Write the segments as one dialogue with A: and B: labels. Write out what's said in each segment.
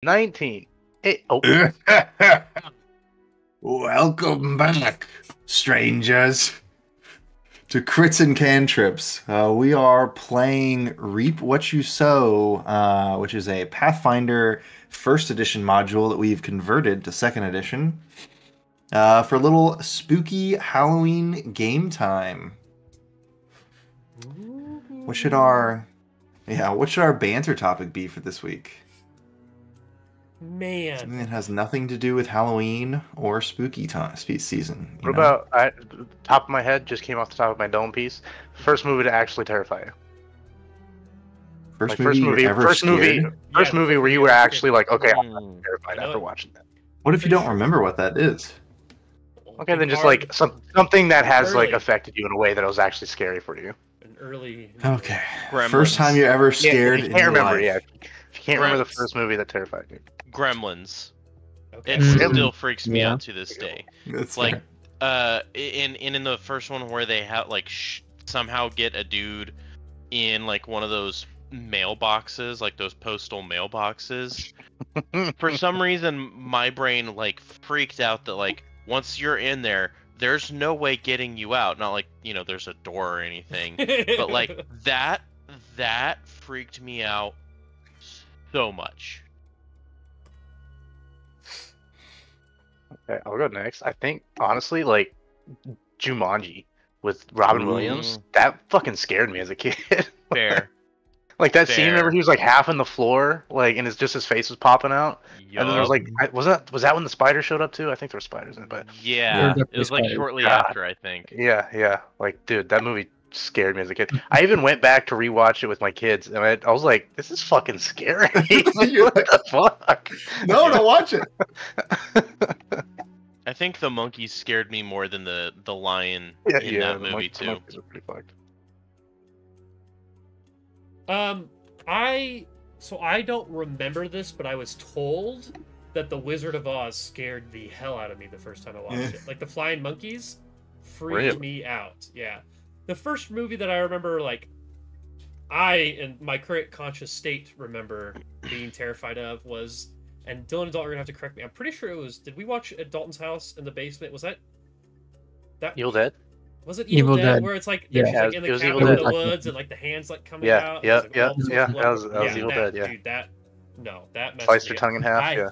A: 19.
B: Welcome back, strangers, to CritsNCantrips. We are playing Reap What You Sow, which is a Pathfinder first edition module that we've converted to second edition for a little spooky Halloween game time. What should our banter topic be for this week?
C: Man,
B: Something that has nothing to do with Halloween or spooky time season.
A: What about, top of my head, just came off the top of my dome piece, first movie to actually terrify you?
B: First movie
A: where you were actually like, okay, I'm terrified after watching that.
B: What if you don't remember what that is?
A: Okay, then just like something that has like affected you in a way that was actually scary for you.
C: An early.
B: Okay.
D: Gremlins.
B: First time you're ever scared in your life.
A: If you can't remember the first movie that terrified you.
D: Gremlins.
C: Okay.
D: It still freaks me out to this day.
B: That's
D: Like,
B: fair.
D: in the first one where they have like somehow get a dude in like one of those mailboxes, like those postal mailboxes. For some reason, my brain like freaked out that like once you're in there, there's no way getting you out. Not like, you know, there's a door or anything, but like that freaked me out so much.
A: Okay, I'll go next. I think, honestly, like, Jumanji with Robin Williams, that fucking scared me as a kid.
D: Fair.
A: Like, that scene, remember, he was, like, half in the floor, like, and it's just his face was popping out?
D: Yup.
A: And then there was, like, was that when the spider showed up, too? I think there were spiders in it, but...
D: Yeah, it was, like, shortly after, I think.
A: Yeah. Like, dude, that movie scared me as a kid. I even went back to rewatch it with my kids, and I was like, this is fucking scary. What the fuck?
B: No, don't watch it.
D: I think the monkeys scared me more than the lion in that movie too.
A: Monkeys are pretty fucked.
C: I don't remember this, but I was told that The Wizard of Oz scared the hell out of me the first time I watched it. Like the flying monkeys freaked me out. Yeah. The first movie that I remember, like, I, in my current conscious state, remember being terrified of was, and Dylan and Dalton are going to have to correct me, I'm pretty sure it was, did we watch at Dalton's house in the basement? Was that
A: Evil Dead?
C: Was it Evil Dead? Where it's like, they're just, like, in the cabin in the woods, and like the hands like coming out?
A: Yeah. That was Evil Dead, yeah.
C: Dude, that messed
A: Sliced
C: me
A: your
C: up.
A: tongue in half,
C: I
A: yeah.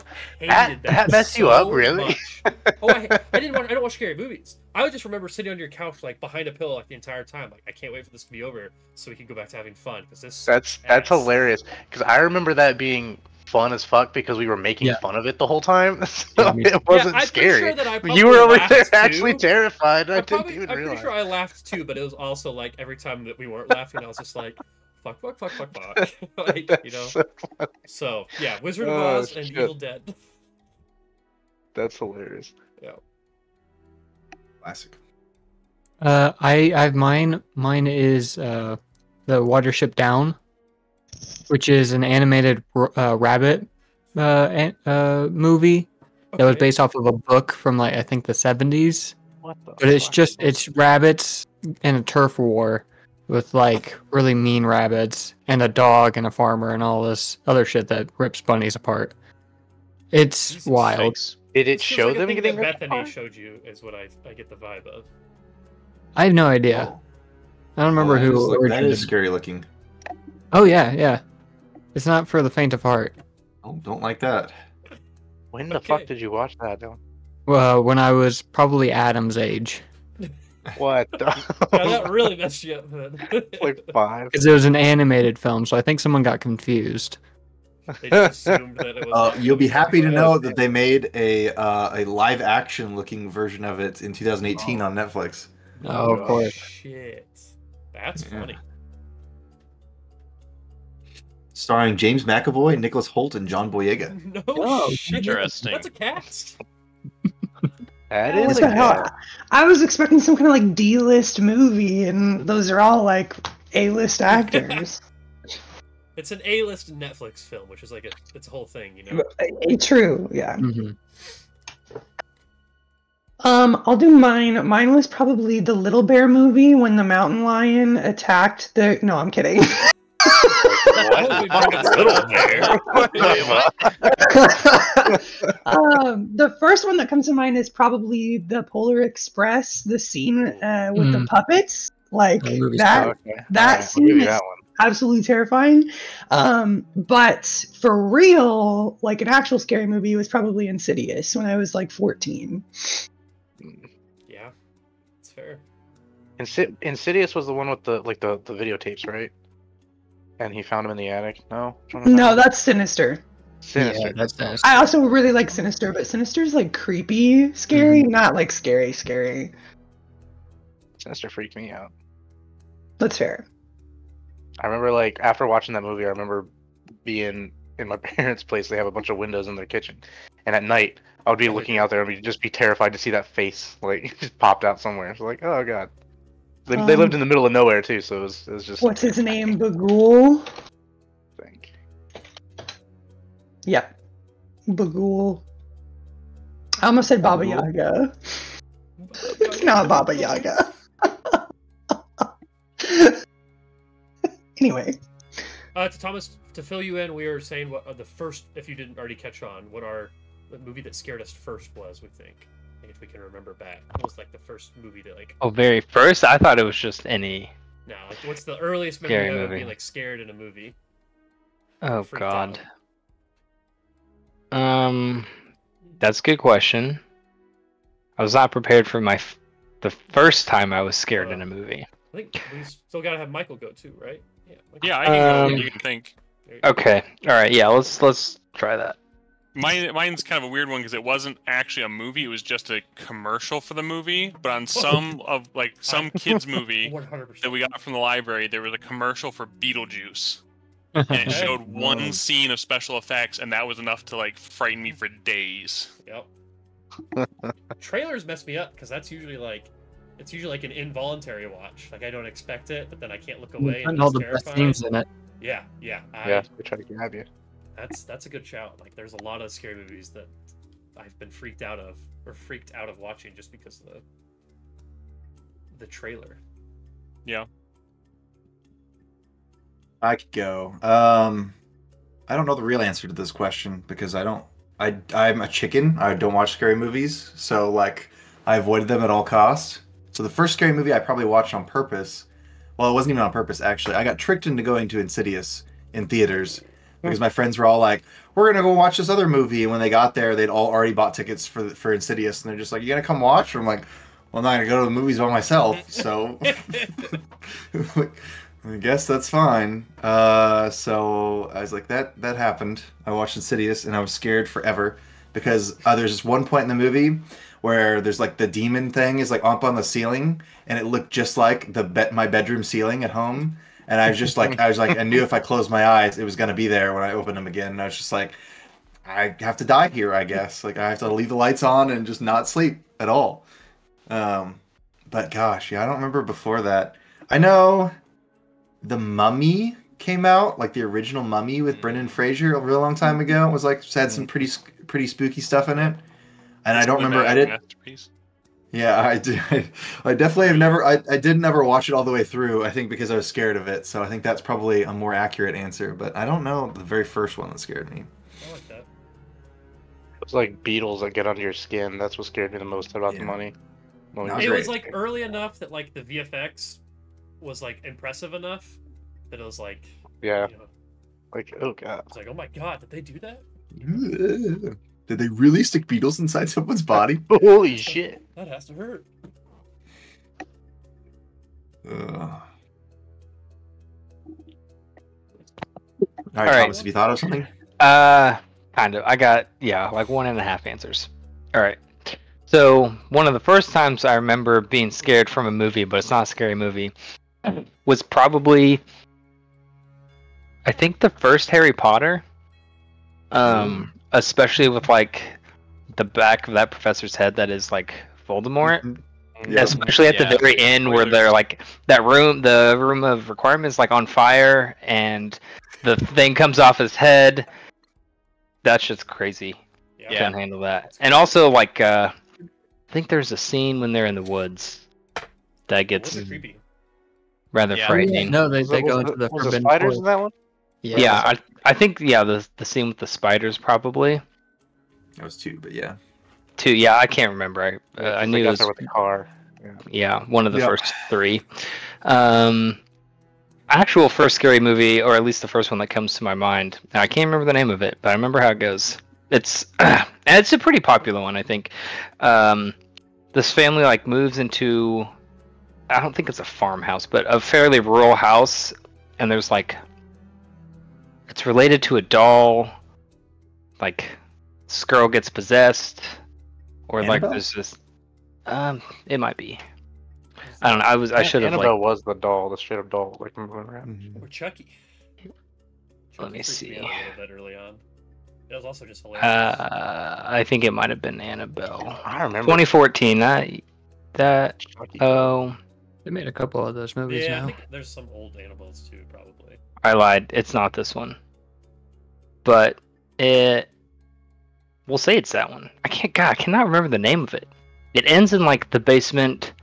C: hated
A: That messed you up, really?
C: Much. Oh, I don't watch scary movies. I would just remember sitting on your couch, like, behind a pillow, like, the entire time. Like, I can't wait for this to be over so we can go back to having fun, because this
A: That's hilarious, because I remember that being fun as fuck because we were making fun of it the whole time, so it wasn't scary.
C: Sure that
A: you were over there actually terrified. I'm pretty
C: sure I laughed too, but it was also like every time that we weren't laughing, I was just like, fuck. Like, you know. So yeah, Wizard of Oz and Evil Dead.
A: That's hilarious.
C: Yeah.
B: Classic.
E: I have mine. Mine is the Watership Down, which is an animated rabbit movie that was based off of a book from like I think the 70s. But it's rabbits in a turf war with like really mean rabbits and a dog and a farmer and all this other shit that rips bunnies apart. It's
D: Jesus
E: wild.
D: sakes.
A: Did it show them getting
C: that Bethany showed you is what I get the vibe of.
E: I have no idea. I don't remember who.
B: That is scary looking.
E: Oh yeah. It's not for the faint of heart.
B: Oh, don't like that.
A: When the fuck did you watch that, Dylan?
E: Well, when I was probably Adam's age.
A: What?
C: That really messed you up, man.
A: Like 5.
E: Because it was an animated film, so I think someone got confused.
C: They just assumed that it was
B: You'll be happy to know that they made a live action looking version of it in 2018 on Netflix.
E: Oh, of course.
C: Shit. That's funny.
B: Starring James McAvoy, Nicholas Hoult, and John Boyega.
C: No shit.
D: Interesting.
C: That's a cast.
A: That is
F: What the hell? I was expecting some kind of like D-list movie, and those are all like A-list actors.
C: It's an A-list Netflix film, which is like it's a whole thing, you know.
F: True, yeah.
E: Mm-hmm.
F: I'll do mine. Mine was probably the Little Bear movie when the mountain lion attacked the. No, I'm kidding.
C: Holy fucking little bear.
D: Wait, what?
F: The first one that comes to mind is probably the Polar Express, the scene with the puppets. Like
E: The movie's
F: that.
A: Okay.
F: That
A: Alright, I'll
F: scene
A: give you
F: is
A: that one.
F: absolutely terrifying. But for real, like an actual scary movie was probably Insidious when I was like 14.
C: Yeah, it's fair.
A: Insidious was the one with the videotapes, right? And he found him in the attic. No.
F: No, that's Sinister.
A: Sinister.
E: Yeah, that's nice.
F: I also really like Sinister, but Sinister's like creepy, scary, not like scary.
A: Sinister freaked me out.
F: That's fair.
A: I remember, like, after watching that movie, I remember being in my parents' place. They have a bunch of windows in their kitchen, and at night I would be looking out there and just be terrified to see that face like just popped out somewhere. It's like, oh god. They lived in the middle of nowhere too, so it was just.
F: What's his name? Bagul?
A: Think.
F: Yep. Bagul. I almost said Baba Yaga. It's not Baba Yaga. Anyway.
C: To Thomas, to fill you in, we were saying what the first, if you didn't already catch on, what the movie that scared us first was, we think. If we can remember back. What was like the first movie to like...
G: Oh, very first? I thought it was just any...
C: No, like, what's the earliest memory
G: Scary
C: of
G: movie.
C: being like scared in a movie?
G: Oh,
C: Freaked
G: God.
C: out?
G: That's a good question. I was not prepared for the first time I was scared in a movie.
C: I think we still gotta have Michael go too, right? Yeah. Michael.
H: Yeah, I can go. You can think.
G: Okay. All right. Yeah. Let's try that.
H: Mine's kind of a weird one because it wasn't actually a movie; it was just a commercial for the movie. But on some kids movie
C: 100%.
H: that we got from the library, there was a commercial for Beetlejuice, and it showed one scene of special effects, and that was enough to like frighten me for days.
C: Yep. Trailers mess me up because it's usually like an involuntary watch. Like I don't expect it, but then I can't look away, and
E: all
C: it's
E: the best
C: terrifying.
E: scenes in it.
C: Yeah.
A: Yeah, they try to grab you.
C: That's a good shout. Like there's a lot of scary movies that I've been freaked out of watching just because of the trailer.
H: Yeah.
B: I could go. I don't know the real answer to this question because I'm a chicken. I don't watch scary movies, so like I avoided them at all costs. So the first scary movie I probably watched on purpose. Well, it wasn't even on purpose actually. I got tricked into going to Insidious in theaters because my friends were all like, "We're gonna go watch this other movie," and when they got there, they'd all already bought tickets for Insidious, and they're just like, "You gonna come watch?" And I'm like, "Well, I'm not gonna go to the movies by myself, so." I guess that's fine. So I was like, that happened. I watched Insidious and I was scared forever because there's this one point in the movie where there's like the demon thing is like up on the ceiling and it looked just like my bedroom ceiling at home. And I was just like, I knew if I closed my eyes, it was gonna be there when I opened them again. And I was just like, I have to die here, I guess. Like I have to leave the lights on and just not sleep at all. But gosh, yeah, I don't remember before that. I know The Mummy came out, like the original Mummy with Brendan Fraser a real long time ago. It was like had some pretty spooky stuff in it. And I don't remember. I did. Yeah, I did. I definitely have never. I did never watch it all the way through. I think because I was scared of it. So I think that's probably a more accurate answer. But I don't know the very first one that scared me.
C: I like that.
A: It's like beetles that get under your skin. That's what scared me the most about the Mummy.
C: It was like early enough that like the VFX was like impressive enough that it was like,
A: yeah,
C: you know,
A: like oh god,
C: it's like, oh my god, did they do that?
B: Did they really stick beetles inside someone's body?
A: Holy shit!
C: That has to hurt.
B: All right, Thomas, have you thought of something?
G: Kind of. I got like 1.5 answers. All right. So one of the first times I remember being scared from a movie, but it's not a scary movie, was probably, I think, the first Harry Potter. Especially with like the back of that professor's head that is like Voldemort. Yeah. Especially at the very end where they're like the room of requirements like on fire and the thing comes off his head. That's just crazy.
C: Yeah.
G: Can't handle that. And also like I think there's a scene when they're in the woods that gets
C: creepy.
G: rather frightening.
E: No, they go into the
A: was
E: forbidden
A: spiders
E: forest.
A: in that one?
G: Yeah, I think the scene with the spiders probably.
B: That was 2, but yeah.
G: 2, yeah, I can't remember. I knew it was
A: with the car.
G: Yeah, one of the first 3. Actual first scary movie, or at least the first one that comes to my mind. Now, I can't remember the name of it, but I remember how it goes. It's and it's a pretty popular one, I think. This family like moves into, I don't think it's a farmhouse, but a fairly rural house, and there's like, it's related to a doll. Like, this girl gets possessed, or
B: Annabelle?
G: like there's this. It might be. I don't know. I should have
A: Annabelle was the doll, the straight up doll, like moving around.
C: Or Chucky.
G: Let me
C: freaked
G: see.
C: out a little bit early on. It was also just hilarious.
G: I think it might have been Annabelle.
A: I remember
G: 2014. That.
A: Chucky.
G: Oh,
E: They made a couple of those movies
C: Yeah, I
E: now.
C: think there's some old Annabelles too, probably.
G: I lied. It's not this one. But it. We'll say it's that one. I cannot remember the name of it. It ends in like the basement.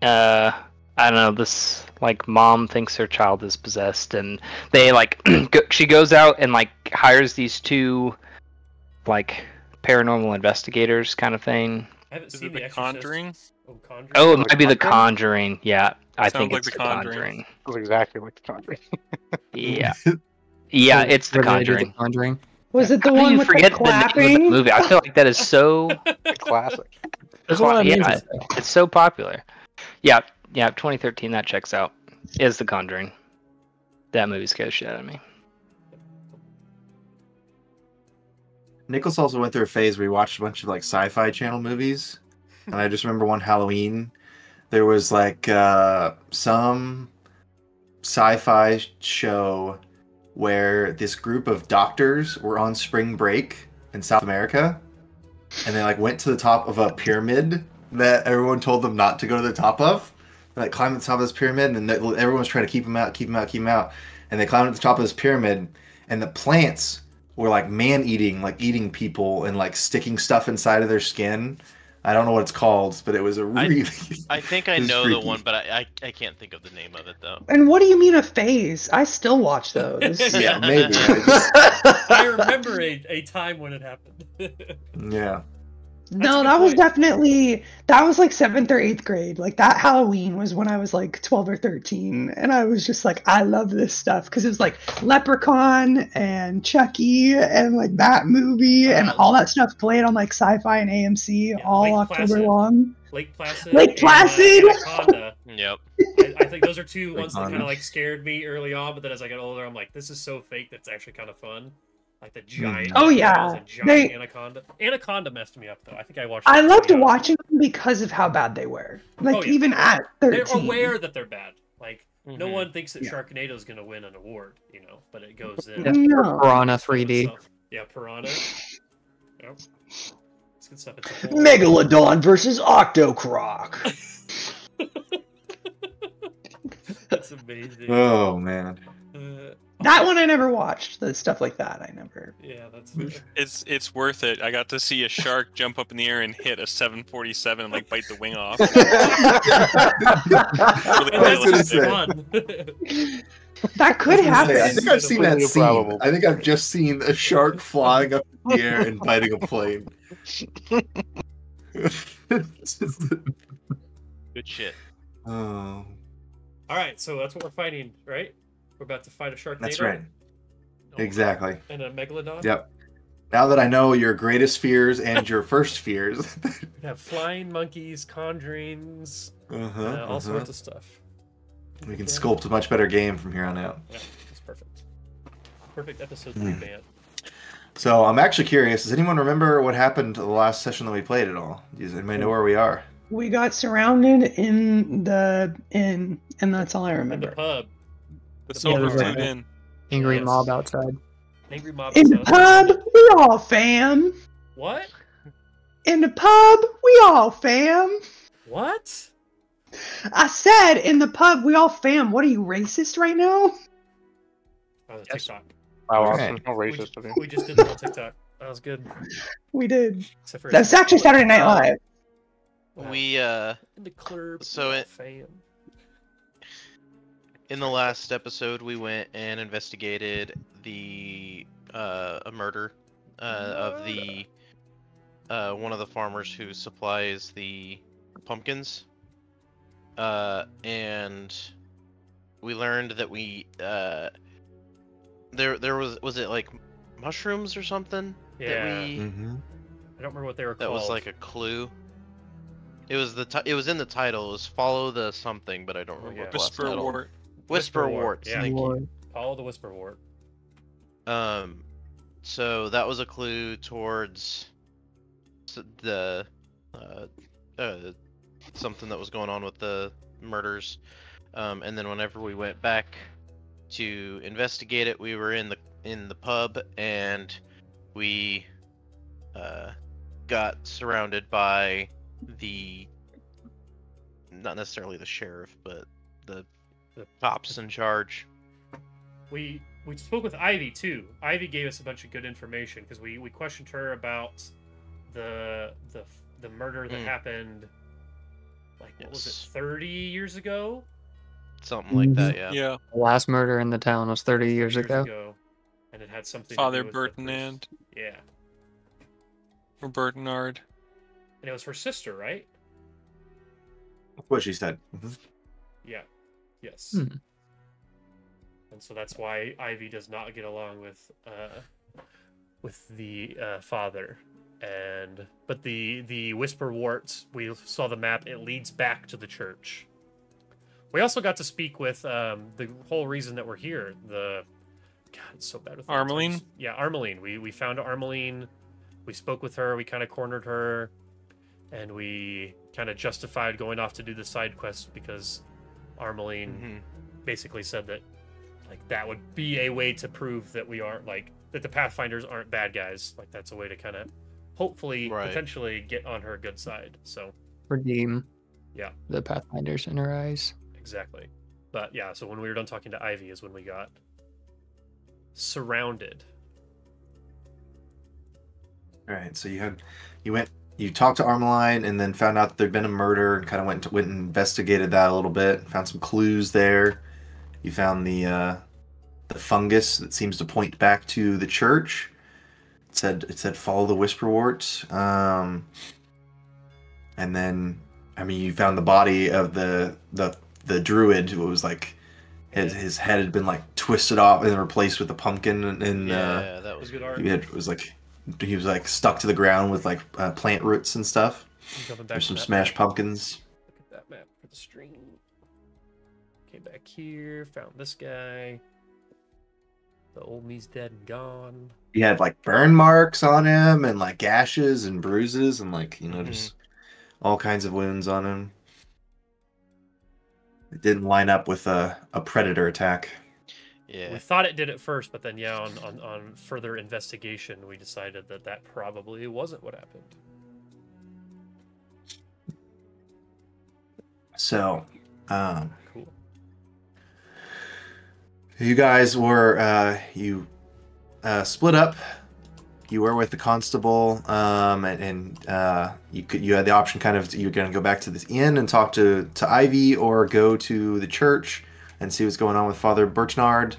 G: I don't know. This like mom thinks her child is possessed, and they like she goes out and like hires these 2 like paranormal investigators kind of thing.
C: I haven't
H: Is
C: seen
H: it
C: The
H: The
C: Exorcist.
H: Conjuring?
C: Oh, Conjuring.
G: Oh, it
A: The
G: might be The
A: Conjuring?
G: Conjuring. Yeah, I
H: Sounds
G: think
H: like
G: it's
H: The
G: The
H: Conjuring.
G: Conjuring.
A: It was exactly like the Conjuring.
G: Yeah, yeah, it's The
E: Related to
G: Conjuring.
E: The Conjuring.
F: Was it the
G: How do
F: one
G: you
F: with the
G: forget the name of
F: clapping?
G: the movie? I feel like that is so.
A: A classic.
E: There's a lot of
G: Yeah,
E: movies.
G: it's so popular. Yeah, 2013. That checks out. Is The Conjuring. That movie scares shit out of me.
B: Nicholas also went through a phase where he watched a bunch of like sci-fi channel movies, and I just remember one Halloween, there was like some sci-fi show where this group of doctors were on spring break in South America, and they like went to the top of a pyramid that everyone told them not to go to the top of. They like climbed to the top of this pyramid, and everyone was trying to keep them out, and they climbed to the top of this pyramid, and the plants were like man-eating, like eating people and like sticking stuff inside of their skin. I don't know what it's called, but it was a really.
D: I think I
B: it was
D: know
B: freaky.
D: the one, but I can't think of the name of it though.
F: And what do you mean a phase? I still watch those.
B: Yeah, maybe.
C: I remember a time when it happened.
B: Yeah.
F: No,
C: a good
F: that was
C: point.
F: definitely that was like 7th or 8th grade. Like that Halloween was when I was like 12 or 13, and I was just like, I love this stuff because it was like Leprechaun and Chucky and like that movie and all that stuff played on like Sci-Fi and AMC
C: Yeah,
F: all
C: Lake
F: October
C: Placid.
F: long.
C: Lake Placid.
F: Lake
C: and,
F: Placid!
C: Anaconda.
D: Yep.
C: I think those are 2 ones that kind
B: Anaconda.
C: of like scared me early on, but then as I got older, I'm like, this is so fake that's actually kind of fun. Like the giant.
F: Oh, yeah.
C: that was a giant anaconda. Anaconda messed me up though. I think I watched.
F: I
C: that
F: loved
C: too young.
F: watching them because of how bad they were. Like
C: Oh, yeah.
F: even at
C: They're
F: 13.
C: aware that they're bad. Like no
D: Mhm.
C: one thinks that
F: Yeah.
C: Sharknado is going to win an award, you know, but it goes in.
E: Yeah.
F: No.
E: Piranha
C: It's fun
E: 3D.
C: stuff. Yeah, Piranha. Yep. It's good stuff. It's a whole...
F: Megalodon versus Octocroc.
C: That's amazing.
B: Oh man.
F: That one I never watched. The stuff like that I never.
C: Yeah, that's.
H: It's worth it. I got to see a shark jump up in the air and hit a 747 and like bite the wing off. Really
B: I was gonna
H: realistic.
B: say.
C: Fun.
F: That could happen.
B: I think I've seen that
A: Completely
B: scene.
A: improbable.
B: I think I've just seen a shark flying up in the air and biting a plane. It's just-
D: Good shit.
B: oh,
C: All right, so that's what we're fighting, right? We're about to fight a Sharknado.
B: that's right. Exactly.
C: And a Megalodon.
B: Yep. Now that I know your greatest fears and your first fears,
C: We have flying monkeys, conjurings,
B: uh-huh,
C: all sorts of stuff.
B: we can sculpt a much better game from here on out.
C: Yeah, it's perfect. Perfect episode
B: Hmm.
C: 3 band.
B: So I'm actually curious. Does anyone remember what happened to the last session that we played at all? Does anybody know where we are?
F: We got surrounded in the inn, and that's all I
C: In the
F: remember.
C: pub.
H: The
C: Yeah,
H: Silver
E: there's
H: Food
E: like-
H: Inn.
E: Angry
C: Yes.
E: mob outside.
C: Angry Mob.
F: In the
C: outside.
F: pub, we all fam.
C: What?
F: In the pub, we all fam.
C: What?
F: I said in the pub, we all fam. What are you, racist right now?
C: Oh, the TikTok.
A: Wow,
E: Okay.
A: Austin's no racist of you.
C: We just did that on TikTok. That was good.
F: We did.
C: Except for
F: That's actually Saturday Night Live.
C: Wow.
D: We
C: In the club.
D: So
C: we all
D: it-
C: fam.
D: in the last episode, we went and investigated a murder of the one of the farmers who supplies the pumpkins, and we learned that there was it like mushrooms or something that
C: Yeah.
D: we
C: I don't remember what they were
D: that
C: called.
D: was like a clue. It was it was in the title. It was follow the something, but I don't remember what the last title.
H: Whisperwort.
D: Whisperwort.
C: Yeah.
D: Thank you.
C: Follow the Whisperwort.
D: So that was a clue towards the something that was going on with the murders. And then whenever we went back to investigate it, we were in the pub, and we got surrounded by not necessarily the sheriff, but the cops in charge.
C: We spoke with Ivy too. Ivy gave us a bunch of good information because we questioned her about the murder that happened, like what was it, 30 years ago?
D: Something like that, yeah.
H: Yeah.
E: The last murder in the town was 30 years ago.
C: And it had something
H: Father
C: to do with
H: Bertinand.
C: Yeah.
H: Or Bertinard.
C: And it was her sister, right?
B: That's what she said.
C: Yeah. Yes. And so that's why Ivy does not get along with the father. But the Whisperwort, we saw the map, it leads back to the church. We also got to speak with the whole reason that we're here. God, it's so bad with
H: Armeline?
C: Yeah, Armeline. We found Armeline. We spoke with her. We kind of cornered her, and we kind of justified going off to do the side quest because Armeline basically said that like that would be a way to prove that we aren't that the Pathfinders aren't bad guys. Like that's a way to kind of hopefully potentially get on her good side. So
E: redeem.
C: Yeah.
E: The Pathfinders in her eyes.
C: Exactly. But yeah, so when we were done talking to Ivy is when we got surrounded.
B: All right, so you talked to Armeline and then found out that there'd been a murder and kind of went and investigated that a little bit. Found some clues there. You found the fungus that seems to point back to the church. It said follow the Whisperwort. And then you found the body of the druid who was like his head had been like twisted off and replaced with a pumpkin, and
D: that was good art.
B: He was like stuck to the ground with like plant roots and stuff. There's some smashed pumpkins.
C: Look at that map for the stream. Came back here, found this guy. The old me's dead and gone.
B: He had like burn marks on him and like gashes and bruises and like just all kinds of wounds on him. It didn't line up with a predator attack.
D: Yeah.
C: We thought it did at first, but then on further investigation, we decided that probably wasn't what happened.
B: So,
C: cool.
B: You guys were you split up. You were with the constable, and you had the option kind of you're going to go back to this inn and talk to Ivy, or go to the church and see what's going on with Father Bertinard.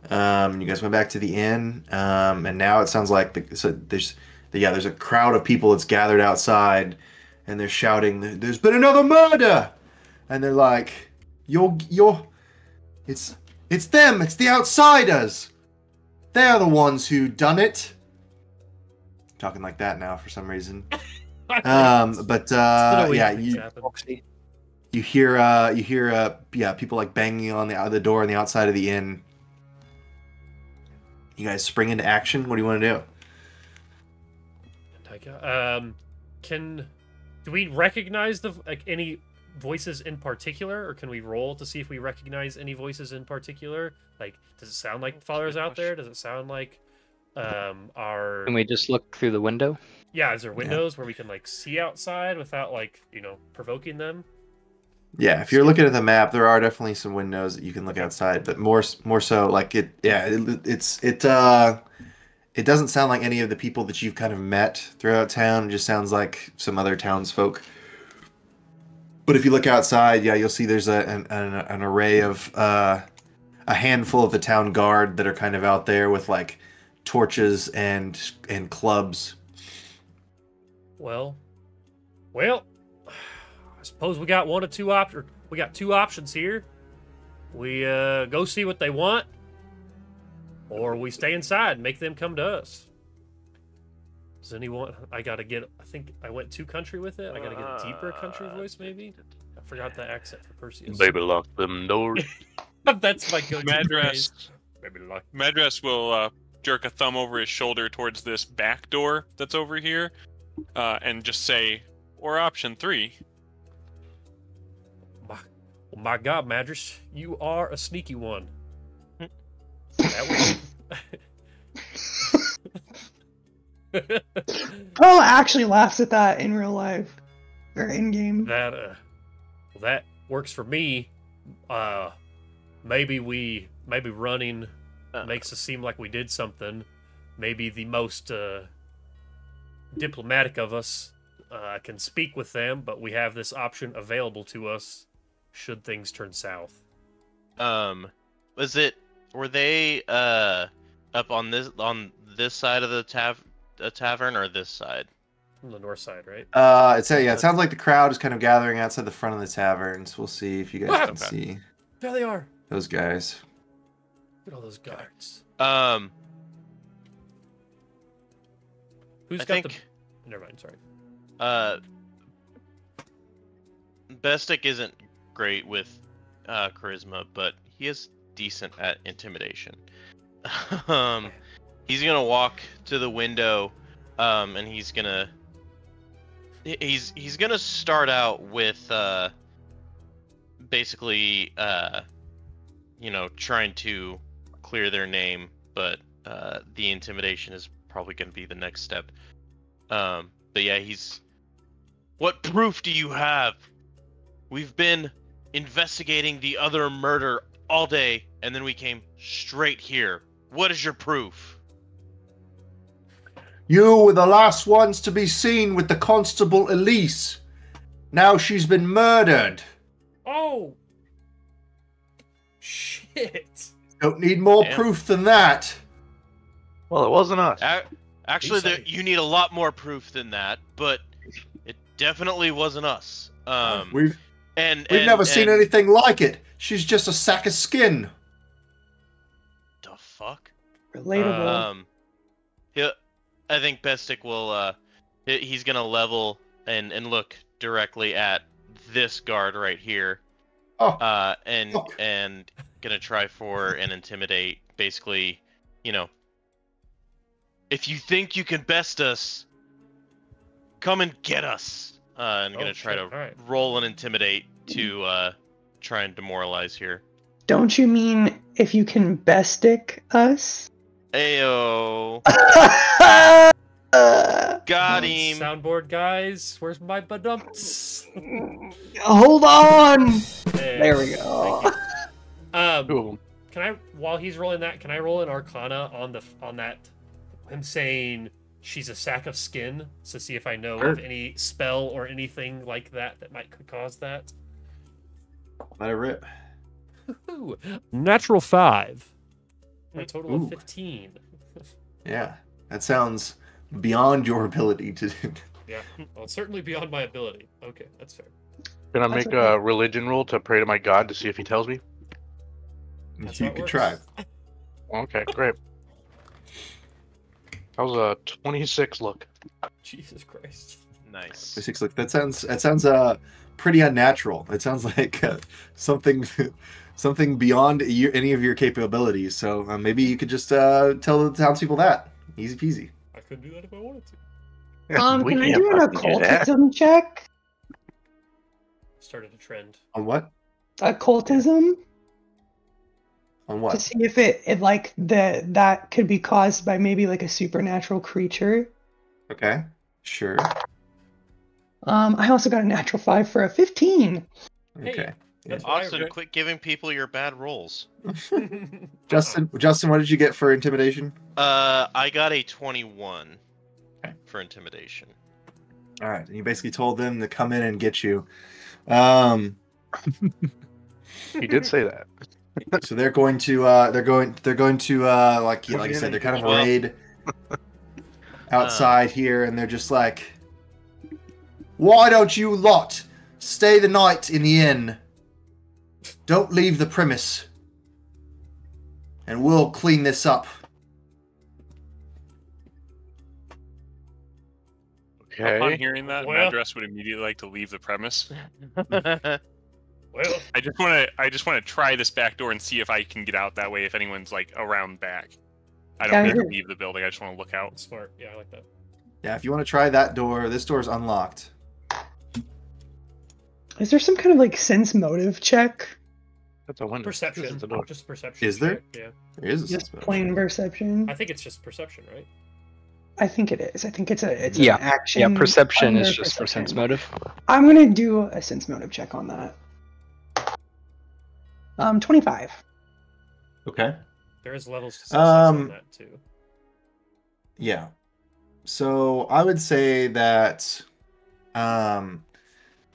B: You guys went back to the inn, and now it sounds like there's a crowd of people that's gathered outside, and they're shouting, "There's been another murder!" And they're like, it's them, it's the outsiders. They're the ones who done it." Talking like that now for some reason. You hear people like banging on the door on the outside of the inn. You guys spring into action. What do you want to
C: do? Do we recognize any voices in particular, or can we roll to see if we recognize any voices in particular? Like, does it sound like Father's out there? Does it sound like our?
G: Can we just look through the window?
C: Yeah, is there windows where we can see outside without provoking them?
B: Yeah, if you're looking at the map, there are definitely some windows that you can look outside, but more so it doesn't sound like any of the people that you've kind of met throughout town. It just sounds like some other townsfolk. But if you look outside, yeah, you'll see there's an array of a handful of the town guard that are kind of out there with like torches and clubs.
C: Well, I suppose we got one or two options. We got two options here. We go see what they want, or we stay inside and make them come to us. Does anyone? I think I went too country with it. I gotta get a deeper country voice, maybe. I forgot the accent for Perseus.
A: Baby, lock them doors.
C: That's my go-to phrase.
H: Madras will jerk a thumb over his shoulder towards this back door that's over here, and just say, or option 3.
C: My God, Madras, you are a sneaky one. That
F: Pearl actually laughs at that in real life or in game.
C: That works for me. Maybe running makes us seem like we did something. Maybe the most diplomatic of us can speak with them, but we have this option available to us should things turn south.
D: Were they up on this side of the tavern or this side?
C: From the north side, right?
B: It sounds like the crowd is kind of gathering outside the front of the taverns. We'll see if you guys can see.
C: There they are.
B: Those guys.
C: Look at all those guards. Never mind, sorry.
D: Bestic isn't great with charisma, but he is decent at intimidation. He's gonna walk to the window, and he's gonna start out with basically trying to clear their name, but the intimidation is probably gonna be the next step. But yeah, what proof do you have? We've been investigating the other murder all day, and then we came straight here. What is your proof?
B: You were the last ones to be seen with the Constable Elise. Now she's been murdered.
C: Oh! Shit!
B: Don't need more proof than that.
A: Well, it wasn't us.
D: Actually, you need a lot more proof than that, but it definitely wasn't us.
B: We've never seen anything like it. She's just a sack of skin.
D: The fuck?
F: Relatable.
D: I think Bestic will. He's gonna level and look directly at this guard right here. And gonna try for and intimidate. Basically, if you think you can best us, come and get us. And gonna try to roll and intimidate to try and demoralize here.
F: Don't you mean if you can bestic us?
D: Ayo. Got him.
C: Soundboard guys, where's my badumps?
F: Hold on. There we go.
C: Can I, while he's rolling that, can I roll an Arcana on that? Him saying she's a sack of skin to see if I know of any spell or anything like that could cause that.
B: Let it rip.
C: Natural 5. A total of 15.
B: Yeah, that sounds beyond your ability to do.
C: Yeah, well, it's certainly beyond my ability. Okay, that's fair.
A: Can I make a religion roll to pray to my god to see if he tells me?
B: You could try.
A: Okay, great. That was a 26 look.
C: Jesus Christ.
D: Nice.
B: 26 look. That sounds pretty unnatural. It sounds like something beyond any of your capabilities. So maybe you could just tell the townspeople that. Easy peasy.
C: I could do that if I wanted to.
F: Can I do an occultism check?
C: Started a trend.
B: On what?
F: Occultism?
B: On what?
F: To see if it like that could be caused by maybe like a supernatural creature.
B: Okay. Sure.
F: I also got a natural 5 for a 15.
B: Okay.
C: That's
D: Austin, quit giving people your bad rolls.
B: Justin, what did you get for intimidation?
D: I got a 21 for intimidation.
B: All right, and you basically told them to come in and get you.
A: He did say that.
B: So they're going to like I said, they're kind of arrayed outside here, and they're just like, why don't you lot stay the night in the inn? Don't leave the premise, and we'll clean this up.
A: Okay.
H: Upon hearing that,
C: Well-
H: Madras would immediately like to leave the premise.
C: Well,
H: I just want to try this back door and see if I can get out that way. If anyone's like around back, I don't
F: Yeah,
H: need to
F: you're-
H: leave the building. I just want to look out.
C: smart. Yeah, I like that.
B: Yeah, if you want to try that door, this door is unlocked.
F: Is there some kind of like sense motive check?
A: That's a window.
C: Perception.
A: This is the door.
C: Just perception.
B: Is there?
C: check, Yeah.
B: There is a
F: Just
B: sense
F: plain perception.
C: I think it's just perception, right?
F: I think it is. I think it's an
E: Yeah.
F: action.
E: Yeah, perception is
F: under
E: just for sense
F: perception.
E: motive.
F: I'm gonna do a sense motive check on that. 25.
B: Okay.
C: There is levels to success on that too.
B: Yeah. So I would say that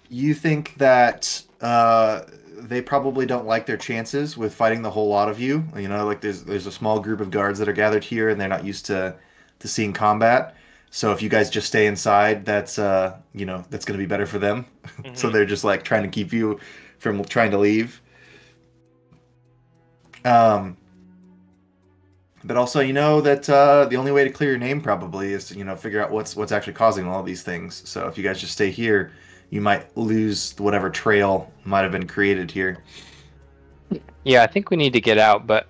B: you think that they probably don't like their chances with fighting the whole lot of you. You know, like there's a small group of guards that are gathered here, and they're not used to seeing combat. So if you guys just stay inside, that's that's going to be better for them. So they're just like trying to keep you from trying to leave. But also, that the only way to clear your name probably is to, figure out what's actually causing all these things. So if you guys just stay here, you might lose whatever trail might have been created here.
G: Yeah, I think we need to get out, but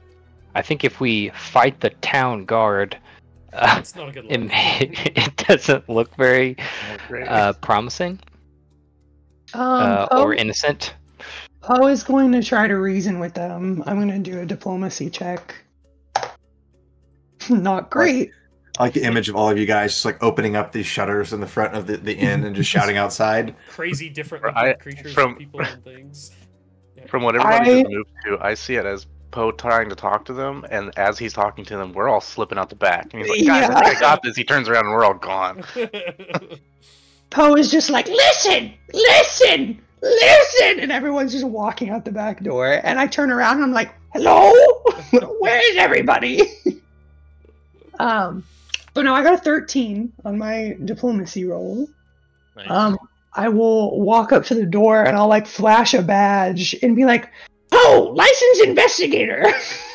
G: I think if we fight the town guard,
C: It's not a good look.
G: it doesn't look very promising or
F: Poe
G: innocent.
F: Poe is going to try to reason with them. I'm going to do a diplomacy check. Not great.
B: I like the image of all of you guys just like opening up these shutters in the front of the inn and just shouting outside.
C: Crazy different
A: I-
C: looking creatures
A: from-
C: and people and things.
A: From what everybody just moved to, I see it as Poe trying to talk to them, and as he's talking to them, we're all slipping out the back. And he's like, guys, I think I got this. He turns around and we're all gone.
F: Poe is just like, listen, listen, listen, and everyone's just walking out the back door. And I turn around and I'm like, hello, where is everybody? But no, I got a 13 on my diplomacy roll.
D: Nice.
F: I will walk up to the door and I'll like flash a badge and be like, "Oh, licensed investigator,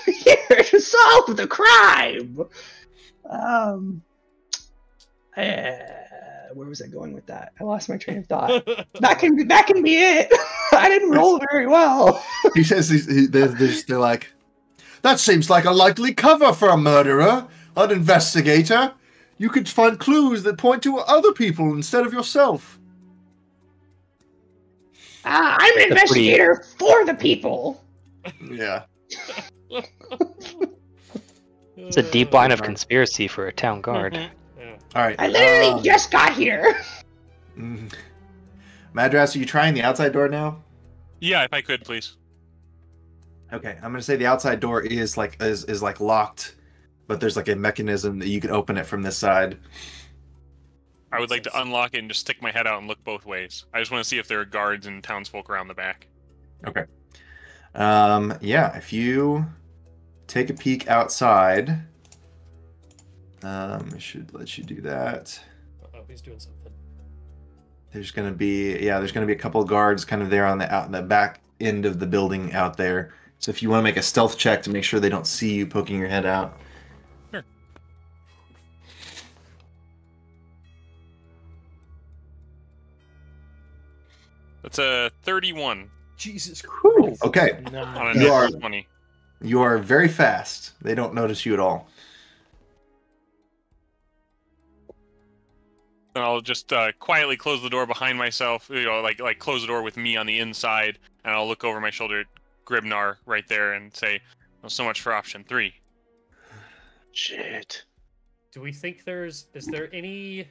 F: here to solve the crime." Where was I going with that? I lost my train of thought. That can be it. I didn't roll very well.
B: He says they're like, that seems like a likely cover for a murderer, an investigator. You could find clues that point to other people instead of yourself.
F: I'm an investigator for the people.
B: Yeah.
G: It's a deep line of conspiracy for a town guard.
B: All right.
F: I literally just got here.
B: Madras, are you trying the outside door now?
H: Yeah, if I could, please.
B: Okay, I'm gonna say the outside door is like locked, but there's like a mechanism that you can open it from this side.
H: I would like to unlock it and just stick my head out and look both ways. I just want to see if there are guards and townsfolk around the back.
B: Okay. Yeah, if you take a peek outside, I should let you do that.
C: Oh, he's doing something.
B: There's gonna be a couple of guards kind of there on the back end of the building out there. So if you want to make a stealth check to make sure they don't see you poking your head out.
H: Sure. That's a 31
C: Jesus Christ.
B: Okay,
H: on a
B: You
H: net
B: are-
H: 20.
B: you are very fast. They don't notice you at all.
H: And I'll just quietly close the door behind myself, like close the door with me on the inside, and I'll look over my shoulder at Gribnar right there and say, well, so much for option 3.
A: Shit.
C: Do we think is there any...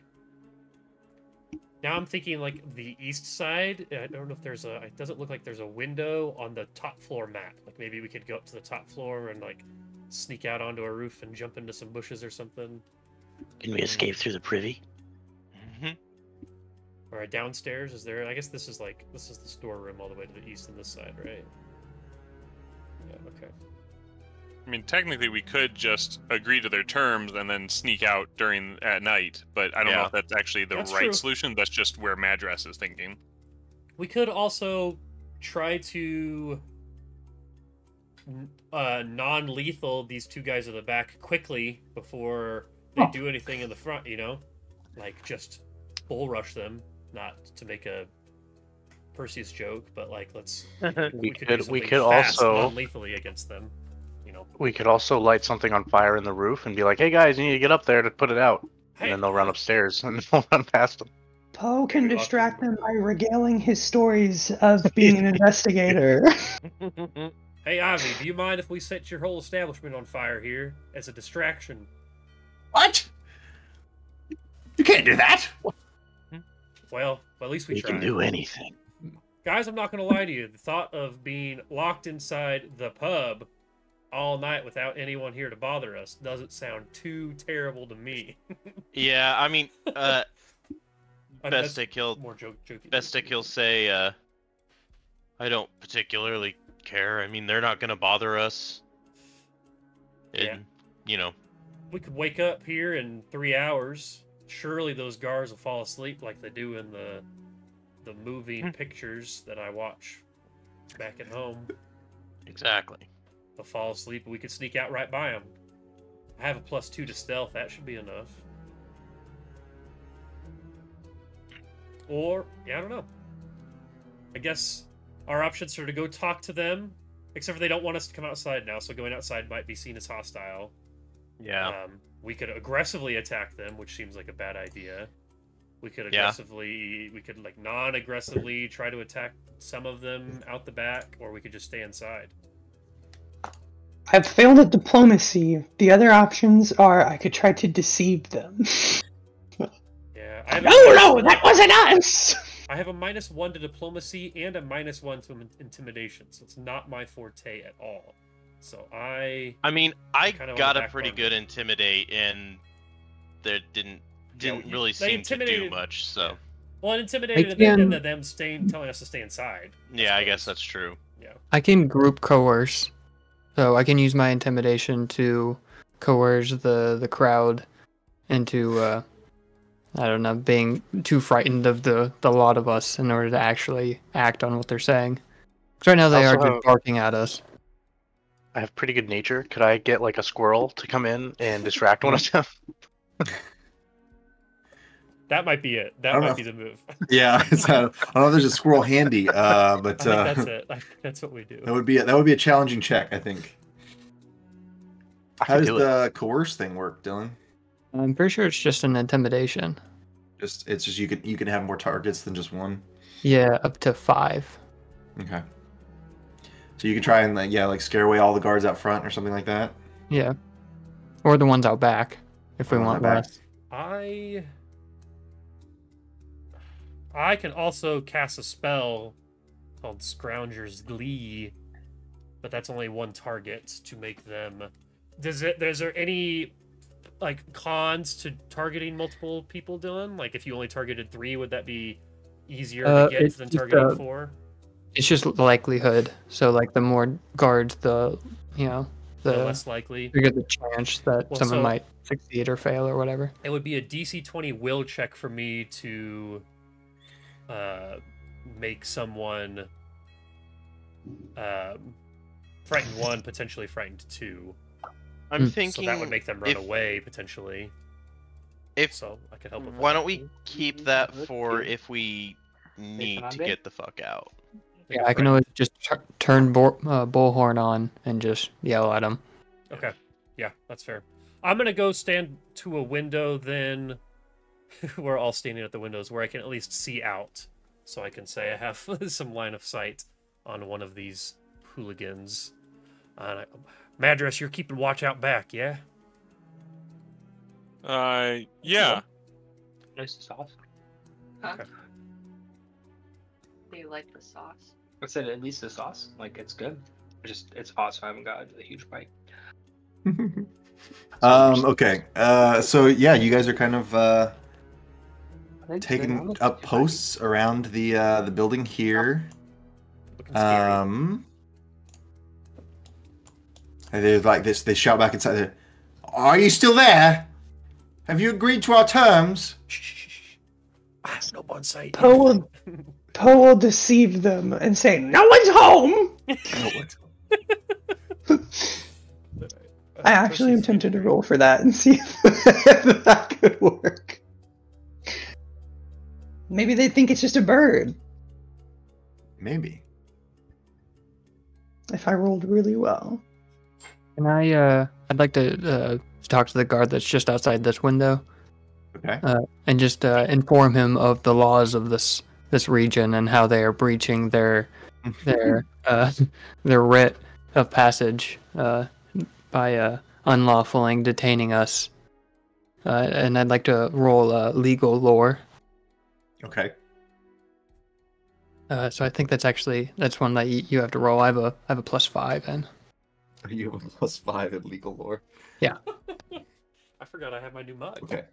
C: Now I'm thinking like the east side. I don't know if it doesn't look like there's a window on the top floor map. Like maybe we could go up to the top floor and like sneak out onto a roof and jump into some bushes or something.
A: Can we escape through the privy?
C: All right, downstairs is there? I guess this is the storeroom all the way to the east and this side, right? Yeah. Okay.
H: I mean, technically, we could just agree to their terms and then sneak out at night, but I don't know if that's actually the right solution. That's just where Madras is thinking.
C: We could also try to non-lethal these two guys at the back quickly before they do anything in the front, you know? Like, just bull rush them, not to make a Perseus joke, but like, we could also non-lethally against them. You know,
A: we could also light something on fire in the roof and be like, "Hey guys, you need to get up there to put it out." And then they'll run upstairs and they'll run past them.
F: Poe can distract them by regaling his stories of being an investigator.
C: Hey Ivy, do you mind if we set your whole establishment on fire here as a distraction?
B: What? You can't do that.
C: Well, at least we tried.
A: can do anything.
C: Guys, I'm not going to lie to you. The thought of being locked inside the pub all night without anyone here to bother us doesn't sound too terrible to me.
D: Yeah, I mean, Best he'll say, I don't particularly care. I mean, they're not going to bother us. And, you know.
C: We could wake up here in 3 hours. Surely those guards will fall asleep like they do in the moving pictures that I watch back at home.
D: Exactly.
C: They'll fall asleep and we could sneak out right by them. I have a +2 to stealth. That should be enough. Or, I don't know. I guess our options are to go talk to them, except for they don't want us to come outside now, so going outside might be seen as hostile.
D: Yeah.
C: We could aggressively attack them, which seems like a bad idea. We could non-aggressively try to attack some of them out the back, or we could just stay inside.
F: I've failed at diplomacy. The other options are I could try to deceive them.
C: Yeah.
F: No, that wasn't us!
C: I have a -1 to diplomacy and a -1 to intimidation, so it's not my forte at all. So I
D: mean, I got a pretty good intimidate, and there didn't really seem to do much. So,
C: well, it intimidated them into them telling us to stay inside.
D: Yeah, I guess that's true.
C: Yeah,
E: I can group coerce, so I can use my intimidation to coerce the crowd into I don't know, being too frightened of the lot of us in order to actually act on what they're saying. Because right now they are just barking at us.
A: I have pretty good nature. Could I get like a squirrel to come in and distract one of them?
C: That might be it. That might be the move.
B: Yeah, I don't know if there's a squirrel handy, but
C: I think that's it. I think that's what we do.
B: That would be a challenging check, I think. How does the coerce thing work, Dylan?
E: I'm pretty sure it's just an intimidation.
B: It's just you can have more targets than just one.
E: Yeah, up to 5.
B: Okay. So you can try and like scare away all the guards out front or something like that.
E: Yeah. Or the ones out back, if we want less.
C: I can also cast a spell called Scrounger's Glee, but that's only one target to make them. Is there any like cons to targeting multiple people, Dylan? Like if you only targeted 3, would that be easier to get than targeting 4?
E: It's just likelihood. So like the more guards, the
C: less likely.
E: Bigger the chance that someone might succeed or fail or whatever.
C: It would be a DC 20 will check for me to make someone frightened 1, potentially frightened 2.
D: I'm thinking
C: so that would make them run away potentially. So I could help with that.
D: Why don't we keep that for if we need to get the fuck out?
E: Yeah, I can always just turn bullhorn on and just yell at them.
C: Okay, yeah, that's fair. I'm gonna go stand to a window then. We're all standing at the windows where I can at least see out, so I can say I have some line of sight on one of these hooligans. Madras, you're keeping watch out back, yeah?
H: Yeah.
G: Nice sauce.
C: Okay.
I: Do you like the sauce?
G: I said at least the sauce. Like, it's good. It's hot, so I haven't got a huge bite.
B: Okay. So yeah, you guys are kind of taking up posts around the building here.
C: Looking scary.
B: And they're like this. They shout back inside there. Are you still there? Have you agreed to our terms?
C: Shh. I have no on site.
F: Poe will deceive them and say, "No one's home." I actually am tempted to roll for that and see if that could work. Maybe they think it's just a bird.
B: Maybe.
F: If I rolled really well.
E: Can I'd like to talk to the guard that's just outside this window.
B: Okay.
E: And just inform him of the laws of this region and how they are breaching their writ of passage by unlawfully detaining us. And I'd like to roll legal lore.
B: Okay.
E: So I think that's one that you have to roll. I have a +5 in.
B: You have a +5 in legal lore.
E: Yeah.
C: I forgot I have my new mug.
B: Okay.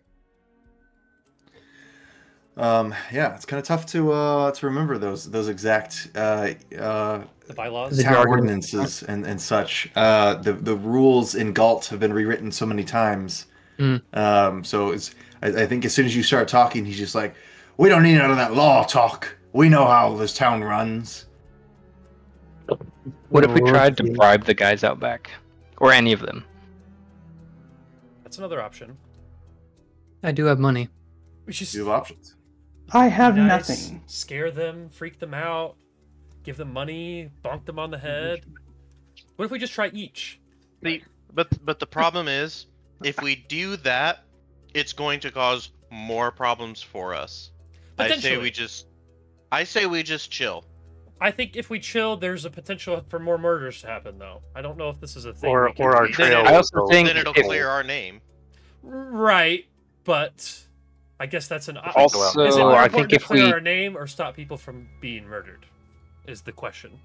B: Yeah, it's kind of tough to remember those exact
C: The bylaws.
B: town ordinances and such. The rules in Galt have been rewritten so many times. So I think as soon as you start talking, he's just like, "We don't need none of that law talk. We know how this town runs."
G: What if we tried to bribe the guys out back? Or any of them?
C: That's another option.
E: I do have money.
C: We just
B: You have options.
F: I have
C: nice,
F: nothing.
C: Scare them, freak them out, give them money, bonk them on the head. What if we just try each?
D: But the problem is, if we do that, it's going to cause more problems for us. I say we just chill.
C: I think if we chill, there's a potential for more murders to happen, though. I don't know if this is a thing.
A: Or our trail.
G: I also think
D: Then it'll clear our name.
C: Right, but I guess that's an option.
G: Also,
C: is it more
G: I
C: important
G: think
C: to
G: if
C: clear
G: we
C: our name or stop people from being murdered? Is the question.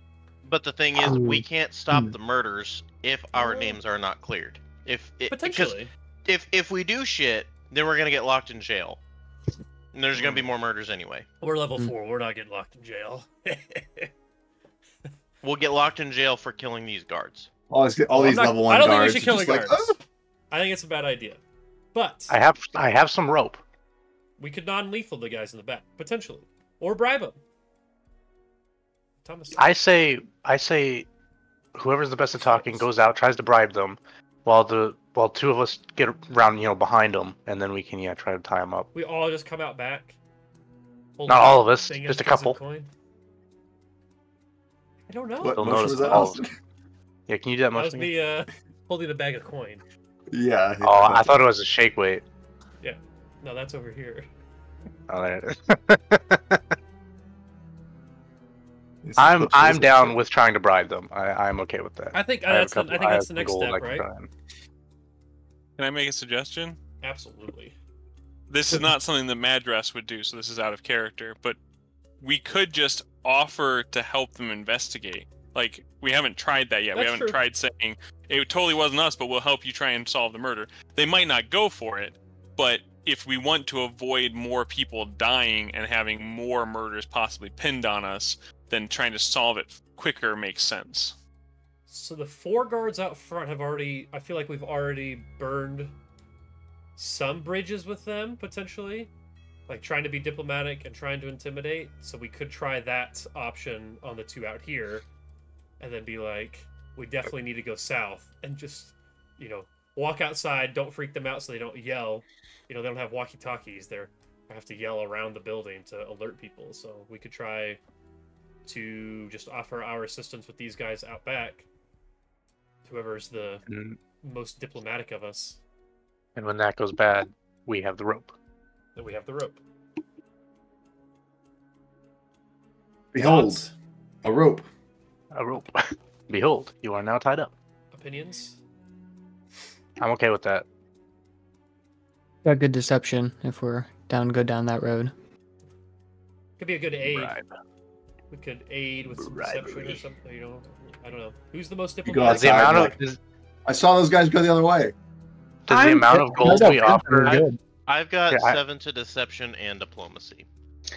D: But the thing is, we can't stop the murders if our names are not cleared.
C: Potentially.
D: Because if we do shit, then we're gonna get locked in jail. And there's gonna be more murders anyway.
C: We're level 4. We're not getting locked in jail.
D: We'll get locked in jail for killing these guards.
B: All these level 1
C: I don't
B: guards.
C: think we should kill the
B: are just
C: guards.
B: like, "Oh."
C: I think it's a bad idea. But
A: I have some rope.
C: we could non-lethal the guys in the back, potentially. Or bribe them. Thomas.
A: I say whoever's the best at talking goes out, tries to bribe them, while two of us get around, behind them, and then we can try to tie them up.
C: We all just come out back.
A: Not all of us, just a couple.
C: Coin. I don't know.
B: What
A: They'll
B: motion
A: notice
B: was that?
A: all of them. Yeah, can you do that
C: That was
A: motion?
C: me holding a bag of coin.
B: Yeah.
A: Oh, I thought it was a shake weight.
C: Yeah. No, that's over here.
A: Oh, there. I'm down with trying to bribe them. I'm okay with that.
C: I think
A: I have
C: that's
A: a couple-
C: I think
A: I
C: that's
A: have
C: the next
A: gold
C: step,
A: I can
C: right?
A: try and-
H: Can I make a suggestion?
C: Absolutely.
H: This is not something that Madras would do, so this is out of character, but we could just offer to help them investigate. Like, we haven't tried that yet. We
C: That's
H: haven't
C: true.
H: tried saying, it totally wasn't us, but we'll help you try and solve the murder. They might not go for it, but if we want to avoid more people dying and having more murders possibly pinned on us, then trying to solve it quicker makes sense.
C: So the 4 guards out front have already... I feel like we've already burned some bridges with them, potentially. Like, trying to be diplomatic and trying to intimidate. So we could try that option on the 2 out here. And then be like, we definitely need to go south. And just, walk outside, don't freak them out so they don't yell. They don't have walkie-talkies. They have to yell around the building to alert people. So we could try to just offer our assistance with these guys out back. Whoever's the most diplomatic of us.
A: And when that goes bad, we have the rope.
C: Then we have the rope.
B: Behold, a rope.
A: A rope. Behold, you are now tied up.
C: Opinions?
A: I'm okay with that.
E: Got good deception if we're go down that road.
C: Could be a good aid.
A: Bribe.
C: We could aid with some deception or something, I don't know. Who's the most
B: You go
C: diplomatic?
A: The
B: outside,
A: amount of
B: like, I saw those guys go the other way.
A: does the amount of gold we offer
D: I've got
A: Yeah,
D: 7 to deception and diplomacy.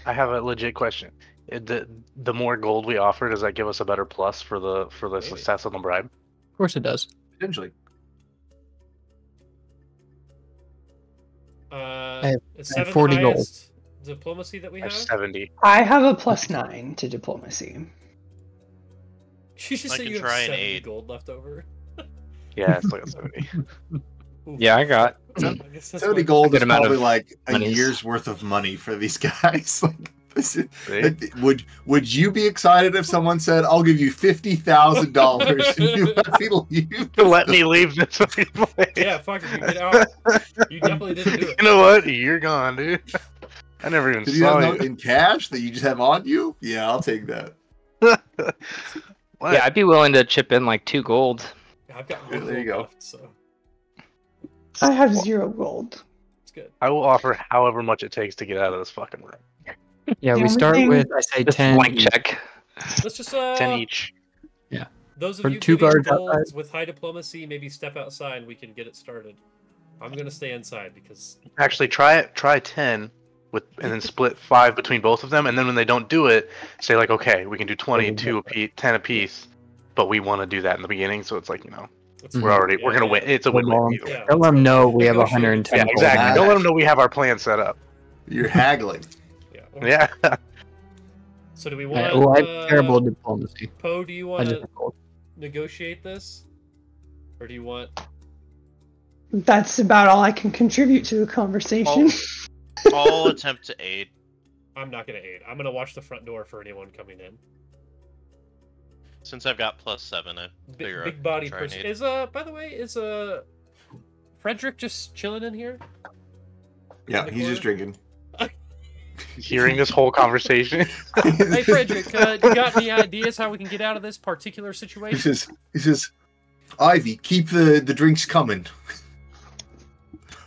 A: I have a legit question. The more gold we offer, does that give us a better plus for the
C: Maybe.
A: success of the bribe?
E: Of course it does.
B: Potentially.
C: It's
E: I have
C: 7th
E: 40 gold.
C: highest diplomacy that we
A: I have
C: have.
A: 70.
F: I have a +9 to diplomacy.
C: You just
D: I
C: say
D: can
C: you have
D: try an
C: 70
D: 8.
C: gold left over.
A: Yeah, it's like a 70.
C: Oof.
G: Yeah, I got.
C: I guess that's
B: 70
C: what-
B: gold
G: good
B: is
G: amount
B: probably
G: of
B: like a
G: monies.
B: year's worth of money for these guys. Like, this is,
A: See?
B: would you be excited if someone said, "I'll give you $50,000 if you let me leave"?
A: Let me leave this fucking place.
C: Yeah, fuck it, you get out. You definitely didn't do it.
A: You know what? You're gone, dude. I never even
B: Did you
A: saw
B: have
A: you.
B: no in cash that you just have on you? Yeah, I'll take that.
A: What?
G: Yeah, I'd be willing to chip in like 2 gold.
C: I've got
B: Yeah,
C: one
B: there you
C: gold
B: go.
C: left, so
F: I have 0 gold.
C: it's good.
A: I will offer however much it takes to get out of this fucking room.
E: Yeah,
F: The
E: we start
F: only
E: with, I say,
G: Just
E: 10.
G: blank check.
C: Let's just
A: 10 each.
C: those of
E: For
C: you
E: 2
C: giving
E: guards
C: golds
E: outside.
C: with high diplomacy, maybe step outside and we can get it started. I'm gonna stay inside because
A: Actually, try 10 and then split 5 between both of them, and then when they don't do it, say like, okay, we can do 20, 2 apiece, 10 apiece, but we want to do that in the beginning, so it's like,
C: it's
A: we're already
C: yeah,
A: we're gonna
C: yeah.
A: win. It's a win-win either way.
C: Yeah.
E: Don't let them know we have
C: Negotiate.
E: 110
A: Yeah,
E: gold.
A: exactly.
B: Nice.
A: Don't let them know we have our plan set up.
B: You're haggling.
C: Yeah.
A: Yeah.
C: So do we want?
E: Well, I have terrible diplomacy.
C: Poe, do you
E: I
C: want
E: just
C: to
E: have gold.
C: negotiate this, or do you want?
F: That's about all I can contribute to the conversation.
D: I'll attempt to aid.
C: I'm not gonna aid. I'm gonna watch the front door for anyone coming in.
D: Since I've got +7, I figure
C: Big body
D: try and
C: person.
D: aid.
C: Is by the way, is Frederick just chilling in here?
B: Yeah, he's just drinking.
A: Hearing this whole conversation.
C: Hey Frederick, you got any ideas how we can get out of this particular
B: He
C: situation?
B: says, Ivy, keep the drinks coming.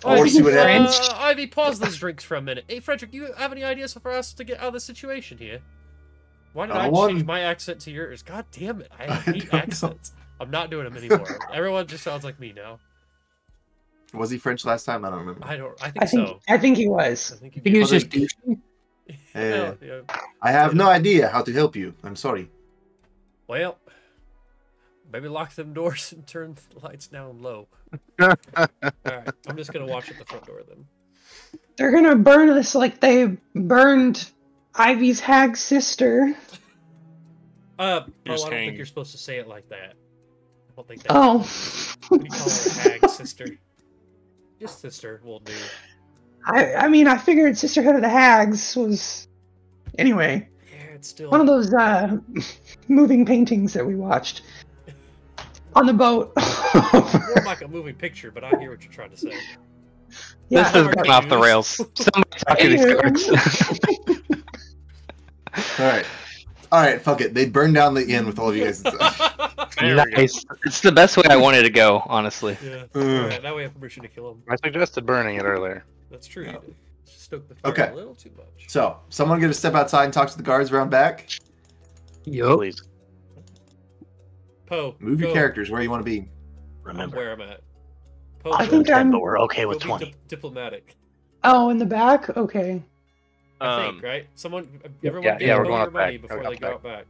C: Ivy,
B: Or see what happens.
C: Ivy, pause those drinks for a minute. Hey Frederick, you have any ideas for us to get out of this situation here? Why did I change my accent to yours? God damn it, I hate accents. I'm not doing them anymore. Everyone just sounds like me now.
B: Was he French last time? I don't remember.
C: I think so.
F: I think he was.
C: I think
E: I think he was
B: Well,
E: just douchey.
C: yeah, yeah.
B: I have no idea how to help you. I'm sorry.
C: Well, maybe lock them doors and turn the lights down low. Alright, I'm just gonna watch at the front door then.
F: They're gonna burn us like they burned Ivy's hag sister.
C: I don't
H: Just
C: think
H: hang.
C: you're supposed to say it like that. I don't think that.
F: Oh.
C: We call her hag sister. Just sister will do.
F: I mean, I figured Sisterhood of the Hags was... Anyway,
C: Yeah, it's still
F: one of those moving paintings that we watched on the boat.
C: more like a moving picture, but I hear what you're trying to say.
F: Yeah.
G: This has gone off the rails. Somebody talk to these
F: Anywho.
G: guards.
B: All right, fuck it. They burned down the inn with all of you guys inside.
A: There we go.
G: Nice. It's the best way I wanted to go, honestly.
C: Yeah.
B: Ugh.
C: Alright, now we have permission to kill him.
A: I suggested burning it earlier.
C: That's true.
B: Yeah.
C: You did. Just stoke the fire
B: Okay.
C: a little too much.
B: So, someone gonna step outside and talk to the guards around back.
E: Yup.
A: Please
C: Poe,
B: Move your
C: go.
B: characters where you want to be.
C: I'm
A: remember.
C: where I'm at. Poe,
F: I
C: go.
F: think I'm-
A: But we're okay
C: Go
A: with
C: be
A: 20.
C: diplomatic.
F: Oh, in the back? Okay.
C: I think, right? Someone, everyone,
A: yeah,
C: give
A: yeah, we're
C: Poe
A: going
C: your
A: out
C: money
A: back.
C: before
A: We're
C: they
A: out
C: go
A: back.
C: out back.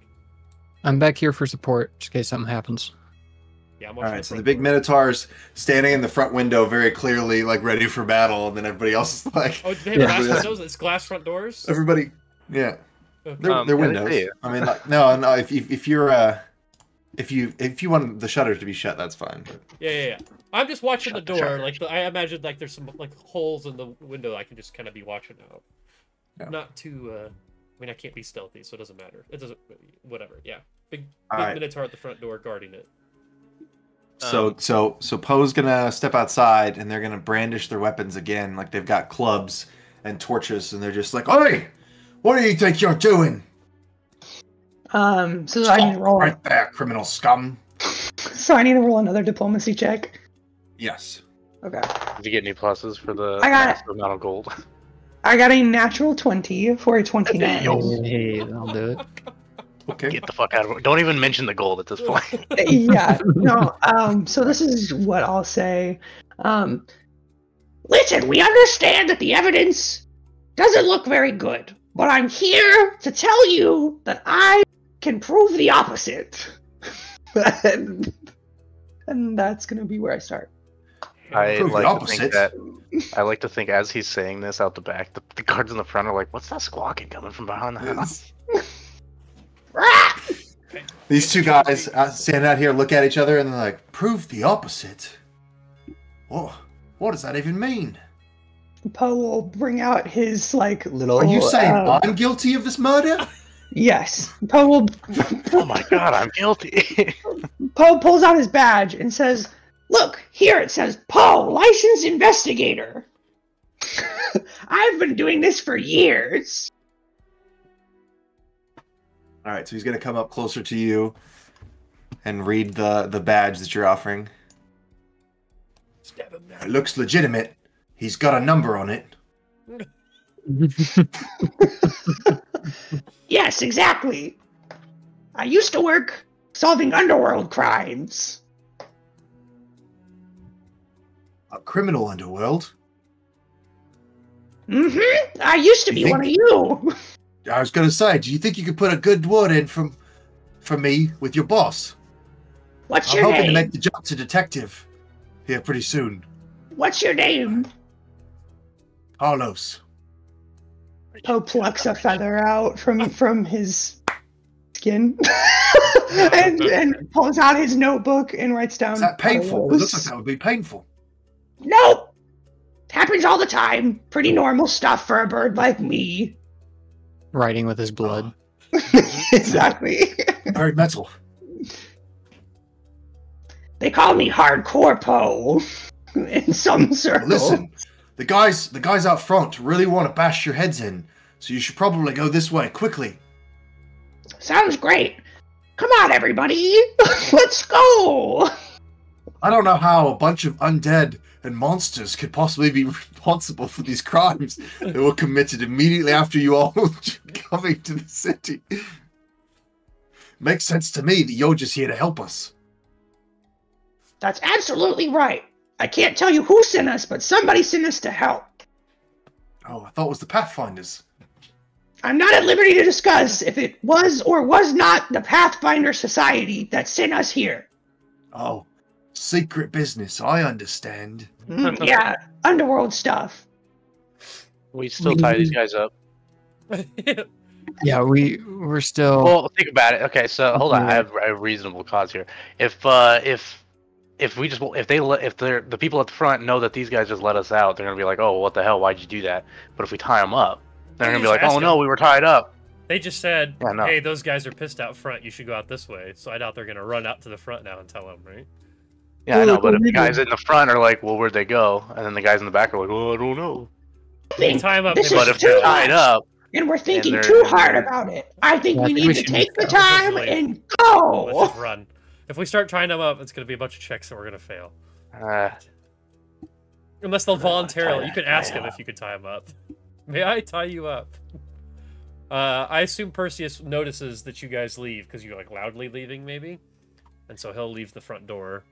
E: I'm back here for support, just in case something happens.
C: Yeah, I'm
B: All
C: watching
B: right, so the
C: front
B: big
C: door.
B: minotaur's standing in the front window, very clearly, like ready for battle, and then everybody else is like,
C: Oh, they have
E: Yeah.
C: glass windows. It's glass front doors.
B: everybody, yeah,
C: Okay.
B: they're
A: yeah, they
B: windows.
A: see it.
B: I mean, like, no. If you're if you want the shutters to be shut, that's fine. But
C: Yeah. I'm just watching
A: Shut
C: the
A: the
C: door.
A: shutters.
C: Like I imagine, like there's some like holes in the window I can just kind of be watching out.
B: Yeah.
C: Not too. I mean, I can't be stealthy, so it doesn't matter. It doesn't. Whatever. Yeah. Big
B: All right.
C: minotaur at the front door guarding it.
B: So Poe's gonna step outside, and they're gonna brandish their weapons again, like they've got clubs and torches, and they're just like, "Oi, what do you think you're doing?
F: So I need to
B: Stop
F: roll.
B: right there, criminal scum."
F: So I need to roll another diplomacy check.
B: Yes.
F: Okay.
A: Did you get any pluses for the
F: I got it.
A: massive amount of gold?
F: I got a natural 20 for a 29.
E: Hey, I'll do it.
B: Okay.
A: Get the fuck out of it. Don't even mention the gold at this point.
F: Yeah. No. So this is what I'll say. Listen, we understand that the evidence doesn't look very good, but I'm here to tell you that I can prove the opposite. and that's going to be where I start.
A: I
B: Prove the
A: like to think
B: opposite.
A: that. I like to think as he's saying this out the back, the guards in the front are like, "What's that squawking coming from behind the house?"
B: These two guys stand out here, look at each other, and they're like, "Prove the opposite." What does that even mean?
F: Poe will bring out his little.
B: Are you saying I'm guilty of this murder?
F: Yes. Poe will.
A: Oh my god, I'm guilty.
F: Poe pulls out his badge and says, "Look, here it says Poe, licensed investigator. I've been doing this for years."
B: All right, so he's gonna come up closer to you and read the badge that you're offering.
C: Stab him now.
B: It looks legitimate. He's got a number on it.
F: Yes, exactly. I used to work solving underworld crimes.
B: A criminal underworld.
F: Mm-hmm. I used to
B: You
F: be one of you.
B: I was gonna say, do you think you could put a good word in from me with your boss?
F: What's
B: I'm
F: your
B: hoping to
F: name?
B: make the jump to detective here pretty soon.
F: What's your name?
B: Carlos.
F: Poe plucks a feather out from his skin and pulls out his notebook and writes down.
B: Is that painful? It
F: Carlos.
B: looks like that would be painful.
F: Nope. Happens all the time. Pretty normal stuff for a bird like me.
E: Writing with his blood.
F: Exactly.
B: Very metal.
F: They call me Hardcore Poe in some circles.
B: Listen, the guys out front really want to bash your heads in, so you should probably go this way quickly.
F: Sounds great. Come on, everybody. Let's go.
B: I don't know how a bunch of undead and monsters could possibly be responsible for these crimes that were committed immediately after you all coming to the city. Makes sense to me that you're just here to help us.
F: That's absolutely right. I can't tell you who sent us, but somebody sent us to help.
B: Oh, I thought it was the Pathfinders.
F: I'm not at liberty to discuss if it was or was not the Pathfinder Society that sent us here.
B: Oh, secret business, I understand.
F: Yeah, underworld stuff.
A: We still tie these guys up.
E: Yeah, we're still.
A: Well, think about it. Okay, so hold on. I have a reasonable cause here. If the people at the front know that these guys just let us out, they're gonna be like, "Oh, what the hell? Why'd you do that?" But if we tie them up, they're gonna be like, "Oh no, we were tied up."
C: They just said,
A: Yeah, no.
C: "Hey, those guys are pissed out front. You should go out this way." So I doubt they're gonna run out to the front now and tell them, right?
A: Yeah, I know. But if the guys in the front are like, "Well, where'd they go?" and then the guys in the back are like, "Oh, I don't know."
C: You tie them up.
F: This
C: they
F: is
A: But
C: might
A: if
F: too
A: they're
C: shoot.
A: tied
F: much.
A: up,
F: And we're thinking
A: they're-
F: too hard about it. I think
E: Yeah, I
F: we
E: think
F: need
E: we
F: to
E: should
F: take the
E: just go.
F: time
C: Let's
F: and
C: Let's
F: go.
C: just run. If we start tying them up, it's gonna be a bunch of checks that we're gonna fail. Unless they'll voluntarily. You could ask them if you could tie them up. May I tie you up? I assume Perseus notices that you guys leave because you're like loudly leaving, maybe, and so he'll leave the front door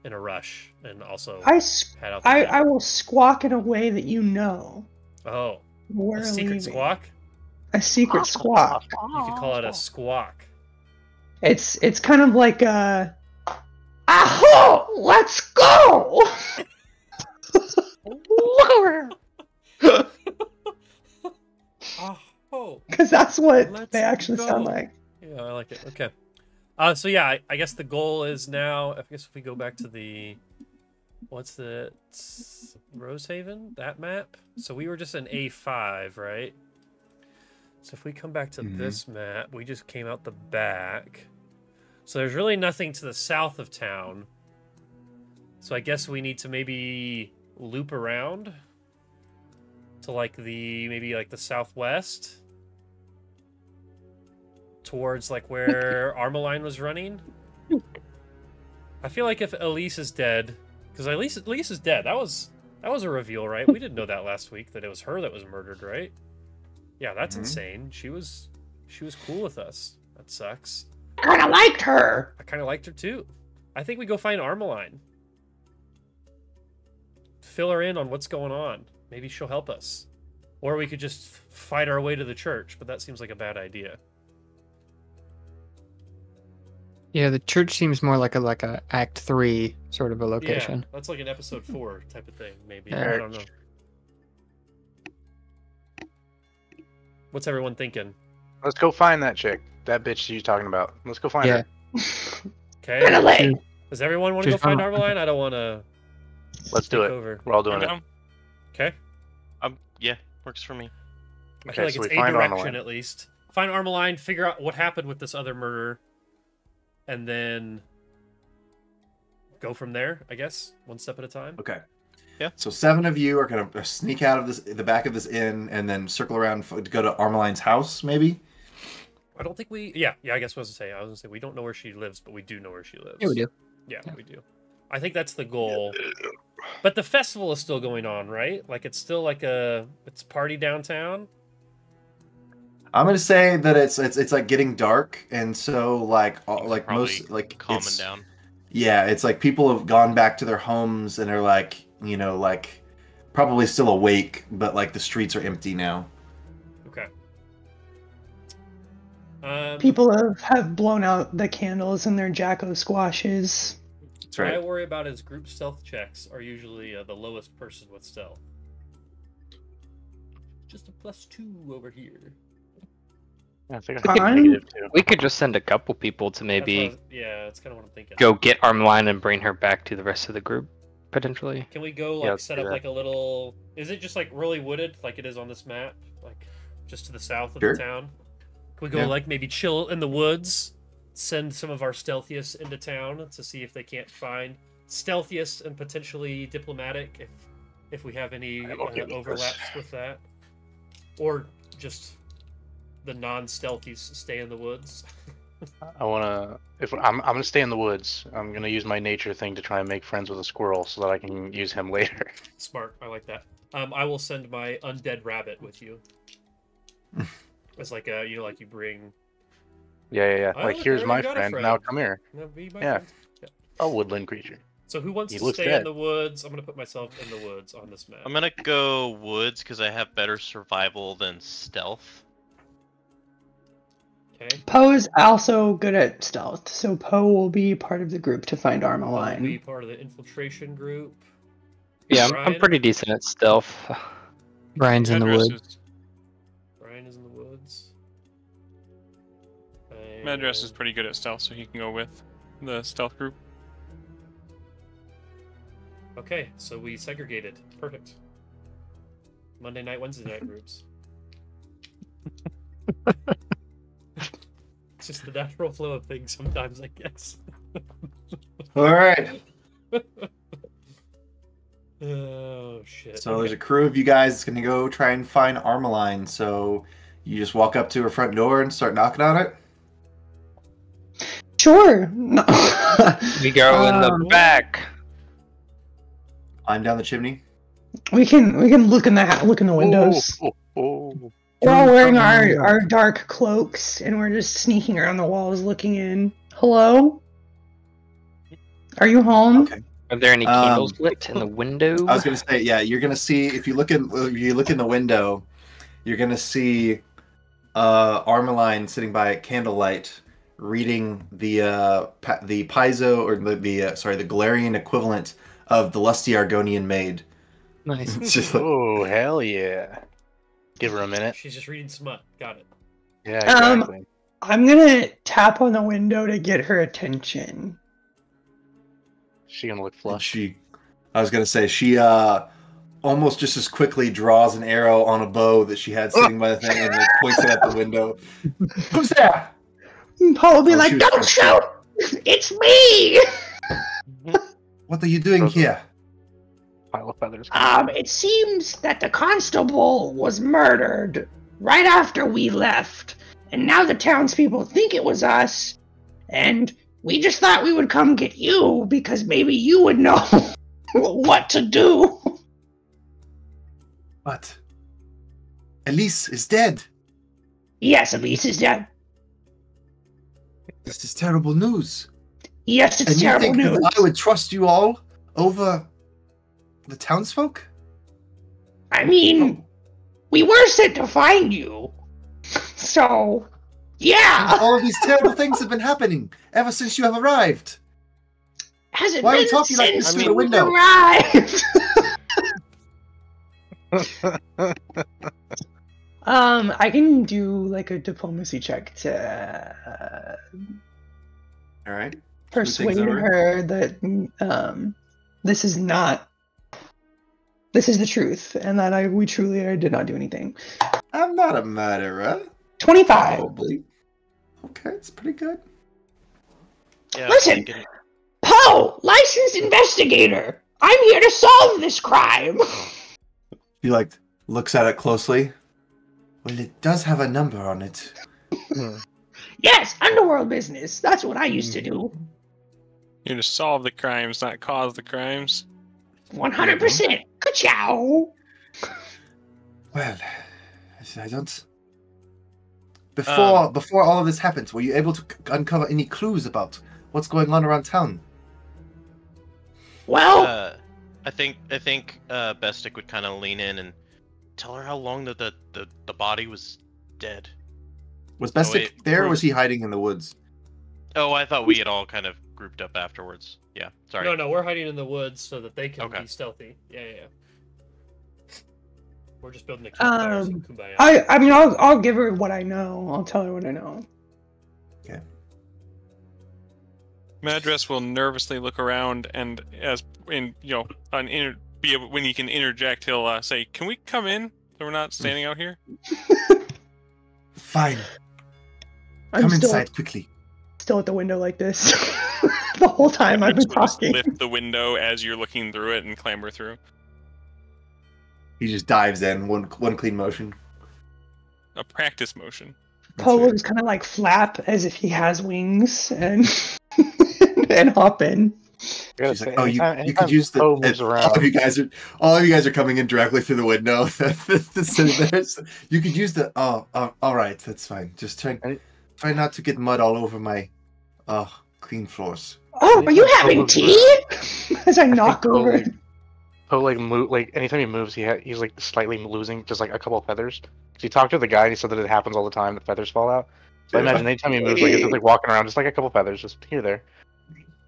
C: in a rush and also head out.
F: I will squawk in a way that you know.
C: Oh,
F: We're
C: a secret
F: leaving.
C: squawk.
F: A secret squawk.
C: You could call it a squawk.
F: It's kind of like a aho, let's go. Look over.
C: Oh,
F: Because that's what
C: Let's
F: they actually
C: go.
F: sound like.
C: yeah, I like it. Okay. So yeah, I guess the goal is now. I guess if we go back to the, what's the Rosehaven, that map? So we were just in A5, right? So if we come back to this map, we just came out the back. So there's really nothing to the south of town. So I guess we need to maybe loop around to maybe the southwest towards where Armaline was running. I feel like if Elise is dead, because Elise is dead. That was a reveal, right? We didn't know that last week, that it was her that was murdered, right? Yeah, that's insane. She was cool with us. That sucks.
F: I kind of liked her.
C: I kind of liked her too. I think we go find Armaline. fill her in on what's going on. Maybe she'll help us. Or we could just fight our way to the church, but that seems like a bad idea.
E: Yeah, the church seems more like a Act 3 sort of a location.
C: Yeah, that's like an episode 4 type of thing, maybe.
E: Yeah.
C: I don't know. What's everyone thinking?
A: Let's go find that chick. That bitch you talking about. Let's go find her.
C: Okay. Does everyone want to
E: She's
C: go find
E: fine.
C: Armaline? I don't want to
A: Let's do
C: take
A: it.
C: over.
A: We're all doing it.
H: down.
C: Okay.
D: Yeah, works for me.
C: I
A: Okay,
C: feel like
A: so
C: it's
A: we
C: a
A: find
C: direction
A: Armaline.
C: at least. Find Armaline, figure out what happened with this other murder, and then go from there, I guess, one step at a time.
B: Okay.
D: Yeah.
B: So 7 of you are gonna sneak out of the back of this inn and then circle around to go to Armaline's house, maybe.
C: I don't think we... Yeah, I guess what I was going to say. We don't know where she lives, but we do know where she lives.
E: Yeah, we do.
C: Yeah, we do. I think that's the goal. But the festival is still going on, right? Like, it's still like it's party downtown.
B: I'm gonna say that it's like getting dark, and so like
D: Probably
B: most like
D: calming
B: it's
D: down.
B: yeah, it's like people have gone back to their homes and are like like probably still awake, but like the streets are empty now.
C: Okay.
F: People have blown out the candles in their Jacko squashes.
B: That's
C: What I
B: right.
C: worry about is group stealth checks are usually the lowest person with stealth. Just a +2 over here.
A: I think I
F: Fine.
A: think -2.
E: We could just send a couple people to
C: That's
E: maybe
C: yeah, that's kind of what I'm thinking.
E: go get Armline and bring her back to the rest of the group, potentially.
C: Can we go
A: Yeah,
C: like
A: let's
C: set
A: do
C: up
A: that.
C: like a little? Is it just like really wooded, like it is on this map, like just to the south of
B: Sure.
C: the town? Can we go
B: Yeah.
C: like maybe chill in the woods? Send some of our stealthiest into town to see if they can't find stealthiest and potentially diplomatic if we have any
A: I'm okay with
C: overlaps
A: this.
C: with that, or just the non-stealthies stay in the woods.
A: I wanna. If I'm gonna stay in the woods. I'm gonna use my nature thing to try and make friends with a squirrel so that I can use him later.
C: Smart, I like that. I will send my undead rabbit with you. It's like like you bring.
A: Yeah.
C: Oh,
A: Like
C: look,
A: here's
C: I
A: my
C: already got a
A: friend.
C: friend.
A: Now come here.
C: Be my
A: Yeah.
C: friend. Yeah.
A: A woodland creature.
C: So who wants
A: He
C: to
A: looks
C: stay in
A: dead.
C: the woods? I'm gonna put myself in the woods on this map.
D: I'm gonna go woods because I have better survival than stealth.
C: Okay.
F: Poe is also good at stealth, so Poe will be part of the group to find
C: I'll be
F: Armaline.
C: part of the infiltration group.
E: Yeah, I'm
C: Brian?
E: pretty decent at stealth. Brian's in the
H: Madras
E: wood.
C: Brian is in the woods.
H: Madras is
C: And-
H: pretty good at stealth, so he can go with the stealth group.
C: Okay, so we segregated. Perfect. Monday night, Wednesday night groups. It's just the natural flow of things sometimes, I guess.
B: All right.
C: Oh shit.
B: So there's a crew of you guys that's gonna go try and find Armaline. So you just walk up to her front door and start knocking on it.
F: Sure. No.
E: We go in the back.
B: Climb down the chimney.
F: we can look in the windows.
A: Oh.
F: We're all wearing our dark cloaks, and we're just sneaking around the walls, looking in. Hello? Are you home?
B: Okay.
E: Are there any candles lit in the window?
B: I was gonna say, yeah, you're gonna see if you look in the window, you're gonna see Armaline sitting by candlelight, reading the Paizo or the Galarian equivalent of the Lusty Argonian Maid.
E: Nice.
B: It's just like,
A: Oh, hell yeah. Give her a minute.
C: She's just reading smut. Got it.
A: Yeah, exactly.
F: I'm gonna tap on the window to get her attention.
A: She gonna look
B: and
A: flush.
B: she almost just as quickly draws an arrow on a bow that she had sitting by the thing and like, points it at the window. Who's there?
F: And Paul will be
B: Oh,
F: like,
B: she was
F: "Don't
B: frustrated.
F: shoot! It's me!"
B: What are you doing
A: Those are-
B: here?
A: Pile of feathers.
F: It seems that the constable was murdered right after we left, and now the townspeople think it was us, and we just thought we would come get you because maybe you would know what to do.
B: But Elise is dead.
F: Yes, Elise is dead.
B: This is terrible news.
F: Yes, it's
B: And you
F: terrible
B: think
F: news.
B: that I would trust you all over the townsfolk?
F: I mean, we were sent to find you. So, yeah.
B: And all of these terrible things have been happening ever since you have arrived.
F: Hasn't
B: Why are
F: been
B: you talking like this
F: since
B: through the
F: you
B: window?
F: arrived. I can do like a diplomacy check to
B: All right.
F: persuade her that this is the truth, and that we truly did not do anything.
B: I'm not a murderer.
F: 25.
B: Probably. Okay, it's pretty good.
D: Yeah,
F: Listen, Poe, licensed investigator. I'm here to solve this crime.
B: He like looks at it closely. Well, it does have a number on it.
F: Yes, underworld business. That's what I used to do.
H: You're to solve the crimes, not cause the crimes.
F: 100%. Ka-chow.
B: Well, I don't. Before all of this happened, were you able to uncover any clues about what's going on around town?
F: Well,
D: I think Bestic would kind of lean in and tell her how long the body was dead.
B: Was Bestic there, or was he hiding in the woods?
D: Oh, I thought we had all kind of grouped up afterwards. Yeah, sorry.
C: No, we're hiding in the woods so that they can be stealthy. Yeah. We're just building a campfire. So kumbaya.
F: I mean, I'll give her what I know. I'll tell her what I know.
B: Okay.
H: Madras will nervously look around, and when he can interject, he'll say, "Can we come in? So we're not standing out here."
B: Fine. Come inside quickly.
F: Still at the window like this the whole time I've been talking.
H: Lift the window as you're looking through it and clamber through.
B: He just dives in one clean motion.
H: A practice motion.
F: Poe will just kind of like flap as if he has wings and and hop in.
B: She's like, you could use the. All of you guys are coming in directly through the window. You could use the. All right, that's fine. Just try not to get mud all over my clean floors.
F: Oh, are you having tea? As I knock over.
A: Poe anytime he moves, he's like slightly losing just like a couple of feathers. He talked to the guy and he said that it happens all the time. The feathers fall out. So I imagine anytime he moves, it's just like walking around, just like a couple feathers, just here there.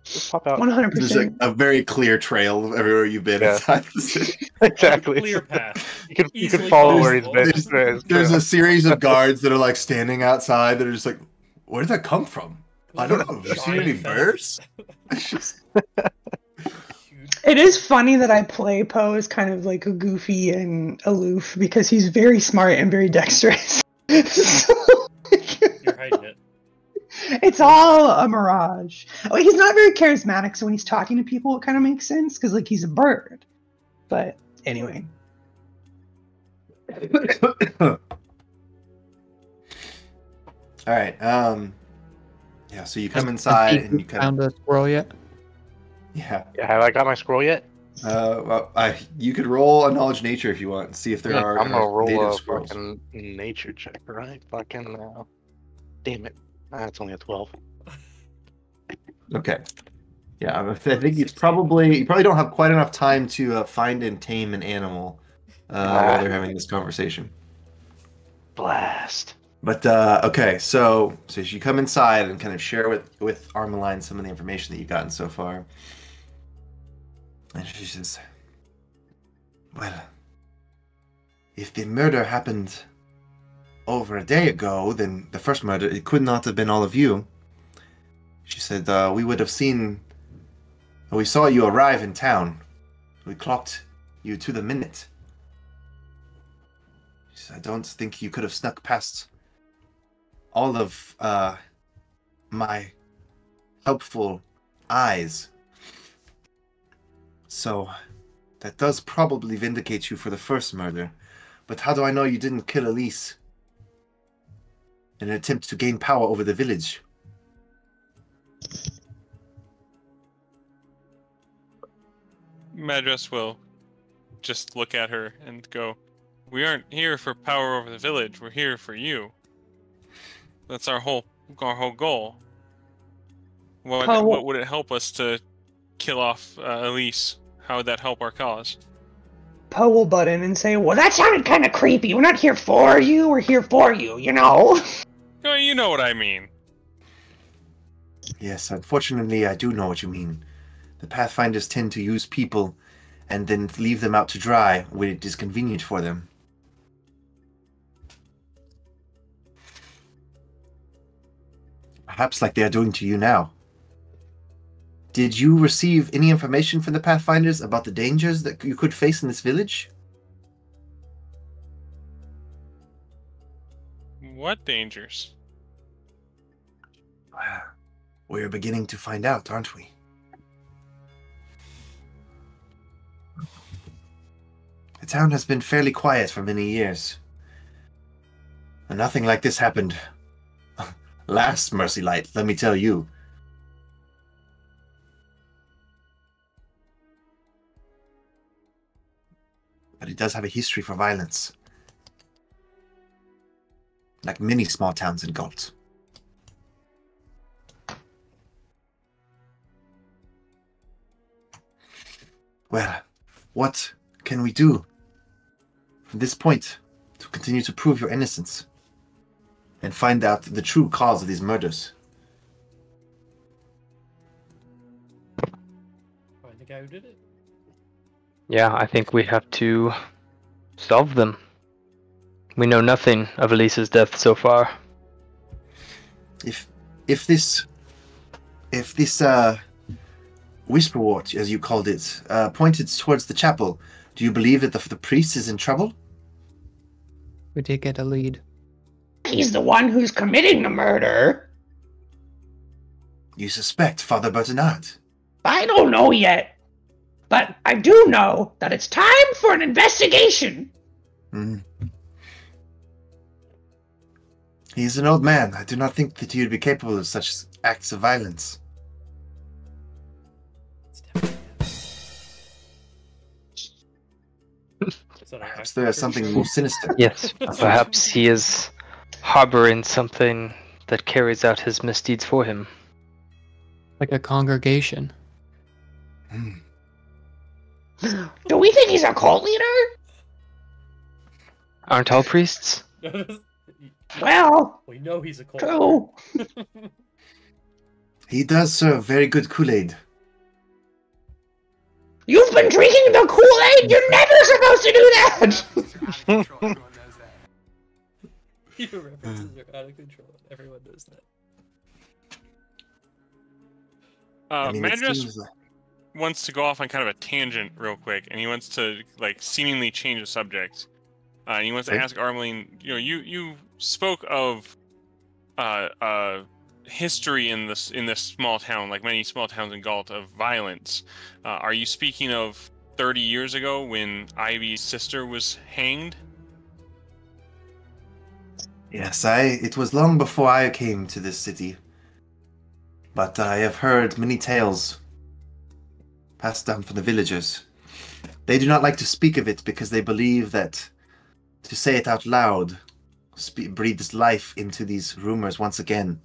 A: Just pop out.
F: 100%.
B: There's like a very clear trail of everywhere you've been inside the city.
A: Exactly.
C: Clear path.
A: You can follow where he's been.
B: There's a series of guards that are like standing outside that are just like, where did that come from? I don't know. Have you seen any birds?
F: It is funny that I play Poe as kind of like a goofy and aloof because he's very smart and very dexterous.
C: You're hiding it.
F: It's all a mirage. Oh, he's not very charismatic, so when he's talking to people, it kind of makes sense because like he's a bird. But anyway.
B: All right. Yeah. So you come inside and you
E: found a squirrel yet?
B: Yeah.
A: Have I got my scroll yet?
B: Well, you could roll a knowledge nature if you want and see if there are.
A: I'm gonna roll a
B: squirrels.
A: fucking nature check, right? Fucking damn it. That's only a 12.
B: Okay. Yeah, I think you probably don't have quite enough time to find and tame an animal while they're having this conversation.
A: Blast.
B: But okay, so you come inside and kind of share with Armaline some of the information that you've gotten so far. And she says, well, if the murder happened over a day ago, then the first murder, it could not have been all of you. She said, we saw you arrive in town. We clocked you to the minute. She said, I don't think you could have snuck past all of my helpful eyes. So that does probably vindicate you for the first murder. But how do I know you didn't kill Elise in an attempt to gain power over the village?
H: Madras will just look at her and go, we aren't here for power over the village. We're here for you. That's our whole goal. What would it help us to kill off Elise? How would that help our cause?
F: Poe will butt in and say, well, that sounded kind of creepy. We're not here for you, we're here for you, you know?
H: Oh, you know what I mean.
B: Yes, unfortunately, I do know what you mean. The Pathfinders tend to use people and then leave them out to dry when it is convenient for them. Perhaps like they are doing to you now. Did you receive any information from the Pathfinders about the dangers that you could face in this village?
H: What dangers?
B: We're beginning to find out, aren't we? The town has been fairly quiet for many years. And nothing like this happened last Mercy Light, let me tell you. But it does have a history for violence. Like many small towns in Gourd. Well, what can we do from this point to continue to prove your innocence and find out the true cause of these murders?
C: Find the guy who did it.
G: Yeah, I think we have to solve them. We know nothing of Elisa's death so far.
B: If this Whisperwort, as you called it, pointed towards the chapel, do you believe that the priest is in trouble?
E: We did get a lead.
F: He's the one who's committing the murder.
B: You suspect Father Bertinard?
F: I don't know yet. But I do know that it's time for an investigation.
B: He is an old man. I do not think that he would be capable of such acts of violence. Perhaps there is something more sinister.
G: Yes, perhaps he is harboring something that carries out his misdeeds for him.
E: Like a congregation.
F: Do we think he's a cult leader?
G: Aren't all priests?
F: Well,
C: we know he's a cult.
F: true.
B: He does serve very good Kool-Aid.
F: You've been drinking the Kool-Aid? You're never supposed to do that!
C: Your references are out of control. Everyone does that.
H: Madras wants to go off on kind of a tangent real quick, and he wants to seemingly change the subject. And he wants to ask Armeline, you spoke of history in this small town, like many small towns in Gault, of violence. Are you speaking of 30 years ago when Ivy's sister was hanged?
B: Yes, it was long before I came to this city. But I have heard many tales passed down from the villagers. They do not like to speak of it because they believe that to say it out loud breathes life into these rumors once again.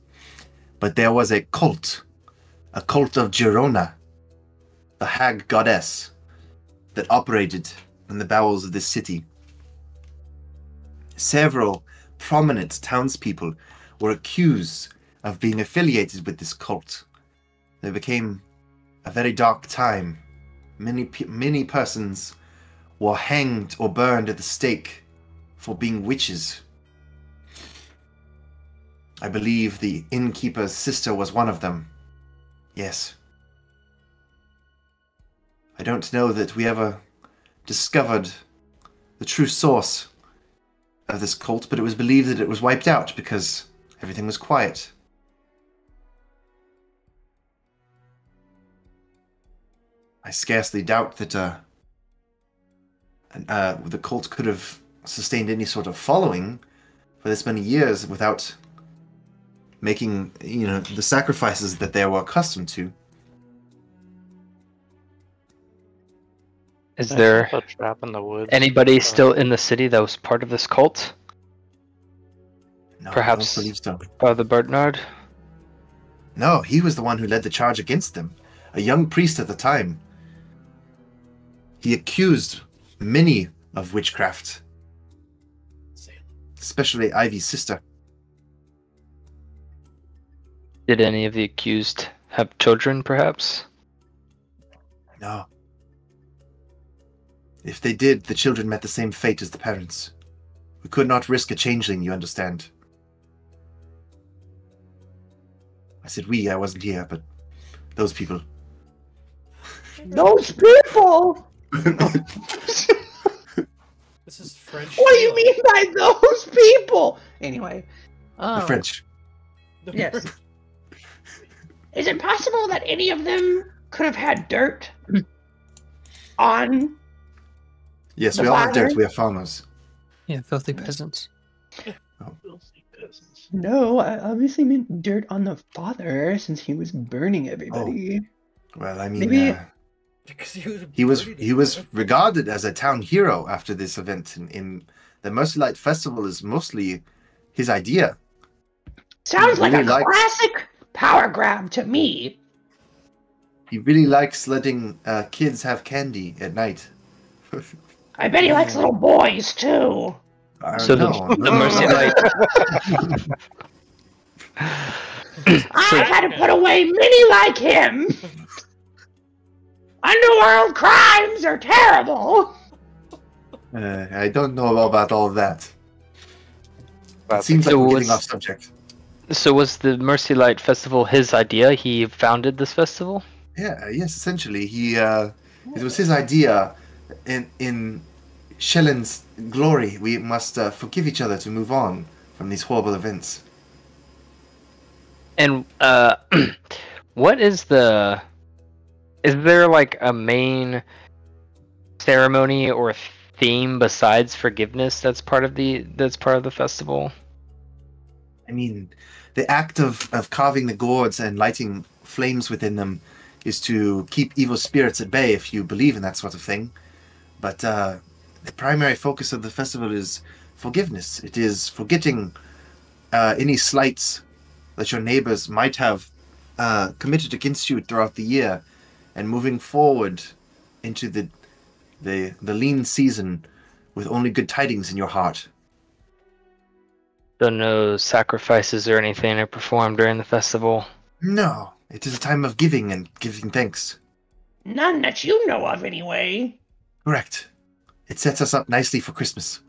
B: But there was a cult of Girona, the hag goddess, that operated in the bowels of this city. Several prominent townspeople were accused of being affiliated with this cult. There became a very dark time. Many persons were hanged or burned at the stake for being witches. I believe the innkeeper's sister was one of them. Yes. I don't know that we ever discovered the true source of this cult, but it was believed that it was wiped out because everything was quiet. I scarcely doubt that the cult could have sustained any sort of following for this many years without making, the sacrifices that they were accustomed to.
G: Is there
A: a trap in the woods?
G: anybody still in the city that was part of this cult?
B: No,
G: Perhaps
B: I don't believe so.
G: Father Bertinard?
B: No, he was the one who led the charge against them. A young priest at the time. He accused many of witchcraft, especially Ivy's sister.
G: Did any of the accused have children, perhaps?
B: No. If they did, the children met the same fate as the parents. We could not risk a changeling, you understand. I said we, I wasn't here, but those people.
F: Those people!
C: This is French.
F: What do you mean by those people? Anyway.
B: The French.
F: Yes. Is it possible that any of them could have had dirt on?
B: Yes,
F: The
B: we all have
F: father?
B: dirt. We are farmers.
E: Yeah, filthy peasants.
F: No, I obviously meant dirt on the father since he was burning everybody.
B: Well, I mean,
F: Maybe-
C: Because
B: he was regarded as a town hero after this event. In the Mercylight Festival is mostly his idea.
F: Sounds like
B: really
F: a
B: likes-
F: classic power grab to me.
B: He really likes letting kids have candy at night.
F: I bet he likes little boys too.
B: I
G: So
B: don't
G: the
B: know.
G: Mercy Light.
F: I had to put away many like him. Underworld crimes are terrible.
B: I don't know about all of that. It seems like
G: So
B: we're getting
G: was-
B: off subject.
G: So was the Mercy Light Festival his idea? He founded this festival?
B: Yeah, yes, essentially. It was his idea. In Shellen's glory, we must forgive each other to move on from these horrible events.
G: And what is the? Is there like a main ceremony or theme besides forgiveness that's part of the festival?
B: I mean, the act of carving the gourds and lighting flames within them is to keep evil spirits at bay, if you believe in that sort of thing. But the primary focus of the festival is forgiveness. It is forgetting any slights that your neighbors might have committed against you throughout the year, and moving forward into the lean season with only good tidings in your heart.
G: So no sacrifices or anything are performed during the festival.
B: No, it is a time of giving and giving thanks.
F: None that you know of, anyway.
B: Correct. It sets us up nicely for Christmas.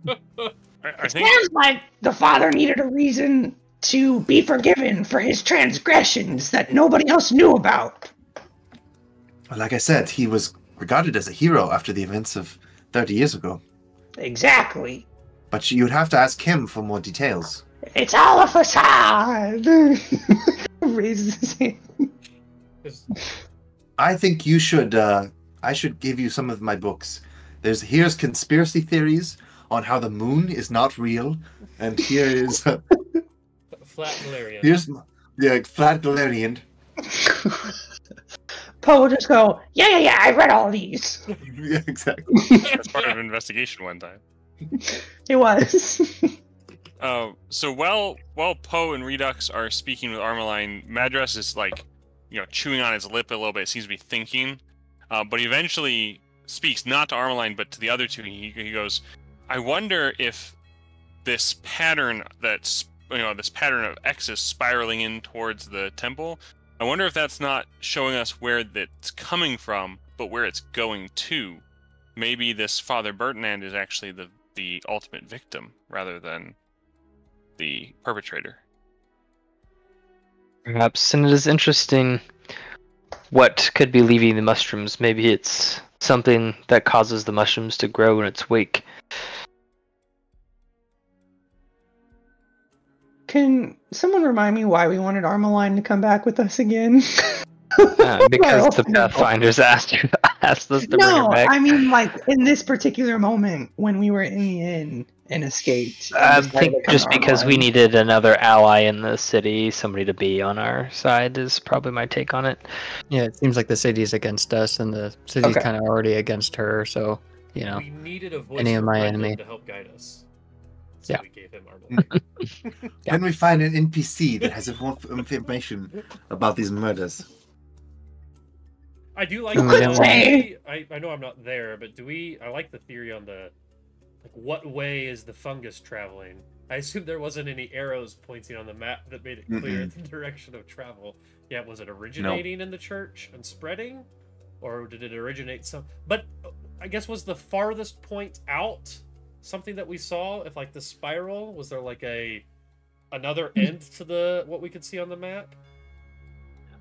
H: I think
F: Sounds like the father needed a reason to be forgiven for his transgressions that nobody else knew about.
B: Well, like I said, he was regarded as a hero after the events of 30 years ago.
F: Exactly.
B: But you'd have to ask him for more details.
F: It's all a facade. Raises his hand.
B: I think you should. I should give you some of my books. Here's conspiracy theories on how the moon is not real, and here is
C: Flat Valerian.
B: here's Flat Galarian.
F: Poe will just go, yeah, I read all these.
B: Yeah, exactly.
H: that's part of an investigation one time.
F: It was.
H: So while Poe and Redux are speaking with Armaline, Madras is like, chewing on his lip a little bit. Seems to be thinking, but he eventually speaks not to Armaline but to the other two. He goes, "I wonder if this pattern this pattern of X's spiraling in towards the temple. I wonder if that's not showing us where that's coming from, but where it's going to. Maybe this Father Bertrand is actually the ultimate victim rather than the perpetrator."
G: Perhaps, and it is interesting what could be leaving the mushrooms. Maybe it's something that causes the mushrooms to grow in its wake.
F: Can someone remind me why we wanted Armaline to come back with us again?
G: Because the Pathfinders asked us to bring her
F: No,
G: back.
F: I mean, like, in this particular moment when we were in the inn and escaped. and
G: I
F: decided
G: think
F: to come
G: just
F: to
G: because we
F: Armaline.
G: needed another ally in the city, somebody to be on our side is probably my take on it.
E: Yeah, it seems like the city's against us, and the city's
F: Okay.
E: kind of already against her. So,
C: We needed a voice
E: Any of
C: from
E: my
C: Brendan
E: enemy.
C: to help guide us. So
E: Yeah.
C: we gave him Armaline.
B: Can we find an NPC that has information about these murders?
C: I do like.
E: You could
F: say.
C: I know I'm not there, but do we? I like the theory on the, like, what way is the fungus traveling? I assume there wasn't any arrows pointing on the map that made it clear the direction of travel. Yeah, was it originating in the church and spreading, or did it originate some? But I guess was the farthest point out something that we saw? If like the spiral, was there like another end to the what we could see on the map?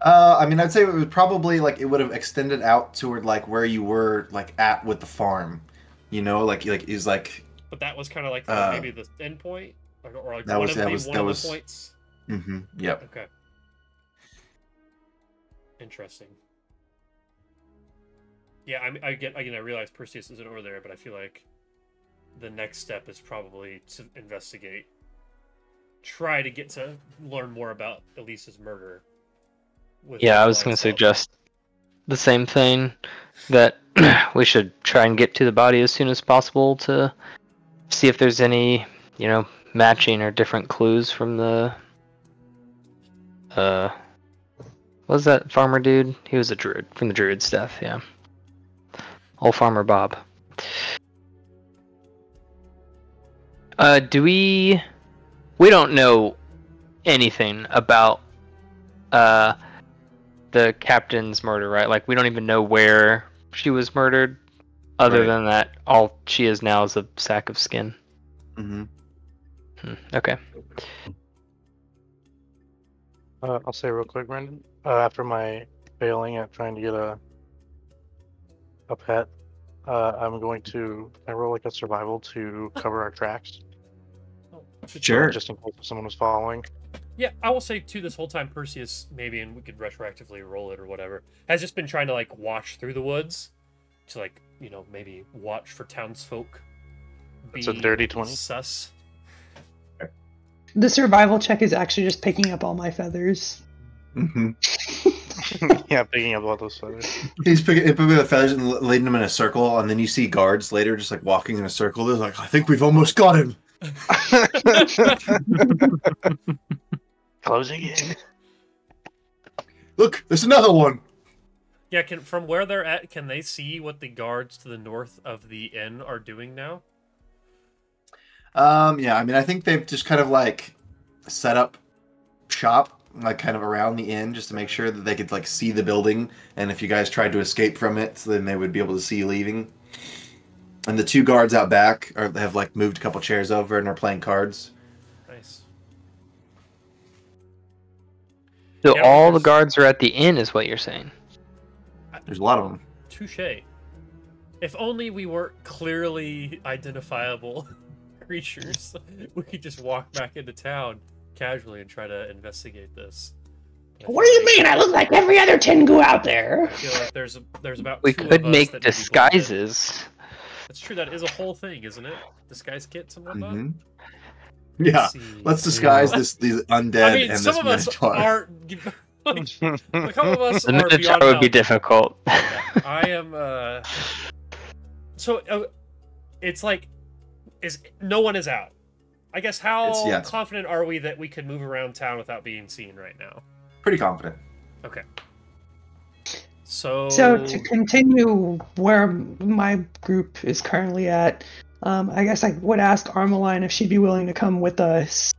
B: I mean, I'd say it would probably like it would have extended out toward like where you were like at with the farm, you know, like is like.
C: But that was kind of like maybe the end point, or like
B: that
C: one
B: was
C: of
B: that
C: the,
B: was
C: one
B: that
C: of
B: was.
C: the points.
B: Mm-hmm. Yep.
C: Okay. Interesting. Yeah, I realize Perseus isn't over there, but I feel like the next step is probably to investigate, try to get to learn more about Elisa's murder.
G: Yeah, I was going to suggest the same thing, that we should try and get to the body as soon as possible to see if there's any, matching or different clues from the what was that farmer dude? He was a druid, from the druid stuff, yeah. Old Farmer Bob. We don't know anything about the captain's murder, right? Like, we don't even know where she was murdered, other than that all she is now is a sack of skin.
B: Mm-hmm.
G: Okay.
A: I'll say real quick, Brendan. After my failing at trying to get a pet, I'm going to roll like a survival to cover our tracks.
B: Sure.
A: Just in case someone was following.
C: Yeah, I will say too, this whole time Perseus, maybe, and we could retroactively roll it or whatever, has just been trying to like watch through the woods to like, maybe watch for townsfolk.
A: It's a dirty 20.
C: Sus.
F: The survival check is actually just picking up all my feathers.
B: Mm-hmm.
A: Yeah, picking up all those feathers.
B: He's picking up the feathers and leading them in a circle, and then you see guards later just like walking in a circle. They're like, I think we've almost got him.
A: Closing in.
B: Look, there's another one.
C: Yeah, from where they're at, can they see what the guards to the north of the inn are doing now?
B: Yeah, I mean, I think they've just kind of like set up shop, like kind of around the inn, just to make sure that they could like see the building, and if you guys tried to escape from it, so then they would be able to see you leaving. And the two guards out back have like moved a couple chairs over and are playing cards.
C: Nice.
G: So all the guards are at the inn, is what you're saying?
B: There's a lot of them.
C: Touché. If only we weren't clearly identifiable creatures, we could just walk back into town casually and try to investigate this.
F: What do you mean? I look like every other Tengu out there.
C: I feel like there's about
G: We
C: two
G: could
C: of us
G: make
C: that maybe
G: disguises.
C: That's true. That is a whole thing, isn't it? Disguise kits and whatnot.
B: Mm-hmm. Yeah, let's disguise these undead.
C: I mean,
B: and
C: some
B: this
C: of us
B: minotaur.
C: are. Like, a couple of us
G: The
C: are
G: minotaur
C: beyond
G: would be
C: help.
G: difficult.
C: I am. So it's like, no one is out. I guess how confident are we that we can move around town without being seen right now?
B: Pretty confident.
C: Okay. So
F: to continue where my group is currently at, I guess I would ask Armeline if she'd be willing to come with us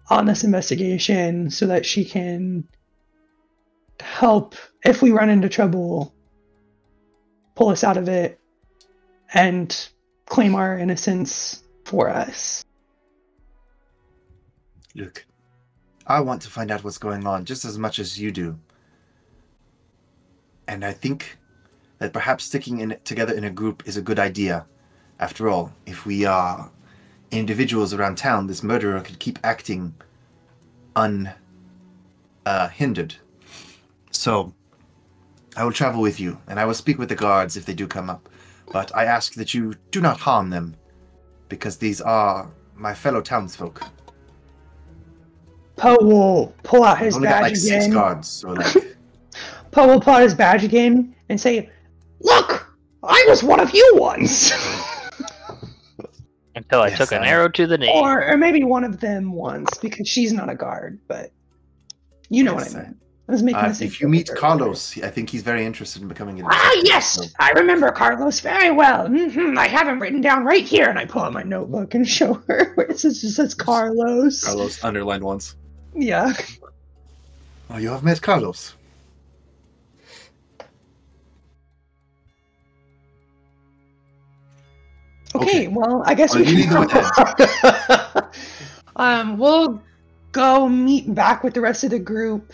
F: on this investigation so that she can help if we run into trouble, pull us out of it, and claim our innocence for us.
B: Look, I want to find out what's going on just as much as you do. And I think that perhaps sticking together in a group is a good idea. After all, if we are individuals around town, this murderer could keep acting unhindered. So, I will travel with you, and I will speak with the guards if they do come up. But I ask that you do not harm them, because these are my fellow townsfolk.
F: Poe will pull out his
B: I've only got
F: badge
B: like
F: again.
B: 6 guards, so like...
F: Poe will pull out his badge again and say, "Look, I was one of you once."
G: Until I took an arrow to the knee.
F: Or maybe one of them once, because she's not a guard, but you know what I mean. I was making the same
B: If you
F: joke
B: meet
F: earlier.
B: Carlos, I think he's very interested in becoming a
F: Ah,
B: detective.
F: yes!
B: So-
F: I remember Carlos very well. I have him written down right here, and I pull out my notebook and show her where it just says Carlos.
B: Carlos underlined once.
F: Yeah.
B: Oh, you have met Carlos.
F: Okay, well, I guess
B: Oh,
F: we
B: you need to
F: can. We'll go meet back with the rest of the group,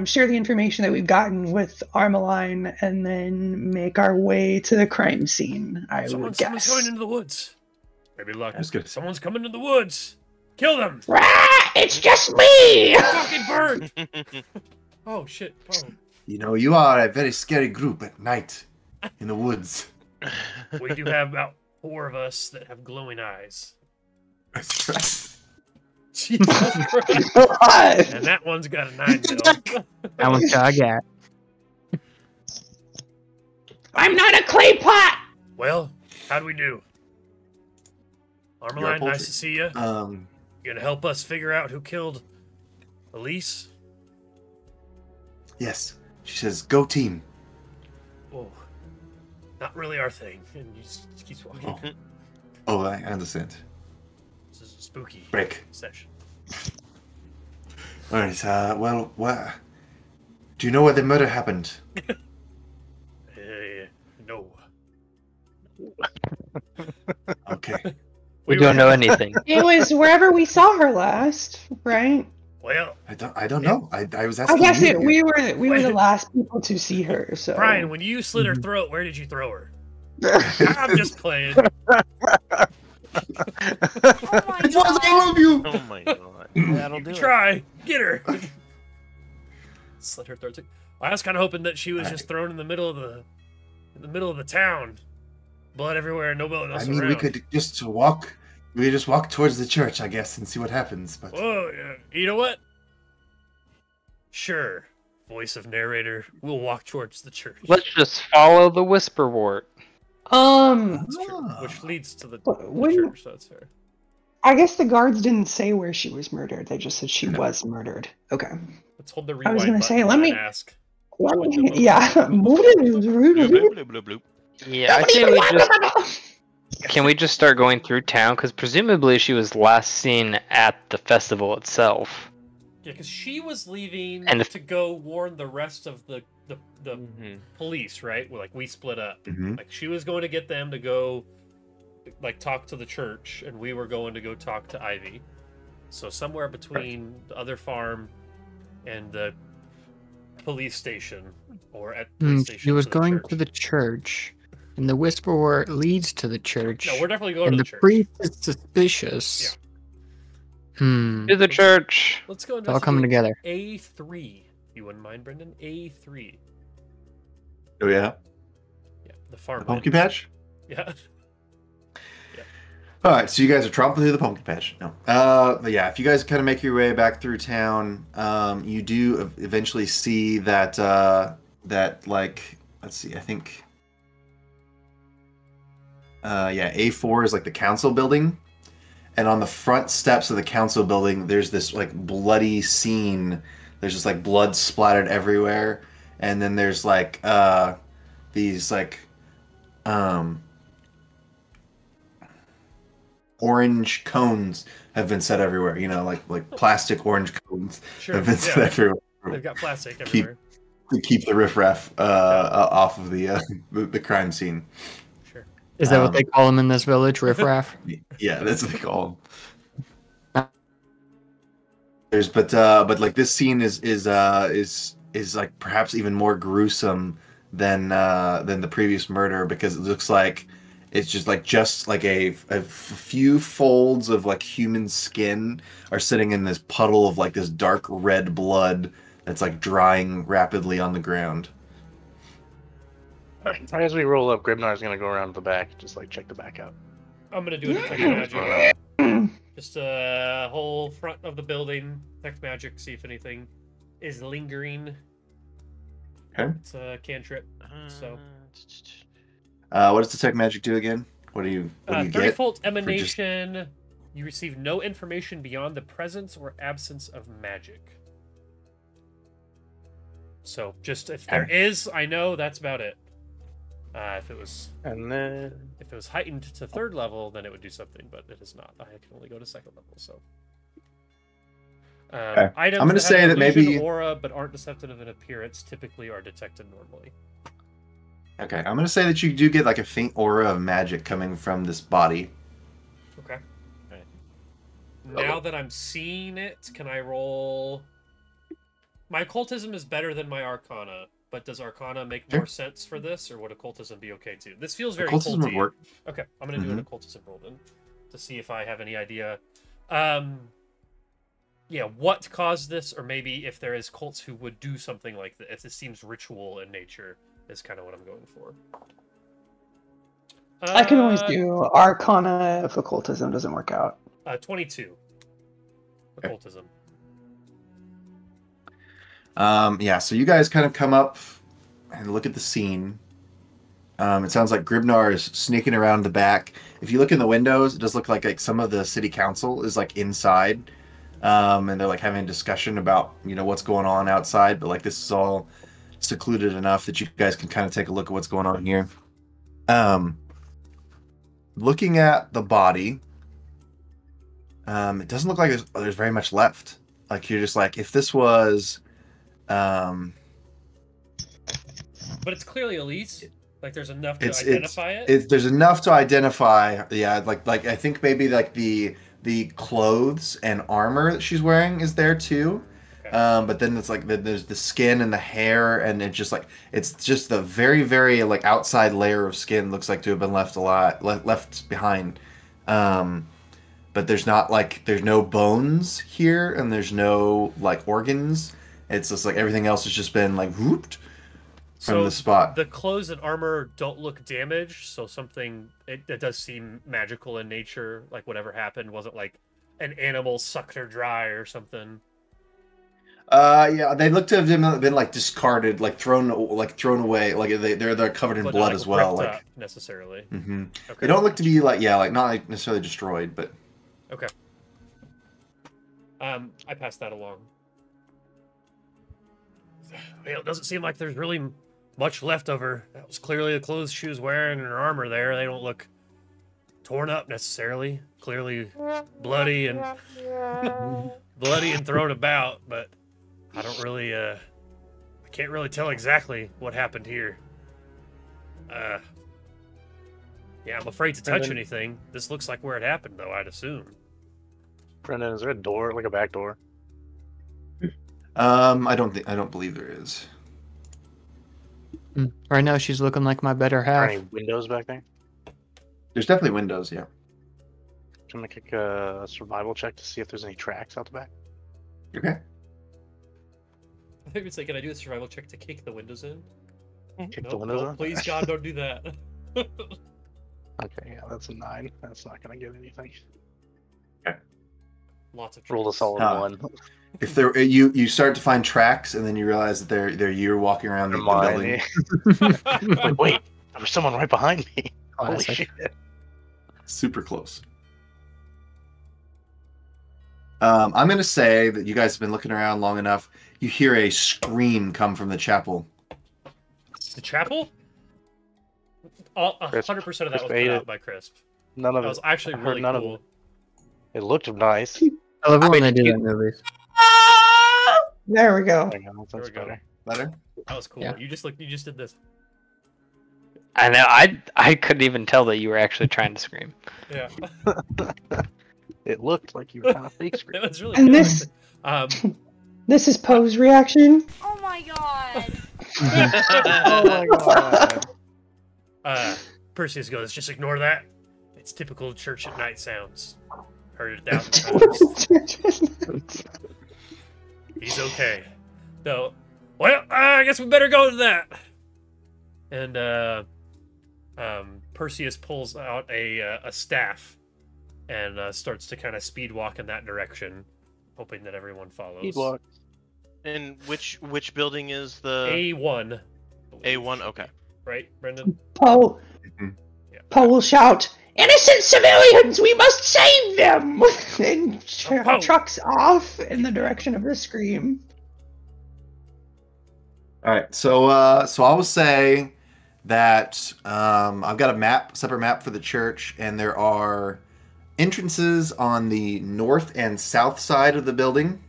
F: share the information that we've gotten with Armaline, and then make our way to the crime scene. I would
C: Someone's
F: guess.
C: coming into the woods. Maybe luck.
B: I was gonna say-
C: Someone's coming into the woods. Kill them.
F: Ah, it's just me.
C: Fucking bird. Oh shit. Oh.
B: You know, you are a very scary group at night in the woods.
C: We do have about 4 of us that have glowing eyes.
B: That's right.
C: Jesus Christ.
F: God.
C: And that one's got a 9 mil.
E: That one's got a gap.
F: I'm not a clay pot.
C: Well, how do we do?
B: You're a
C: Armaline,
B: poultry.
C: nice to see you. You gonna help us figure out who killed Elise?
B: Yes. She says, "Go team."
C: Oh, not really our thing. And he just keeps walking.
B: Oh, I understand.
C: This is a spooky
B: Break.
C: session.
B: All right. Well, what? Do you know where the murder happened?
C: No.
B: Okay.
G: We don't know anything.
F: It was wherever we saw her last, right?
C: Well,
B: I don't know. I was
F: I
B: asking.
F: guess
B: you.
F: we were the last people to see her. So
C: Brian, when you slit her throat, where did you throw her? I'm just playing.
B: It was all of you.
D: Oh my god.
I: That'll do
C: You
I: it.
C: try. Get her. Slit her throat. I was kind of hoping that she was just thrown in the middle of the town. Blood everywhere, nobody else
B: I mean,
C: around.
B: we could just walk. We could just walk towards the church, I guess, and see what happens. But
C: Whoa, yeah. You know what? Sure. Voice of narrator. We'll walk towards the church.
G: Let's just follow the whisperwort.
C: That's true. Which leads to the
F: when-
C: church, so that's fair.
F: I guess the guards didn't say where she was murdered. They just said she was murdered. Okay.
C: Let's hold the
F: I
C: rewind
F: was gonna say,
C: button
F: let
C: and
F: me-
C: ask.
F: Let
C: What
F: me,
C: the-
F: yeah.
D: Bloop, bloop, bloop.
G: Yeah, I say we just. Can we just start going through town? Because presumably she was last seen at the festival itself.
C: Yeah, because she was leaving
G: And if-
C: to go warn the rest of the
D: Mhm.
C: police, right? Well, like we split up.
B: Mhm.
C: Like she was going to get them to go, like talk to the church, and we were going to go talk to Ivy. So somewhere between the other farm and the police station, or at the police station.
E: She was
C: to the
E: going
C: church.
E: to the church, and the whisperer leads to the church.
C: No, we're definitely going
E: and
C: to
E: the
C: the church.
E: priest is suspicious.
G: To the church.
C: Let's go
E: It's all coming
C: investigate
E: together.
C: A3. If you wouldn't mind, Brendan. A3.
B: oh yeah,
C: Yeah, the farm.
B: the pumpkin patch.
C: Yeah.
B: All right, so you guys are tromping through the pumpkin patch. No, but yeah, if you guys kind of make your way back through town, you do eventually see that that like let's see, I think, yeah, A4 is like the council building, and on the front steps of the council building, there's this like bloody scene. There's just like blood splattered everywhere, and then there's like these like orange cones have been set everywhere. You know, like plastic orange cones
C: Sure.
B: have been set
C: Yeah.
B: everywhere
C: They've got plastic
B: Keep-
C: everywhere.
B: to keep the riffraff off of the crime scene.
C: Sure.
E: Is that what they call them in this village, riffraff?
B: Yeah, that's what they call them. There's but like this scene is like perhaps even more gruesome than the previous murder, because it looks like it's just like a few folds of like human skin are sitting in this puddle of like this dark red blood that's like drying rapidly on the ground.
A: As we roll up, Grimnar's gonna go around the back, just like check the back out.
C: I'm gonna do a detect magic. Just a whole front of the building. Detect magic. See if anything is lingering.
B: Okay.
C: It's a cantrip. So.
B: What does detect magic do again? What do you get?
C: 30-fold emanation. You receive no information beyond the presence or absence of magic. So just if there is, I know that's about it. If it was heightened to 3rd level, then it would do something, but it is not. I can only go to 2nd level. So items
B: I'm going to say that maybe
C: aura but aren't deceptive in appearance typically are detected normally.
B: Okay, I'm going to say that you do get like a faint aura of magic coming from this body.
C: Okay. Now that I'm seeing it, can I roll? My occultism is better than my arcana, but does arcana make more sense for this, or would occultism be okay too? This feels very
B: occultism would work.
C: Okay, I'm gonna do an occultism roll then to see if I have any idea. Yeah, what caused this, or maybe if there is cults who would do something like this. If this seems ritual in nature, is kind of what I'm going for.
F: I can always do arcana if occultism doesn't work out.
C: 22. Occultism.
B: Yeah, so you guys kind of come up and look at the scene. It sounds like Gribnar is sneaking around the back. If you look in the windows, it does look like some of the city council is like inside. And they're like having a discussion about, what's going on outside, but like this is all secluded enough that you guys can kind of take a look at what's going on here. Looking at the body, it doesn't look like there's very much left. Like you're just like, if this was
C: but it's clearly Elise. Like there's enough to identify it.
B: There's enough to identify. Yeah, like I think maybe like the clothes and armor that she's wearing is there too. Okay. But then it's like there's the skin and the hair, and it's just the very, very like outside layer of skin looks like to have been left behind. But there's no bones here, and there's no like organs. It's just like everything else has just been like whooped from the spot.
C: The clothes and armor don't look damaged, so it does seem magical in nature. Like whatever happened wasn't like an animal sucked her dry or something.
B: Yeah, they look to have been like discarded, like thrown away. Like they're covered in blood as well. Like
C: necessarily.
B: Mm-hmm.
C: Okay.
B: They don't look to be like not like necessarily destroyed, but
C: okay. I passed that along. Well, it doesn't seem like there's really much left of her. That was clearly the clothes she was wearing and her armor there. They don't look torn up necessarily. Clearly bloody and thrown about, but I don't really I can't really tell exactly what happened here. Yeah, I'm afraid to touch anything. This looks like where it happened though, I'd assume.
A: Brendan, is there a door, like a back door?
B: I don't believe there is.
E: Right now, she's looking like my better half.
A: Are there any windows back there?
B: There's definitely windows. Yeah.
A: I'm gonna kick a survival check to see if there's any tracks out the back.
B: Okay.
C: I think it's like, can I do a survival check to kick the windows in?
A: Kick the windows in?
C: Please, God, don't do that.
A: Okay, yeah, that's a 9. That's not gonna get anything.
B: Okay.
C: Lots of
A: roll a solid 1.
B: If there, you start to find tracks, and then you realize that they're you walking around the building.
A: Like, wait, there was someone right behind me. Holy shit!
B: Super close. I'm gonna say that you guys have been looking around long enough. You hear a scream come from the chapel.
C: The chapel? 100% of that was put out by Crisp.
A: None of
C: that was actually really cool.
A: It looked nice.
E: I love it when they do that in movies.
F: There we go.
A: There we go.
B: Better?
C: That was cool.
E: Yeah.
C: You just did this.
G: I know. I couldn't even tell that you were actually trying to scream.
C: Yeah.
A: It looked like you were kind of fake screaming.
C: It was really
F: And
C: good.
F: This is Poe's reaction.
I: Oh my god.
A: Oh my god.
C: Perseus goes, just ignore that. It's typical church at night sounds. Heard it 1,000 times. He's okay. So, well, I guess we better go to that. And Perseus pulls out a staff and starts to kind of speed walk in that direction, hoping that everyone follows.
A: Speed walk.
D: And which building is the
C: A1?
D: A1? Okay.
C: Right, Brendan?
F: Poe.
C: Yeah.
F: Poe will shout, "Innocent civilians! We must save them!" and trucks off in the direction of the scream.
B: All right, so I will say that I've got a separate map for the church, and there are entrances on the north and south side of the building.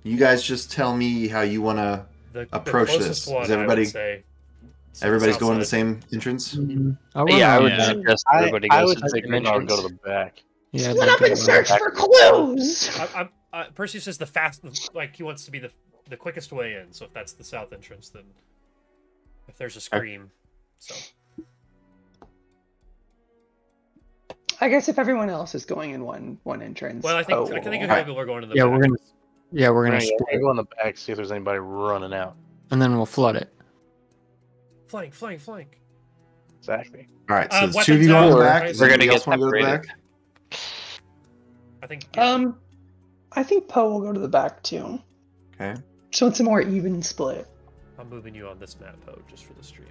B: You guys just tell me how you want to approach this.
C: One,
B: Is everybody's going to the same entrance?
G: I would suggest everybody
A: I
G: goes
A: would
G: to the
A: say
G: same
A: Grimnar would
G: entrance.
A: go to the back.
E: Yeah,
F: Split up and search for clues.
C: Percy says he wants to be the quickest way in. So if that's the south entrance, then if there's a scream, so.
F: I guess if everyone else is going in one entrance.
C: Well, I think a couple people are going to the back.
E: We're gonna
A: split. Go in the back, see if there's anybody running out,
E: and then we'll flood it.
C: Flank.
A: Exactly.
B: All right, so the two of you go in the back.
G: We're gonna get
B: want to go to the back?
C: I think.
F: I think Poe will go to the back too.
B: Okay.
F: So it's a more even split.
C: I'm moving you on this map, Poe, just for the stream.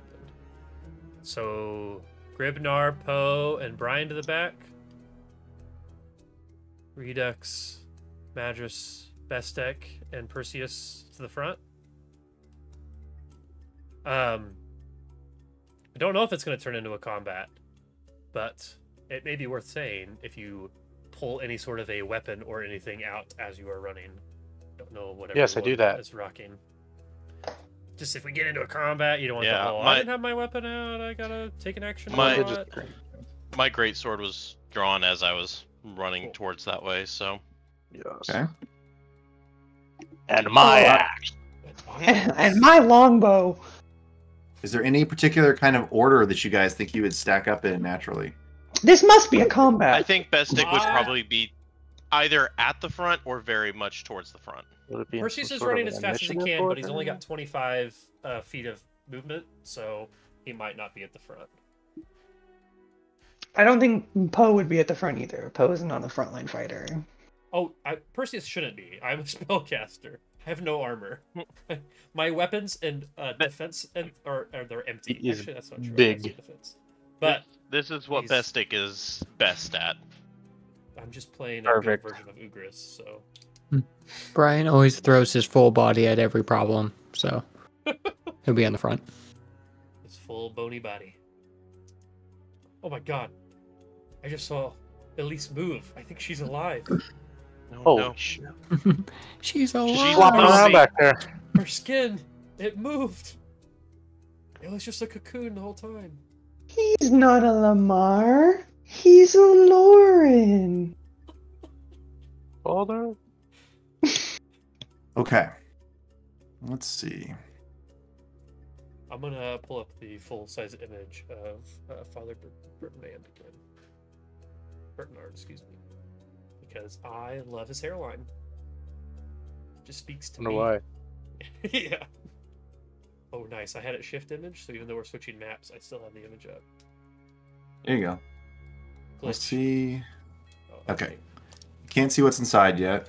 C: So, Gribnar, Poe, and Brian to the back. Redux, Madras, Bestek, and Perseus to the front. I don't know if it's going to turn into a combat, but it may be worth saying if you pull any sort of a weapon or anything out as you are running. Don't know whatever.
A: Yes, I do that.
C: Is rocking. Just if we get into a combat, you don't want
D: Yeah,
C: the whole. I didn't have my weapon out. I gotta take an action.
D: My greatsword was drawn as I was running towards that way. So.
A: Yes.
B: Okay.
A: And my axe.
F: And my longbow.
B: Is there any particular kind of order that you guys think you would stack up in naturally?
F: This must be a combat.
D: I think Bestic would probably be either at the front or very much towards the front.
C: Perseus is running as fast as he can, but he's only got 25 feet of movement, so he might not be at the front.
F: I don't think Poe would be at the front either. Poe is not a frontline fighter.
C: Oh, Perseus shouldn't be. I'm a spellcaster. I have no armor. My weapons and defense are they're empty. Actually, that's not true.
A: Big.
C: But
D: this is what Bestic is best at.
C: I'm just playing a good version of Ugris, so.
E: Brian always throws his full body at every problem, so he'll be on the front.
C: His full bony body. Oh my god. I just saw Elise move. I think she's alive.
A: Oh, shit.
E: She's alive.
A: She's flopping around back there.
C: Her skin, it moved. It was just a cocoon the whole time.
F: He's not a Lamar. He's a Lauren.
A: Father?
B: Okay. Let's see.
C: I'm gonna pull up the full-size image of Father Bernard again. Bernard, excuse me. Because I love his hairline. Just speaks to me.
A: Why.
C: Yeah. Oh, nice. I had it shift image, so even though we're switching maps, I still have the image up.
B: There you go. Let's see.
C: Oh,
B: okay. Can't see what's inside yet.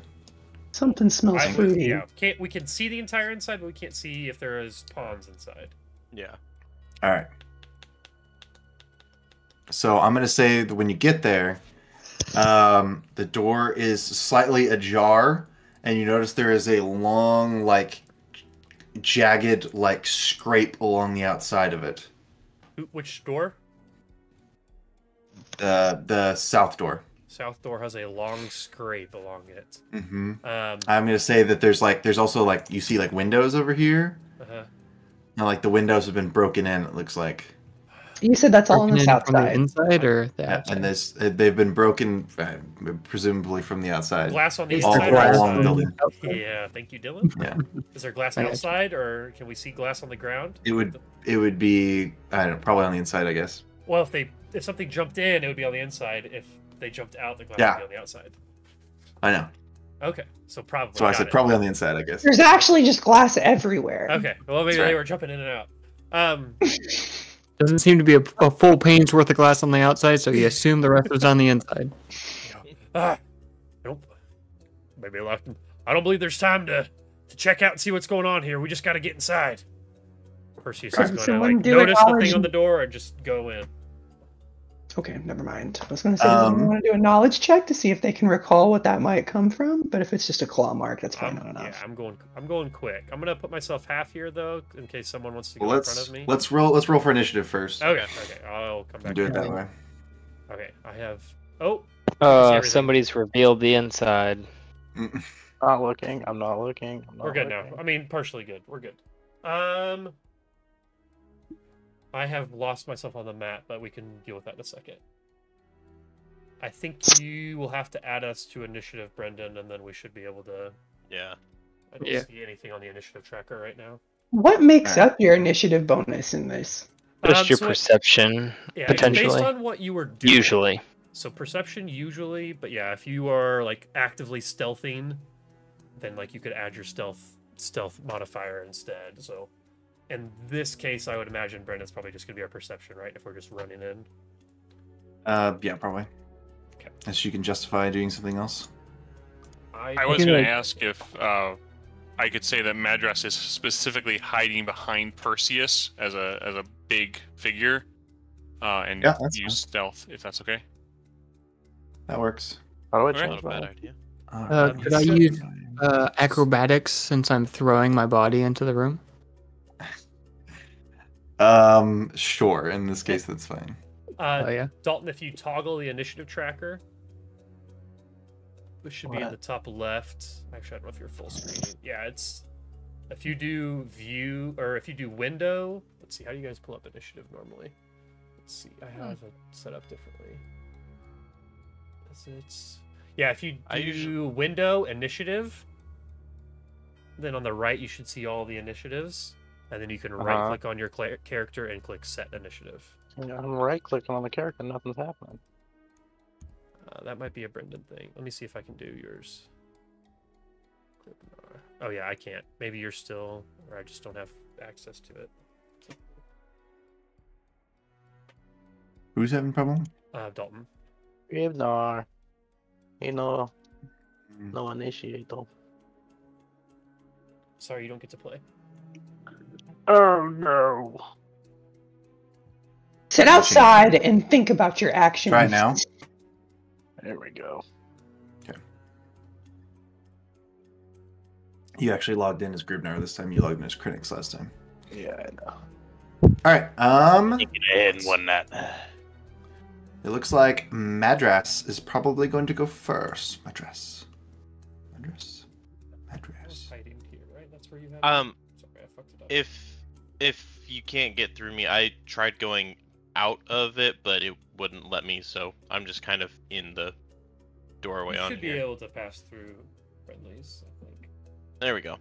F: Something smells fruity.
C: Yeah. We can see the entire inside, but we can't see if there is pawns inside.
D: Yeah.
B: All right. So I'm gonna say that when you get there, the door is slightly ajar, and you notice there is a long, like, jagged, like, scrape along the outside of it.
C: Which door?
B: The south door.
C: South door has a long scrape along it.
B: Mm-hmm. I'm gonna say that there's also like you see like windows over here.
C: Uh-huh.
B: And like the windows have been broken in. It looks like.
F: You said that's all on the south side.
E: The inside or the outside?
B: And they've been broken, presumably from the outside.
C: Glass on the
B: all
C: inside or
B: along the building.
C: Yeah, thank you, Dylan.
B: Yeah.
C: Is there glass outside, or can we see glass on the ground?
B: It would be probably on the inside, I guess.
C: Well, if something jumped in, it would be on the inside. If they jumped out, the glass would be on the outside.
B: I know.
C: Okay, so probably.
B: So I said probably on the inside, I guess.
F: There's actually just glass everywhere.
C: Okay, well maybe they were jumping in and out.
E: Doesn't seem to be a full pane's worth of glass on the outside, so you assume the rest was on the inside.
C: Nope. Maybe locked. I don't believe there's time to check out and see what's going on here. We just got to get inside. Perseus is going to notice the thing on the door and just go in.
F: Okay, never mind. I was going to say, does anyone want to do a knowledge check to see if they can recall what that might come from? But if it's just a claw mark, that's probably not enough.
C: Yeah, I'm going quick. I'm gonna put myself half here though, in case someone wants to go in front of me.
B: Let's roll for initiative first.
C: Okay. I'll come back.
B: Do it that way.
C: Okay, I have. Oh.
G: Somebody's revealed the inside.
A: Not looking. I'm not looking.
C: We're good now. I mean, partially good. We're good. I have lost myself on the map, but we can deal with that in a second. I think you will have to add us to initiative, Brendan, and then we should be able to...
D: Yeah.
C: I don't see anything on the initiative tracker right now.
F: What makes up your initiative bonus in this?
G: Just your perception, potentially.
C: Based on what you were doing.
G: Usually.
C: So perception usually, but yeah, if you are like actively stealthing, then like you could add your stealth modifier instead. So in this case, I would imagine Brendan's probably just gonna be our perception, right? If we're just running in.
B: Yeah, probably.
C: Okay.
B: As you can justify doing something else.
H: I was going to ask if I could say that Madras is specifically hiding behind Perseus as a big figure, and use stealth, if that's okay.
B: That works.
A: Oh,
D: Not a bad idea.
E: Could I use acrobatics since I'm throwing my body into the room?
B: Sure. In this case, that's fine.
E: Yeah.
C: Dalton, if you toggle the initiative tracker, which should be in the top left. Actually, I don't know if you're full screen. Yeah, it's if you do view or if you do window. Let's see, how do you guys pull up initiative normally? Let's see, I have it set up differently. Yeah, if you do window initiative, then on the right you should see all the initiatives, and then you can right click on your character and click set initiative.
A: Yeah, I'm right clicking on the character, nothing's happening.
C: That might be a Brendan thing. Let me see if I can do yours. Oh yeah, I can't. Maybe you're still, or I just don't have access to it.
B: Who's having problem?
C: Dalton.
A: Gravnar. No initiator.
C: Sorry, you don't get to play.
A: Oh no.
F: Sit outside and think about your actions.
B: Right now?
A: There we go.
B: Okay. You actually logged in as Gribnar this time. You logged in as Critics last time.
A: Yeah, I know.
B: Alright,
A: You get ahead and won that.
B: It looks like Madras is probably going to go first. Madras.
C: I was hiding here, right? That's where you had Sorry, I fucked it up.
D: If you can't get through me, I tried going out of it, but it wouldn't let me, so I'm just kind of in the doorway on here.
C: You should be able to pass through friendlies, I think.
D: There we go.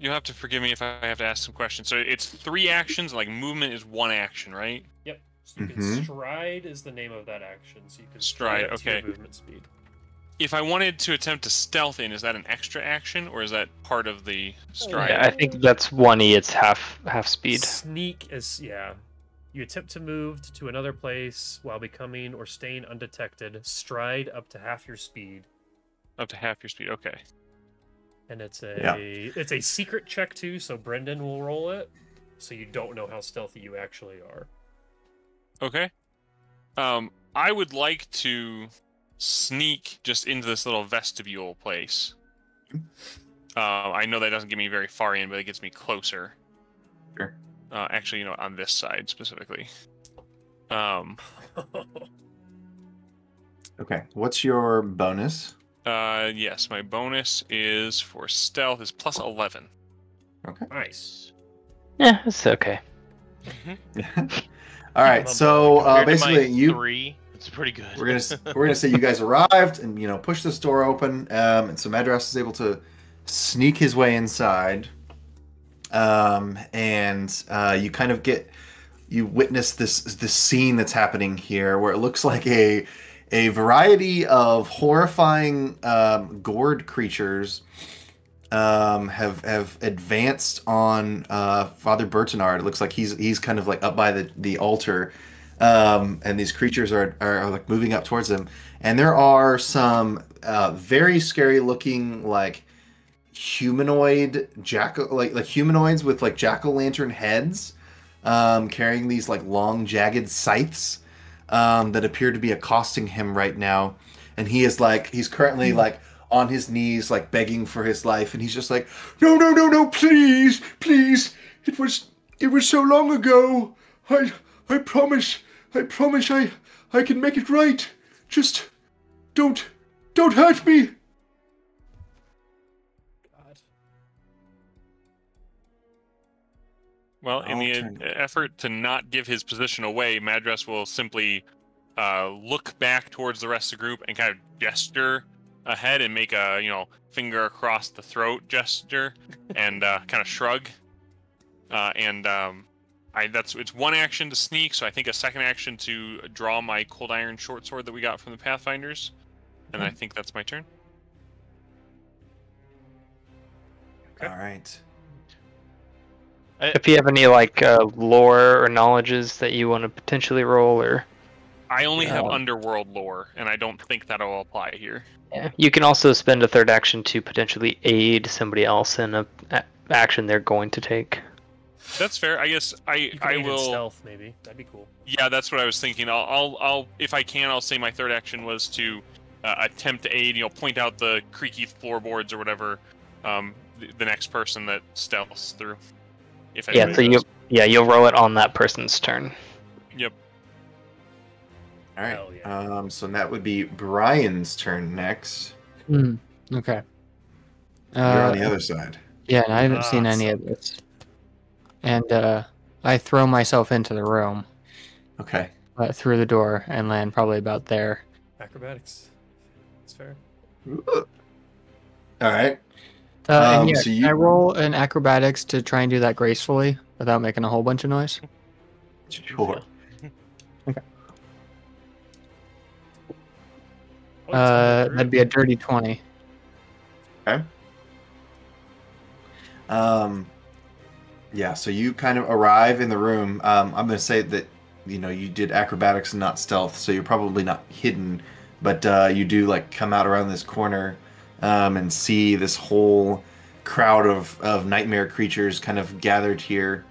H: You have to forgive me if I have to ask some questions. So it's 3 actions, like movement is 1 action, right?
C: Yep. So you can stride is the name of that action, so you can stride up to your movement speed.
H: If I wanted to attempt to stealth in, is that an extra action, or is that part of the stride?
G: Yeah, I think that's 1E. It's half speed.
C: Sneak is You attempt to move to another place while becoming or staying undetected. Stride up to half your speed.
H: Up to half your speed. Okay.
C: And it's a secret check too, so Brendan will roll it, so you don't know how stealthy you actually are.
H: Okay. I would like to sneak just into this little vestibule place. I know that doesn't get me very far in, but it gets me closer.
B: Sure.
H: Actually, on this side specifically.
B: Okay. What's your bonus?
H: Yes, my bonus is for stealth is plus 11.
B: Okay.
C: Nice.
G: Yeah, it's okay.
B: All right. So
D: Compared to my
B: basically,
D: 3, it's pretty good.
B: we're gonna say you guys arrived and push this door open, and so Madras is able to sneak his way inside, and you kind of you witness this scene that's happening here, where it looks like a variety of horrifying gourd creatures have advanced on Father Bertinard. It looks like he's kind of like up by the altar, and these creatures are like moving up towards him. And there are some very scary looking like humanoid like humanoids with like jack-o'-lantern heads, carrying these like long jagged scythes, that appear to be accosting him right now. And he's currently like on his knees, like begging for his life, and he's just like, no, no, no, no, please, please. It was so long ago. I promise, I can make it right. Just don't hurt me.
C: God.
H: Well, in the effort to not give his position away, Madras will simply look back towards the rest of the group and kind of gesture ahead and make a finger across the throat gesture and kind of shrug. It's one action to sneak, so I think a second action to draw my cold iron short sword that we got from the Pathfinders, and I think that's my turn.
B: Okay. All right.
G: If you have any like lore or knowledges that you want to potentially roll, or
H: I only have underworld lore, and I don't think that'll apply here.
G: yeah, you can also spend a third action to potentially aid somebody else in a action they're going to take.
H: That's fair. I guess I will.
C: Stealth, maybe that'd be cool.
H: Yeah, that's what I was thinking. I'll if I can, I'll say my third action was to attempt to aid. Point out the creaky floorboards or whatever. The next person that stealths through.
G: Yeah, so you'll roll it on that person's turn.
H: Yep.
B: All right.
C: Yeah.
B: So that would be Brian's turn next.
E: Okay.
B: You're on the other side.
E: Yeah, and I haven't seen any of this. And I throw myself into the room.
B: Okay.
E: Through the door and land probably about there.
C: Acrobatics. That's fair.
B: All right.
E: And
B: so
E: can I roll an acrobatics to try and do that gracefully without making a whole bunch of noise?
B: Sure.
E: Okay.
C: Oh,
E: that'd be a dirty 20.
B: Okay. Yeah, so you kind of arrive in the room. I'm going to say that, you did acrobatics and not stealth, so you're probably not hidden, but you do like come out around this corner and see this whole crowd of nightmare creatures kind of gathered here.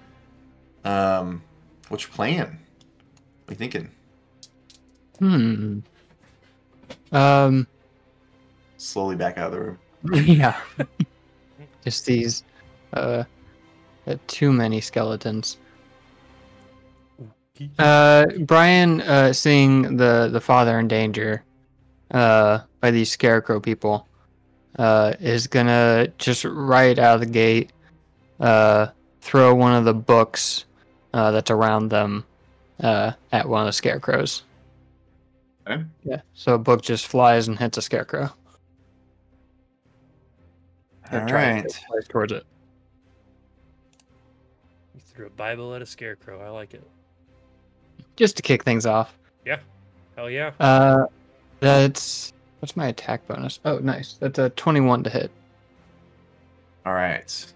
B: What's your plan? What are you thinking? Slowly back out of the room.
E: Yeah. Just these too many skeletons. Brian, seeing the father in danger by these scarecrow people, is gonna just right out of the gate throw one of the books that's around them at one of the scarecrows.
B: Okay.
E: Yeah, so a book just flies and hits a scarecrow.
B: All right.
E: Flies towards it.
C: You threw a Bible at a scarecrow. I like it.
E: Just to kick things off.
C: Yeah. Hell yeah.
E: What's my attack bonus? Oh, nice. That's a 21 to hit.
B: All right.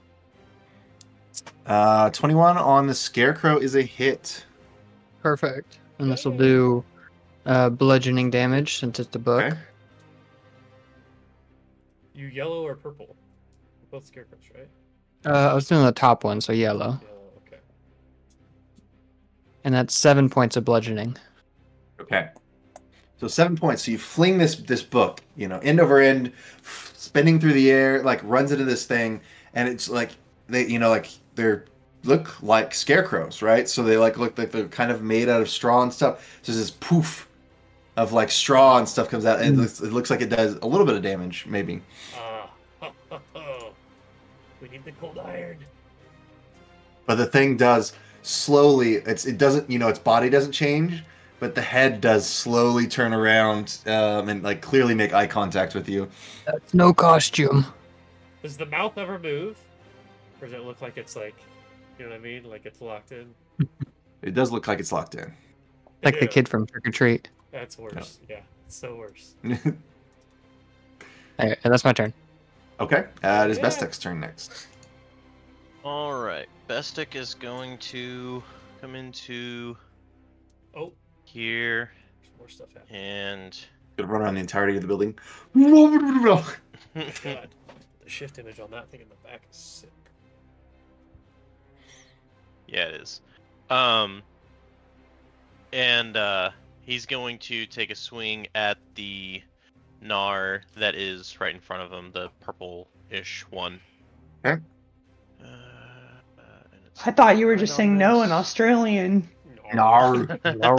B: 21 on the scarecrow is a hit.
E: Perfect. And this will do bludgeoning damage since it's a book.
B: Okay.
C: You yellow or purple? Both scarecrows, right?
E: I was doing the top one, so yellow.
C: Yellow, okay.
E: And that's 7 points of bludgeoning.
B: Okay. So 7 points. So you fling this book, end over end, spinning through the air, like runs into this thing, and it's like they look like scarecrows, right? So they look like they're kind of made out of straw and stuff. So this poof of like straw and stuff comes out, and it looks like it does a little bit of damage, maybe.
C: We need the cold iron.
B: But the thing does slowly. It doesn't. Its body doesn't change, but the head does slowly turn around and like clearly make eye contact with you.
E: That's no costume.
C: Does the mouth ever move? Or does it look like it's like, you know what I mean? Like it's locked in?
B: It does look like it's locked in.
E: Like the kid from Trick or Treat.
C: That's worse. Yeah, it's so worse.
E: Alright, that's my turn.
B: Okay, it is Bestek's turn next.
D: Alright, Bestek is going to come into here.
C: There's more stuff happening.
D: And
B: Gonna run around the entirety of the building.
C: God. The shift image on that thing in the back is sick.
D: Yeah, it is. And he's going to take a swing at the Gnar that is right in front of him, the purple-ish one.
B: Okay.
F: I thought you were just saying no in Australian.
B: Nar.
E: No.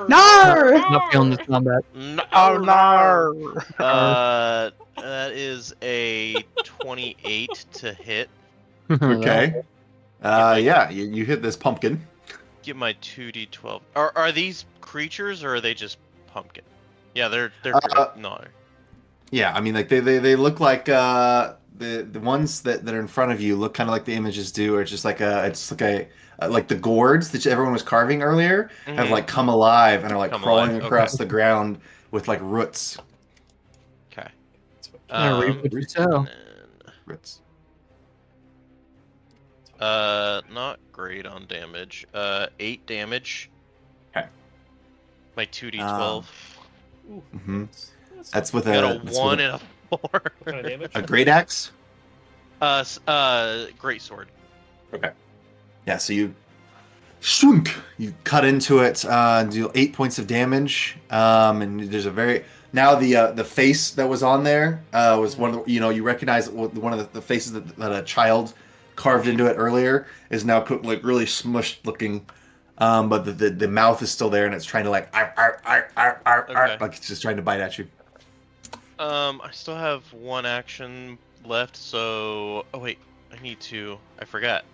F: Nar!
E: Not feeling this combat.
D: Oh, no! That is a 28 to hit.
B: Okay. Yeah, you hit this pumpkin.
D: Get my 2d12. Are these creatures or are they just pumpkin? Yeah, they're no.
B: Yeah, I mean, like they look like the ones that are in front of you look kind of like the images do, or just like like the gourds that everyone was carving earlier have like come alive and are like crawling across the ground with like roots.
D: Okay.
E: Reap What You Sow.
B: Roots.
D: Not great on damage. 8 damage.
B: Okay.
D: My 2d12.
B: Mm-hmm. That's with
D: got
B: a
D: 1 and a 4.
C: What kind of damage?
B: a great axe.
D: Great sword.
B: Okay. Yeah, so you cut into it, do 8 points of damage, and there's a very the face that was on there was one of the, you recognize one of the faces that a child carved into it earlier is now like really smushed looking, but the mouth is still there and it's trying to like like it's just trying to bite at you.
D: I still have 1 action left, so I forgot.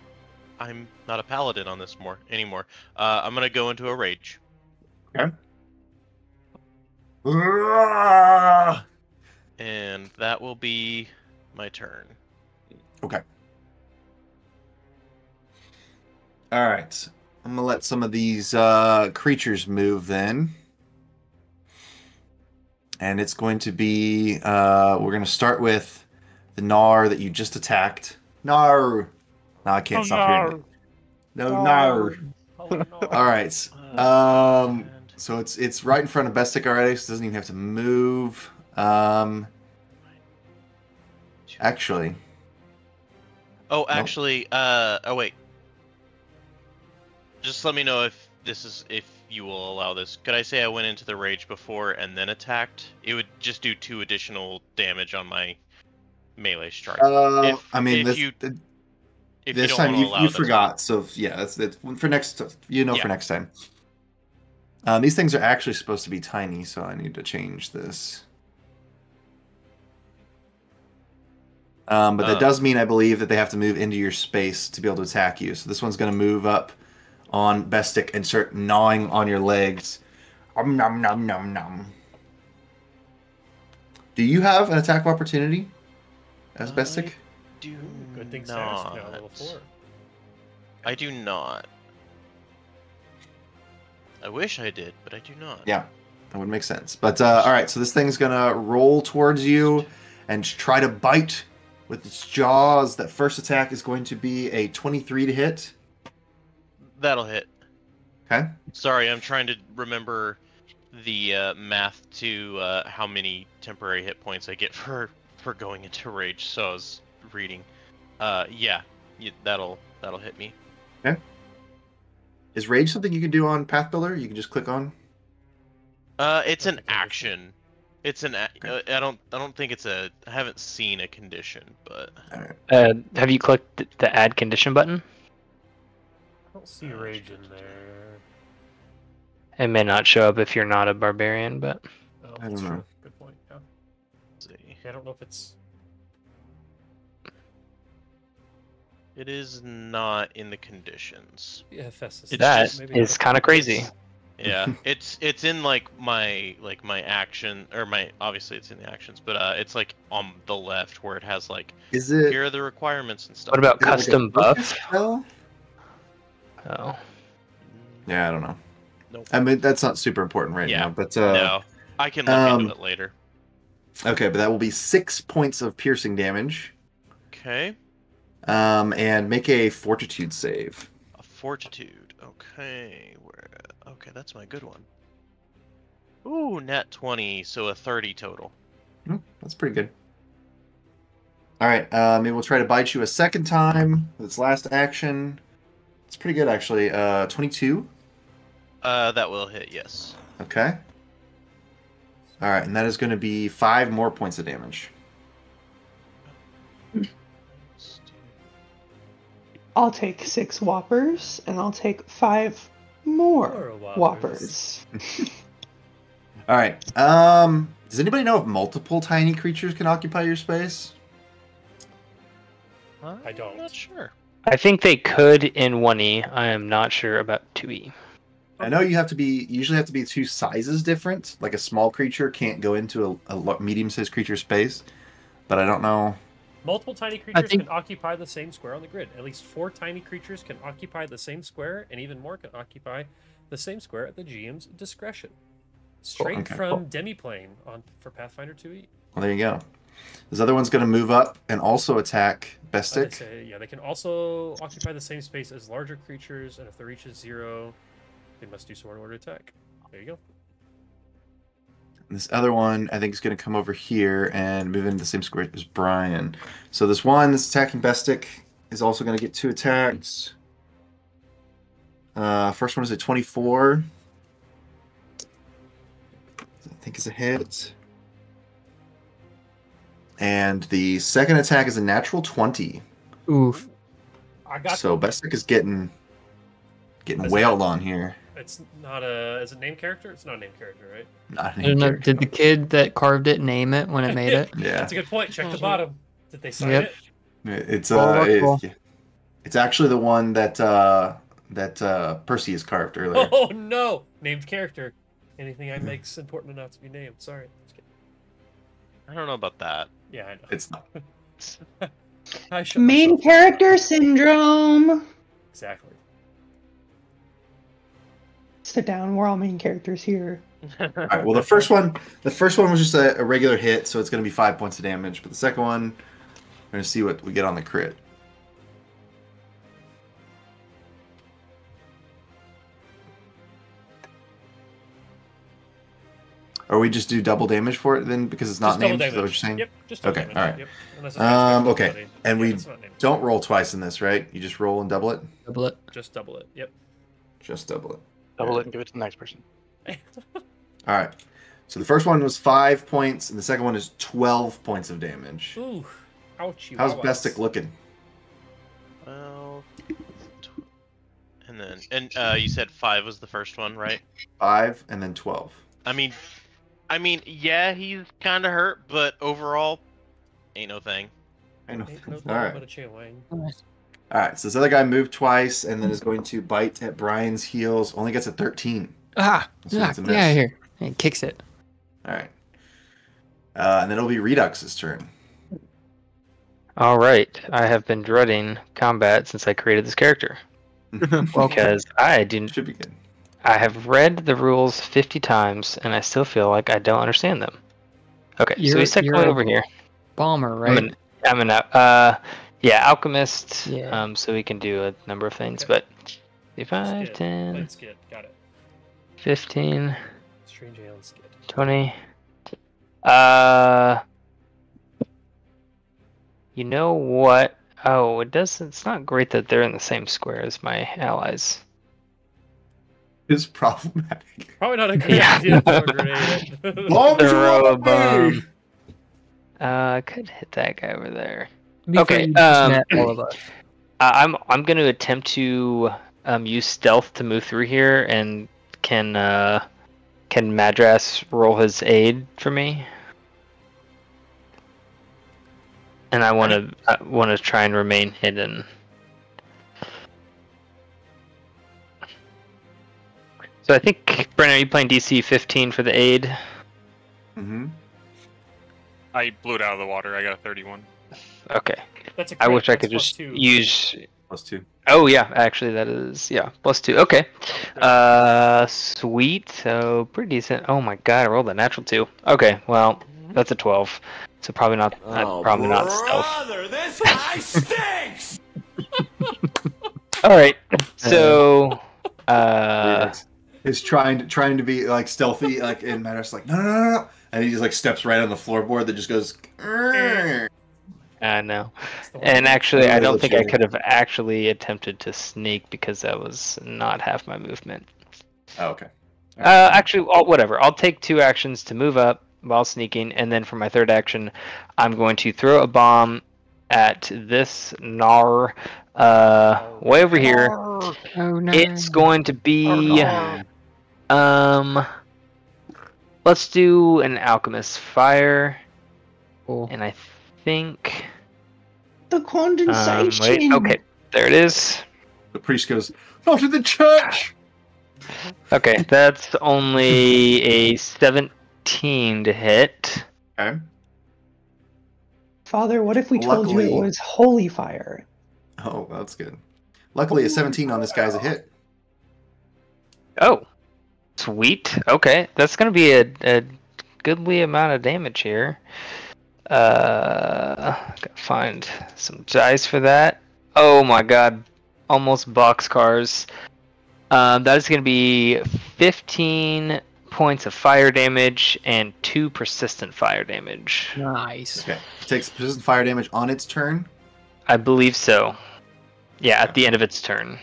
D: I'm not a paladin on this anymore. I'm gonna go into a rage.
B: Okay.
D: And that will be my turn.
B: Okay. All right. I'm gonna let some of these creatures move then. And it's going to be we're gonna start with the Gnar that you just attacked. Gnar. No, I can't stop hearing it. No, Gnar. All right. So it's right in front of Bestic already, so it doesn't even have to move. Actually.
D: Oh, actually, wait. Just let me know if you will allow this. Could I say I went into the rage before and then attacked? It would just do 2 additional damage on my melee strike. If
B: this
D: you
B: time
D: don't
B: you forgot, so yeah, that's for next. For next time. These things are actually supposed to be tiny, so I need to change this. But that does mean, I believe, that they have to move into your space to be able to attack you. So this one's going to move up on Bestic and start gnawing on your legs. Nom nom nom nom. Do you have an attack of opportunity as Bestic?
C: Good thing Sash now level 4.
D: I do not. I wish I did, but I do not.
B: Yeah, that would make sense. But all right, so this thing's gonna roll towards you and try to bite with its jaws. That first attack is going to be a 23 to hit.
D: That'll hit.
B: Okay.
D: Sorry, I'm trying to remember the math to how many temporary hit points I get for going into rage. So I was reading. That'll hit me.
B: Okay. Is rage something you can do on Path Builder? You can just click on.
D: It's an action. It's an.
B: Okay.
D: I don't think it's a. I haven't seen a condition, but.
B: Right.
G: Have you clicked the add condition button?
C: I don't see rage in there.
G: It may not show up if you're not a barbarian, but.
C: Oh,
B: I don't
C: that's
B: know.
C: true. Good point. Yeah.
D: Let's see.
C: I don't know if it's.
D: It is not in the conditions.
C: Yeah, Festus.
G: That
C: Maybe
G: is kind of crazy.
D: Yeah, it's in like my action, or my, obviously it's in the actions, but it's like on the left where it has like,
B: Is it?
D: here are the requirements and stuff.
G: What about
B: is it like
G: custom
B: a focus
G: buff?
B: spell?
G: Oh.
B: Yeah, I don't know.
D: Nope.
B: I mean, that's not super important right now, but
D: No, I can look into it later.
B: Okay, but that will be 6 points of piercing damage.
D: Okay.
B: And make a fortitude save.
D: A fortitude. Okay. Okay, that's my good one. Ooh, nat 20, so a 30 total.
B: That's pretty good. All right. It will try to bite you a second time with its last action. It's pretty good, actually. 22.
D: That will hit, yes.
B: Okay. All right, and that is going to be 5 more points of damage.
F: I'll take 6 whoppers, and I'll take 5 more
C: More
F: whoppers.
B: All right. Does anybody know if multiple tiny creatures can occupy your space?
C: I don't.
D: I'm not sure.
G: I think they could in 1E. I am not sure about 2E.
B: I know you usually have to be 2 sizes different. Like a small creature can't go into a medium-sized creature space, but I don't know.
C: Multiple tiny creatures can occupy the same square on the grid. At least 4 tiny creatures can occupy the same square, and even more can occupy the same square at the GM's discretion. Straight from Demiplane for Pathfinder 2E.
B: Well, there you go. This other one's going to move up and also attack Bestic.
C: Yeah, they can also occupy the same space as larger creatures, and if their reach is 0, they must do so in order to attack. There you go.
B: And this other one, I think, is going to come over here and move into the same square as Brian. So this one that's attacking Bestic is also going to get 2 attacks. First one is a 24. I think is a hit. And the second attack is a natural 20.
E: Oof.
B: So Bestic is getting wailed on here.
C: It's not a... Is it named character? It's not a named character, right?
B: Not a named character.
E: Did the kid that carved it name it when it made it?
B: Yeah.
C: That's a good point. Check the bottom. Did they sign it?
B: It's actually the one that Percy has carved earlier.
C: Oh no! Named character. Anything I make's important enough to be named. Sorry.
D: I don't know about that.
C: Yeah, I know.
B: It's not.
F: Main character syndrome.
C: Exactly.
F: Sit down. We're all main characters here.
B: All right. Well, the first one was just a regular hit, so it's going to be 5 points of damage. But the second one, we're going to see what we get on the crit. Or we just do double damage for it then because it's not named? Is that what you're saying?
C: Yep, just double
B: damage.
C: Yep.
B: All right. Okay. And we don't roll twice in this, right? You just roll and double it?
E: Double it.
C: Just double it. Yep.
B: Just double it.
A: Double it and give it to the next person.
B: All right. So the first one was 5 points, and the second one is 12 points of damage.
C: Ooh. Ouchie.
B: How's Bestic looking?
D: Well, and then you said 5 was the first one, right?
B: 5 and then 12.
D: I mean, yeah, he's kind of hurt, but overall, ain't no thing.
B: All
C: right.
B: All right. So this other guy moved twice and then is going to bite at Brian's heels. Only gets a 13.
E: Get out of here. And kicks it.
B: All right. And then it'll be Redux's turn.
G: All right. I have been dreading combat since I created this character. Because I didn't.
B: Should be good.
G: I have read the rules 50 times, and I still feel like I don't understand them. Okay, so he's technically over here.
E: Bomber, right?
G: I'm an alchemist. Yeah. So we can do a number of things, but 5, 10,
C: got it.
G: 15,
C: Strange alien skid.
G: 20. You know what? Oh, it's not great that they're in the same square as my allies.
B: Is problematic.
C: Probably not a good idea for a grenade.
G: Throw a bomb. I could hit that guy over there. Okay.
E: All of us.
G: I'm going to attempt to use stealth to move through here, and can Madras roll his aid for me? And I want to try and remain hidden. So I think, Brennan, are you playing DC 15 for the aid?
B: Mm-hmm.
H: I blew it out of the water. I got a 31.
G: Okay.
C: That's a
G: I wish I could
C: plus
G: just
C: 2.
G: use...
B: +2.
G: Oh, yeah. Actually, that is... Yeah, +2. Okay. Sweet. So, pretty decent. Oh, my God. I rolled a natural 2. Okay, well, that's a 12. So, probably not... probably not stealth.
I: This guy stinks!
G: All right. So...
B: is trying to be like stealthy, like, and Madras like no, and he just like steps right on the floorboard that just goes.
G: I know.
C: It's the
G: And
C: whole-
G: actually, I
B: Really
G: don't think I
B: legit.
G: could have actually attempted to sneak because that was not half my movement.
B: Oh, okay.
G: Actually, whatever. I'll take 2 actions to move up while sneaking, and then for my 3rd action, I'm going to throw a bomb at this Gnar way over here.
E: Oh no.
G: It's going to be let's do an alchemist fire,
E: Cool.
G: and I think
F: The condensation.
G: wait, okay, there it is.
B: The priest goes, "Not in the church."
G: Okay, that's only a 17 to hit.
B: Okay.
F: Father, what if we told you it
B: Luckily-
F: was holy fire?
B: Oh, that's good. Luckily, a 17 on this guy's a hit.
G: Oh, sweet. Okay, that's gonna be a goodly amount of damage here. Gotta find some dice for that. Oh my god, almost boxcars. That is gonna be 15 points of fire damage and 2 persistent fire damage.
E: Nice.
B: Okay. It takes persistent fire damage on its turn.
G: I believe so. Yeah, at the end of its turn.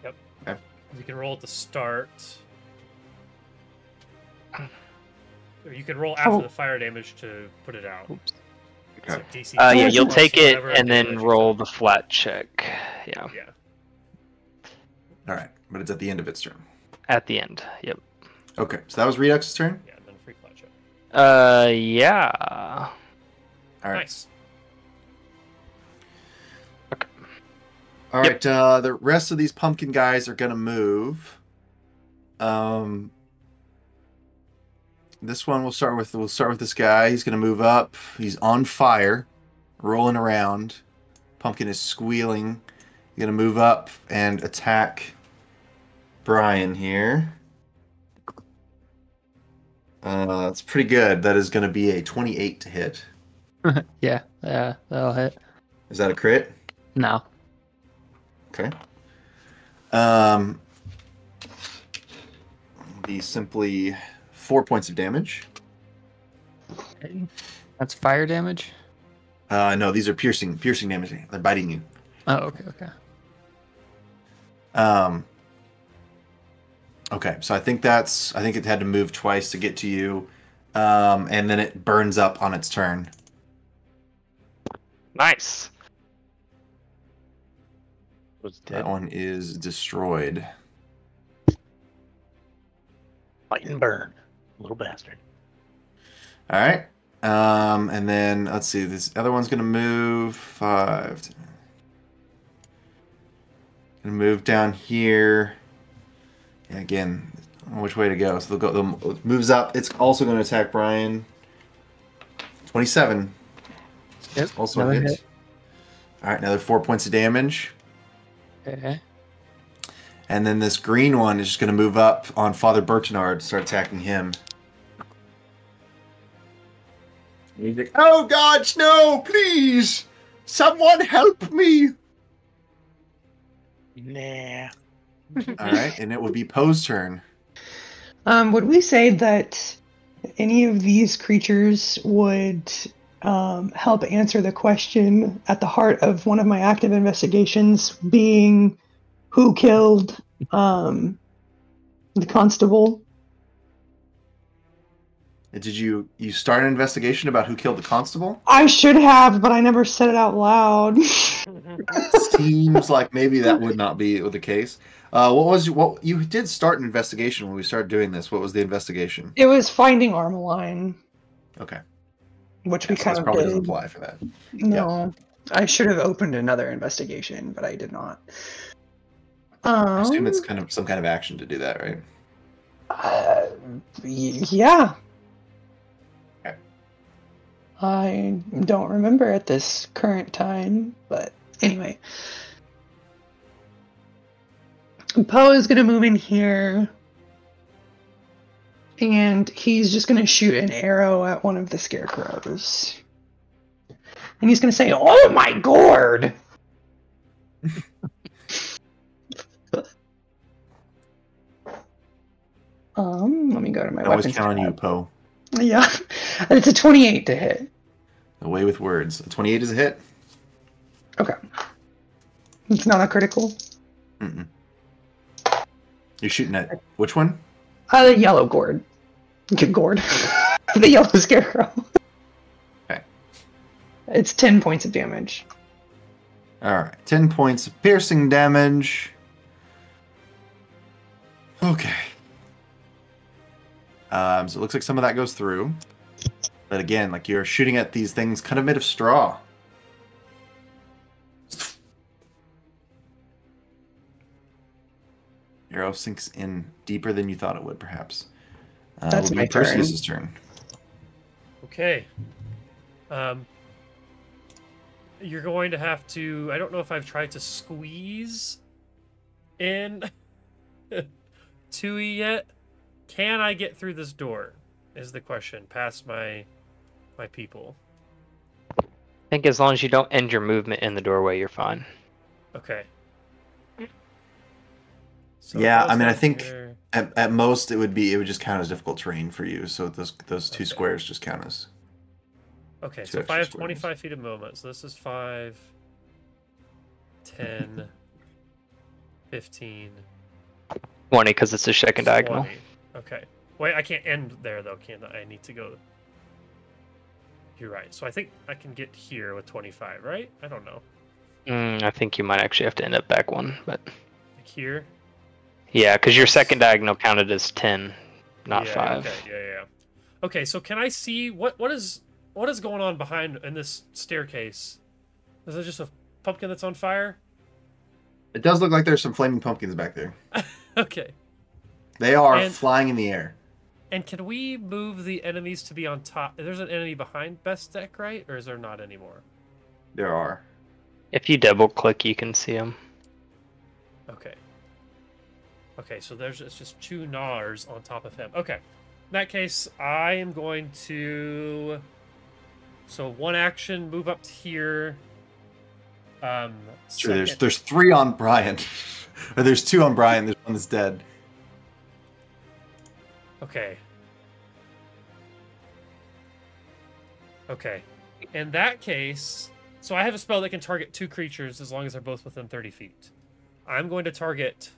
C: You can roll at the start. Or you can roll after the fire damage to put it out.
G: Oops.
C: It's like DC
G: Yeah,
F: Oh,
G: you'll
C: plus
G: take it
C: whatever
G: and then
C: damage
G: roll
C: you
G: the flat check. Yeah,
C: Yeah.
B: All right, but it's at the end of its turn.
G: at the end. Yep.
B: Okay, so that was Redux's turn.
C: Yeah, then free flat check.
G: Yeah.
B: All right.
C: Nice.
B: All
G: Yep.
B: right. The rest of these pumpkin guys are gonna move. This one we'll start with this guy. He's gonna move up. He's on fire, rolling around. Pumpkin is squealing. He's gonna move up and attack Brian here. That's pretty good. That is gonna be a 28 to hit.
E: Yeah, that'll hit.
B: Is that a crit?
E: No.
B: Okay. Be simply 4 points of damage.
E: Okay. That's fire damage?
B: No, these are piercing damage. They're biting you.
E: Oh, okay.
B: Okay, so I think it had to move twice to get to you, and then it burns up on its turn.
G: Nice.
A: Was
B: That one is destroyed.
A: Fight and burn, little bastard.
B: All right, and then let's see. This other one's gonna move 5. Gonna move down here. Yeah, again, I don't know which way to go. So it moves up. It's also going to attack Brian. 27.
E: Yep.
B: Also a
E: another
B: hit.
E: hit.
B: All right, another 4 points of damage.
E: Okay.
B: And then this green one is just going to move up on Father Bertinard to start attacking him. And he's like, "Oh gods, no! Please, someone help me!"
A: Nah.
B: All right, and it will be Poe's turn.
F: Would we say that any of these creatures would help answer the question at the heart of one of my active investigations, being who killed the constable?
B: Did you start an investigation about who killed the constable?
F: I should have, but I never said it out loud.
B: Seems like maybe that would not be the case. What you did start an investigation when we started doing this? What was the investigation?
F: It was finding Armaline,
B: Okay,
F: which we
B: so
F: kind
B: this
F: of
B: probably
F: did.
B: doesn't apply for that.
F: No, I should have opened another investigation, but I did not.
B: I assume it's kind of some kind of action to do that, right?
F: Yeah.
B: Okay.
F: I don't remember at this current time, but anyway. Poe is going to move in here, and he's just going to shoot an arrow at one of the scarecrows. And he's going to say, "Oh my gourd!" Let me go to my
B: I always
F: weapons
B: count on you,
F: tab.
B: Poe.
F: Yeah, it's a 28 to hit.
B: Away with words. A 28 is a hit.
F: It's not a critical.
B: Mm-mm. You're shooting at which one?
F: The yellow gourd. Gourd. The yellow scarecrow.
B: Okay.
F: It's 10 points of damage.
B: Alright, 10 points of piercing damage. Okay. So it looks like some of that goes through. But again, like you're shooting at these things kind of made of straw. Arrow sinks in deeper than you thought it would, perhaps.
F: That's my turn.
B: Perseus's turn.
C: Okay. You're going to have to... I don't know if I've tried to squeeze in Tui yet. Can I get through this door? Is the question. Past my people.
G: I think as long as you don't end your movement in the doorway, you're fine.
C: Okay. So
B: Yeah, I mean, I
C: down
B: think
C: here.
B: at most it would just count as difficult terrain for you. So those two squares just count as.
C: Okay,
B: two
C: so if I
B: extra
C: have
B: squares.
C: 25 feet of movement, so this is 5, 10, 15,
G: 20, because it's a second diagonal.
C: 20. Okay. Wait, I can't end there, though, can I? I need to go... You're right. So I think I can get here with 25, right? I don't know.
G: I think you might actually have to end up back one, but...
C: Like here?
G: Yeah, because your second diagonal counted as 10, not
C: Yeah,
G: 5.
C: Okay, yeah. Okay, so can I see... What is going on behind in this staircase? Is it just a pumpkin that's on fire?
B: It does look like there's some flaming pumpkins back there.
C: Okay.
B: They are
C: And-
B: flying in the air.
C: And can we move the enemies to be on top? There's an enemy behind best deck, right? Or is there not anymore?
B: There are.
G: If you double click, you can see them.
C: Okay. Okay, so it's just 2 Gnars on top of him. Okay. In that case, I am going to... So 1 action, move up to here.
B: Sure, there's
C: Second-
B: 3 on Brian. Or there's 2 on Brian. There's one that's dead.
C: Okay. Okay. In that case, so I have a spell that can target 2 creatures as long as they're both within 30 feet. I'm going to target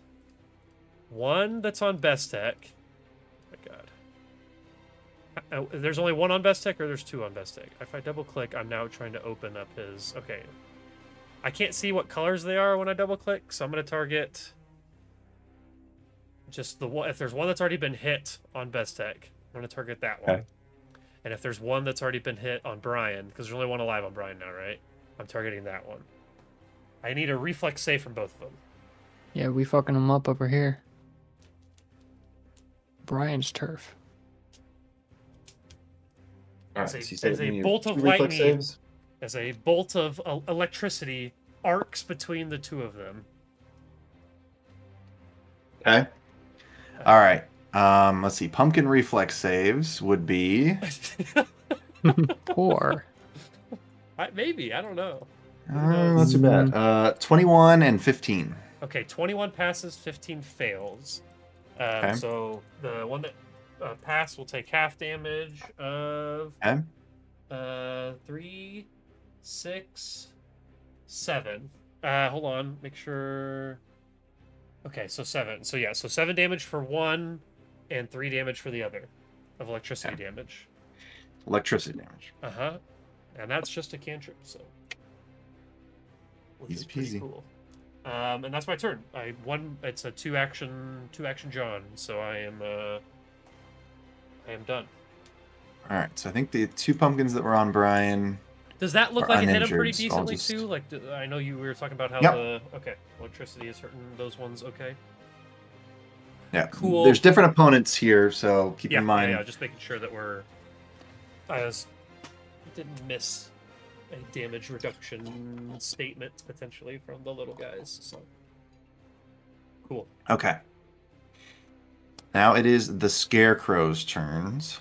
C: 1 that's on Bestek. Oh my god. There's only 1 on Bestek, or there's 2 on Bestek? If I double click, I'm now trying to open up his... Okay. I can't see what colors they are when I double click, so I'm going to target... Just the one. If there's one that's already been hit on Bestek, I'm going to target that one.
B: Okay.
C: And if there's one that's already been hit on Brian, because there's only 1 alive on Brian now, right? I'm targeting that one. I need a reflex save from both of them.
E: Yeah, we fucking them up over here. Brian's turf.
B: All
C: As
B: right,
C: a-
B: so you said
C: as a
B: you need
C: bolt of
B: 2 reflex
C: lightning.
B: saves?
C: As a bolt of electricity arcs between the 2 of them.
B: Okay. All right. Let's see. Pumpkin reflex saves would be.
E: Poor.
C: Maybe, I don't know.
B: Not too bad. 21 and 15.
C: Okay, 21 passes, 15 fails.
B: Okay.
C: So the one that passed will take half damage of
B: Okay.
C: 3, 6, 7. Hold on, make sure. Okay, so 7. So yeah, so 7 damage for one, and 3 damage for the other, of electricity damage.
B: Electricity damage.
C: And that's just a cantrip, so. Which
B: Easy
C: is pretty
B: peasy.
C: cool. And that's my turn. It's a 2 action John, so I am done.
B: All right. So I think the 2 pumpkins that were on Brian.
C: Does that look
B: Are
C: like it hit him pretty
B: uninjured, so I'll
C: decently
B: just-
C: too? Like, I know you were talking about how
B: Yep.
C: okay, electricity is hurting those ones. Okay.
B: Yeah.
C: Cool.
B: There's different opponents here, so keep
C: Yeah,
B: in mind.
C: yeah, just making sure that didn't miss a damage reduction statement potentially from the little guys. So cool.
B: Okay. Now it is the Scarecrow's turns.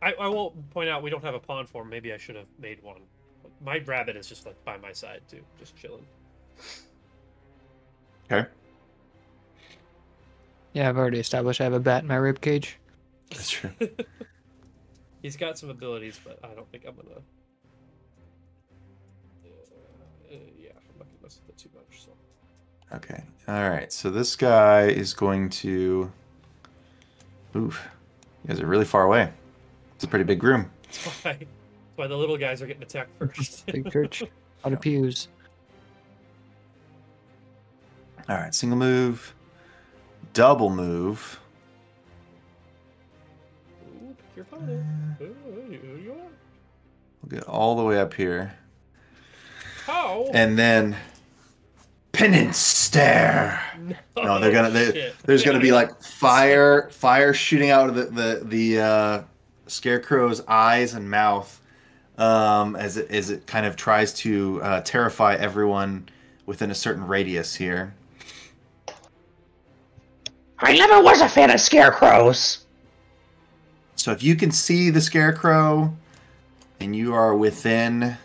C: I will point out we don't have a pawn form. Maybe I should have made one. My rabbit is just like by my side too, just chilling.
B: Okay.
E: Yeah, I've already established I have a bat in my rib cage.
B: That's true.
C: He's got some abilities, but I don't think I'm gonna. Yeah, I'm not gonna mess with it too much. So.
B: Okay. All right. So this guy is going to. Oof. You guys are really far away. It's a pretty big room.
C: That's why the little guys are getting attacked first.
E: Big church. Out of pews.
B: All right. Single move. Double move.
C: Ooh, pick your opponent. Who you are?
B: We'll get all the way up here.
C: How?
B: And then. Penance stare. No, they're gonna. There's gonna be like fire shooting out of the scarecrow's eyes and mouth, as it kind of tries to terrify everyone within a certain radius here.
F: I never was a fan of scarecrows.
B: So if you can see the scarecrow, and you are within.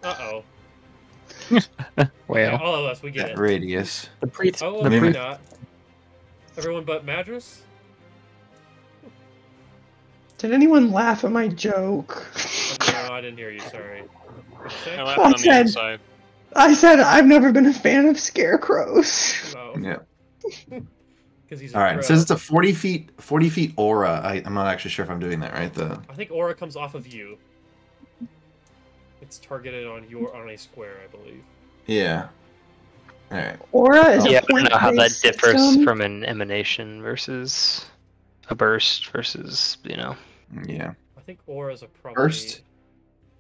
C: Uh-oh.
E: Well,
C: Yeah, all of us, we get it.
B: Radius.
E: The priest.
C: Oh,
E: the
C: maybe
E: priest.
C: not. Everyone but Madras?
F: Did anyone laugh at my joke?
C: Oh, no, I didn't hear you, sorry. What'd you say?
H: I laughed on the
F: said-
H: inside.
F: I said I've never been a fan of scarecrows.
C: No.
B: Yeah.
C: Because he's a
B: All right.
C: pro.
B: It says it's a 40 feet aura. I'm not actually sure if I'm doing that right.
C: I think aura comes off of you. It's targeted on a square, I believe.
B: Yeah. All right.
F: Aura is
G: Yeah,
F: a
G: I don't know how that
F: point-based
G: differs
F: system.
G: from an emanation versus a burst versus,
B: Yeah.
C: I think aura is a probably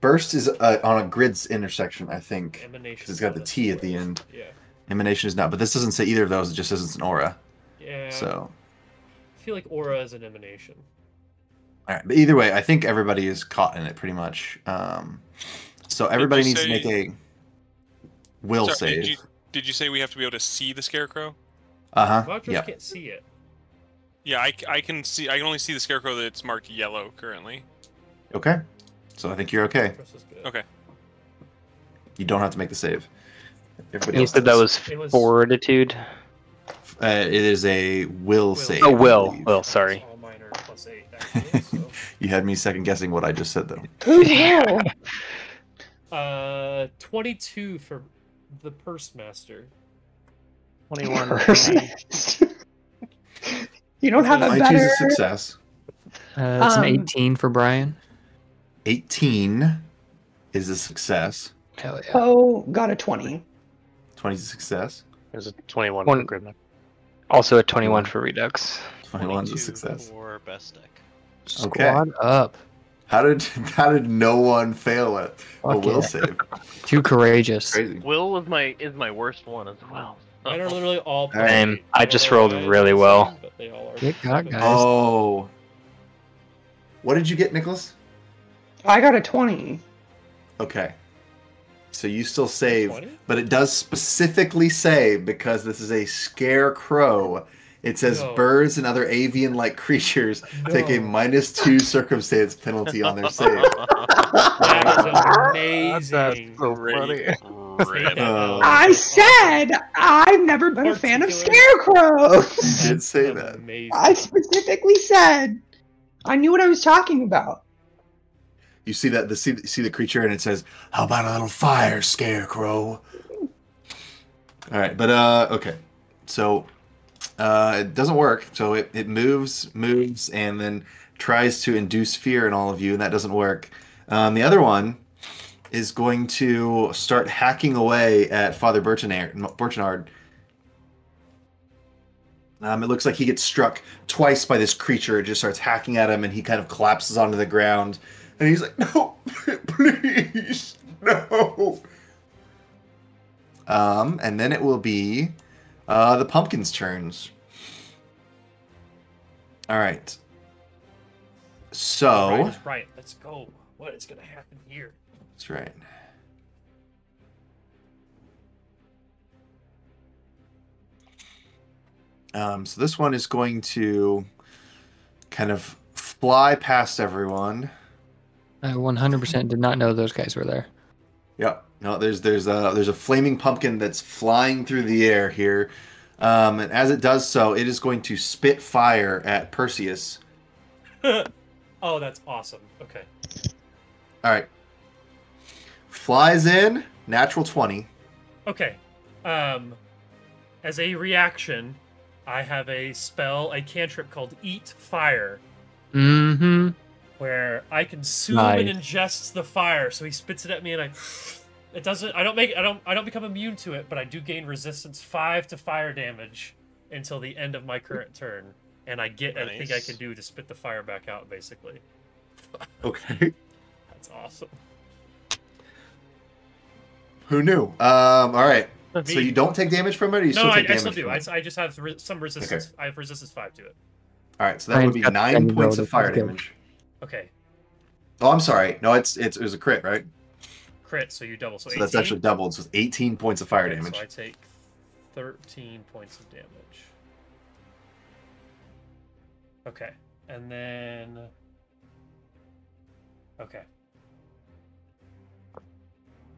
B: Burst is on a grid's intersection, I think.
C: emanation.
B: Because it's got the T at the end.
C: Yeah.
B: Emanation is not, but this doesn't say either of those. It just says it's an aura.
C: Yeah.
B: So,
C: I feel like aura is an emanation.
B: all right. But either way, I think everybody is caught in it pretty much. So everybody
H: you
B: needs to
H: say-
B: make a will
H: Sorry,
B: save.
H: did you say we have to be able to see the scarecrow?
C: Madras
B: Yeah.
C: can't see it.
H: Yeah, I can see. I can only see the scarecrow that's marked yellow currently.
B: Okay. So I think you're okay.
C: Madras is good.
H: Okay.
B: You don't have to make the save. Everybody
G: You
B: else
G: said that
B: does.
G: was
C: It was-
G: fortitude.
B: It is a will save.
G: Oh,
B: I
G: will.
B: believe.
G: Will, sorry.
C: All mine are +8, actually. So.
B: You had me second guessing what I just said though.
F: Who's will?
C: 22 for the purse master.
G: 21.
F: You don't have a
B: I choose
F: better.
B: a success.
E: It's an
F: Um,
E: 18 for Brian.
B: 18 is a success.
E: Hell yeah.
F: Oh, got a 20.
B: 20 is a success.
A: There's a 21
G: One-
A: for Gridman.
G: Also a 21 for Redux.
B: 21 is a
D: 22
B: success.
D: for best deck.
B: Okay.
E: Squad up.
B: How did no one fail at a
E: Fuck
B: will
E: yeah.
B: save?
E: Too courageous.
B: Crazy.
D: Will is my worst one as well.
C: Mine are literally all
B: Alright.
G: Same. I
C: don't
G: just
C: know
G: rolled
C: why it's
G: really
C: the
G: well.
C: same, but they all are
E: Get got,
C: 7.
E: guys.
B: Oh. What did you get, Nicholas?
F: I got a 20.
B: Okay. So you still save,
C: 20?
B: but it does specifically say, because this is a scarecrow, it says
C: No.
B: birds and other avian-like creatures take a
C: No.
B: -2 circumstance penalty on their save.
C: That is amazing.
D: Rip.
C: Take that
B: Oh.
C: out.
F: I said I've never been a fan of scarecrows.
B: You did say
C: That's
B: that.
C: amazing.
F: I specifically said I knew what I was talking about.
B: You see that see the creature and it says, "How about a little fire, scarecrow?" All right, but okay. So it doesn't work. So it moves, and then tries to induce fear in all of you, and that doesn't work. The other one is going to start hacking away at Father Birchenard. It looks like he gets struck twice by this creature. It just starts hacking at him, and he kind of collapses onto the ground. And he's like, "No, please, no." And then it will be the pumpkin's turns. All right. So
C: Right, is right. Let's go. What is going to happen here?
B: that's right. So this one is going to kind of fly past everyone.
E: I 100% did not know those guys were there.
B: Yep. No, there's a flaming pumpkin that's flying through the air here. And as it does so, it is going to spit fire at Perseus.
C: Oh, that's awesome. Okay.
B: All right. Flies in, natural 20.
C: Okay. As a reaction, I have a cantrip called Eat Fire.
E: Mm-hmm.
C: Where I consume and ingest the fire. So he spits it at me and I don't become immune to it, but I do gain resistance 5 to fire damage until the end of my current turn. And I get everything I can do to spit the fire back out, basically.
B: Okay.
C: That's awesome.
B: Who knew? All right. So you don't take damage from it, or you still take damage?
C: No, I still do. I just have some resistance. Okay. I have resistance 5 to it.
B: All right, so that would be 9 points of fire damage.
C: Okay.
B: Oh, I'm sorry. No, it was a crit, right?
C: Crit, so you double. So
B: that's actually doubled. So it's 18 points of fire damage.
C: So I take 13 points of damage. Okay, and then... Okay.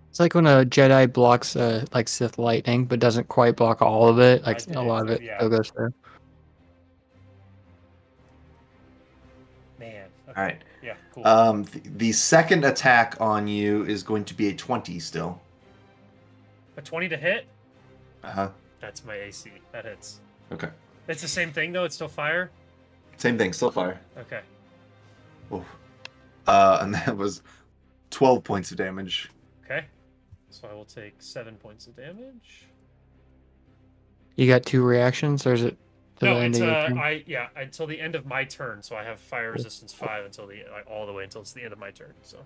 E: It's like when a Jedi blocks like Sith lightning, but doesn't quite block all of it. Like a lot of it still goes through.
C: Man. Okay.
B: All right.
C: Yeah. Cool.
B: The second attack on you is going to be a 20 still.
C: A 20 to hit?
B: Uh-huh.
C: That's my AC. That hits.
B: Okay.
C: It's the same thing though. It's still fire.
B: Same thing. Still fire.
C: Okay.
B: Oof. And that was 12 points of damage.
C: Okay. So I will take 7 points of damage.
E: You got 2 reactions, or is it?
C: No, it's until the end of my turn. So I have fire resistance 5 until all the way until it's the end of my turn. So.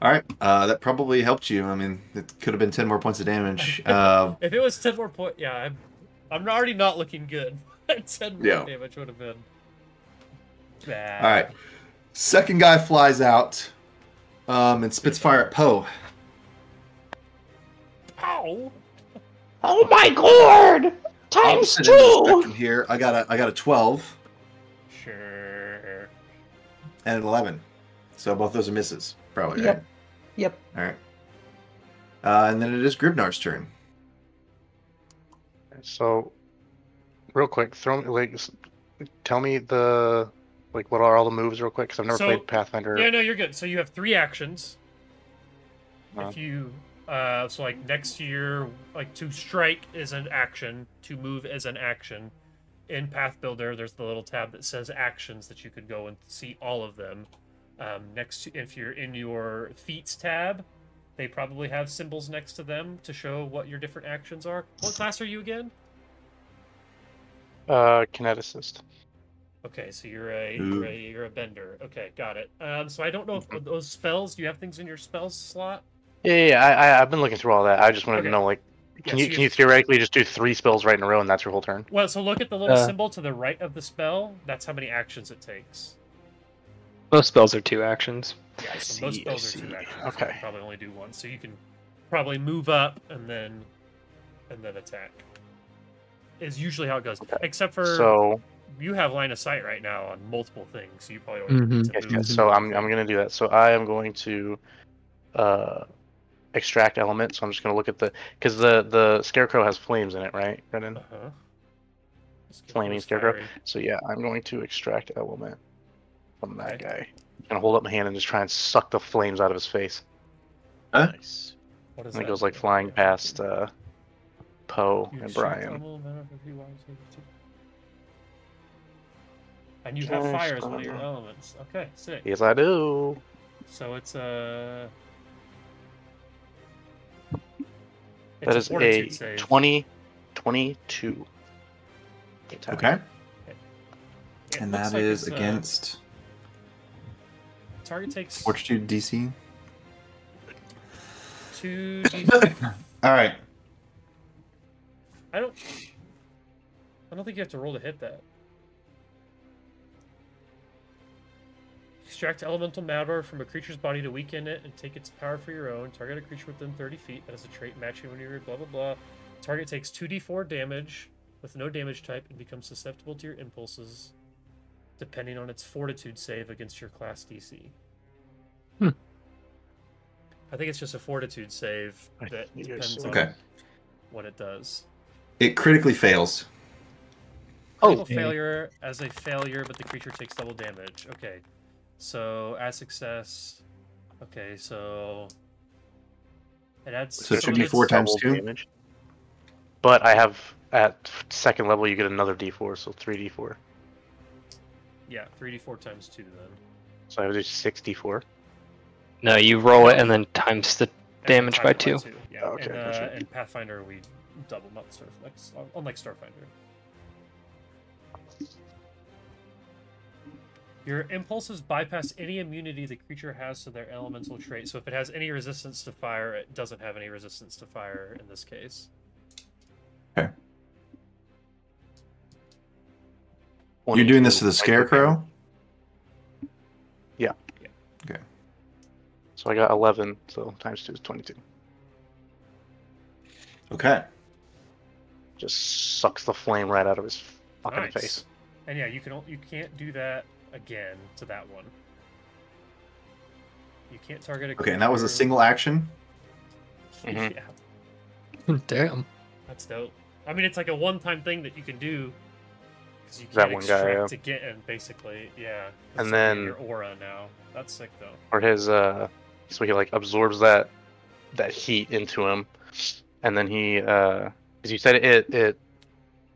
B: All right, that probably helped you. I mean, it could have been 10 more points of damage.
C: If it was 10 more points, yeah, I'm already not looking good. 10 more damage would have been bad.
B: All right, second guy flies out, and spits fire at Poe.
C: Ow!
F: Oh my Gourd! Times 2.
B: Here, I got a 12.
C: Sure.
B: And an 11. So both those are misses, probably.
F: Yep.
B: Right?
F: Yep.
B: All right. And then it is Gribnar's turn.
A: So, real quick, tell me what are all the moves real quick, because I've never played Pathfinder.
C: Yeah, no, you're good. So you have 3 actions. If you so like next year, like to strike is an action, to move is an action. In Path Builder, there's the little tab that says actions that you could go and see all of them. If you're in your feats tab, they probably have symbols next to them to show what your different actions are. What class are you again?
A: Kineticist.
C: Okay, so you're a bender. Okay, got it. So I don't know if those spells. Do you have things in your spells slot?
A: Yeah. I've been looking through all that. I just wanted to know, can you theoretically just do 3 spells right in a row and that's your whole turn?
C: Well, so look at the little symbol to the right of the spell. That's how many actions it takes.
G: Most spells are 2 actions.
C: Yeah, so most spells are 2 actions.
A: Okay.
C: You probably only do 1, so you can probably move up and then attack. Is usually how it goes. Okay. Except for you have line of sight right now on multiple things, so you probably only need to move.
A: So I'm gonna do that. So I am going to extract element. So I'm just gonna look at because the scarecrow has flames in it, right, Brennan?
C: Uh-huh.
A: Flaming scarecrow. So yeah, I'm going to extract element from that guy. I'm gonna hold up my hand and just try and suck the flames out of his face.
D: Nice.
C: What is
A: and
C: that?
A: It goes like flying past Poe and Brian.
C: And you have fire as one of your elements. Okay, sick.
A: Yes, I do.
C: So it's
A: that is a 22.
B: Okay. And that is against.
C: Target takes
B: Fortitude DC.
C: 2d6.
B: All right.
C: I don't think you have to roll to hit that. Extract elemental matter from a creature's body to weaken it and take its power for your own. Target a creature within 30 feet. That is a trait matching when you're blah blah blah. Target takes 2d4 damage with no damage type and becomes susceptible to your impulses, depending on its fortitude save against your class DC. I think it's just a fortitude save that depends on what it does.
B: It critically fails.
C: Critical failure as a failure, but the creature takes double damage. Okay. So, as success... Okay, so... It adds...
B: So it should be 4 times 2.
A: Damage. But I have, at second level, you get another d4, so 3d4.
C: Yeah, 3d4 times 2 then.
A: So I would do 6d4.
G: No, you roll it and then times the damage by 2.
C: Yeah,
A: Oh, okay,
C: and Pathfinder we double, not unlike Starfinder. Your impulses bypass any immunity the creature has to their elemental trait. So if it has any resistance to fire, it doesn't have any resistance to fire in this case.
B: Okay. You're doing this to the Scarecrow?
A: Yeah.
B: Okay.
A: So I got 11, so times 2 is 22.
B: Okay.
A: Just sucks the flame right out of his fucking
C: Nice.
A: face.
C: And yeah, you can't do that again to that one. You can't target a creature.
B: Okay, and that was a single action?
A: Mhm.
C: Yeah,
E: Damn.
C: that's dope. I mean, it's like a one-time thing that you can do because you
A: That
C: can't
A: one guy,
C: extract
A: yeah.
C: to get in, basically. Yeah. 'cause
A: And
C: it's
A: then-
C: your aura now. That's sick though.
A: Or his so he like absorbs that heat into him, and then he because you said it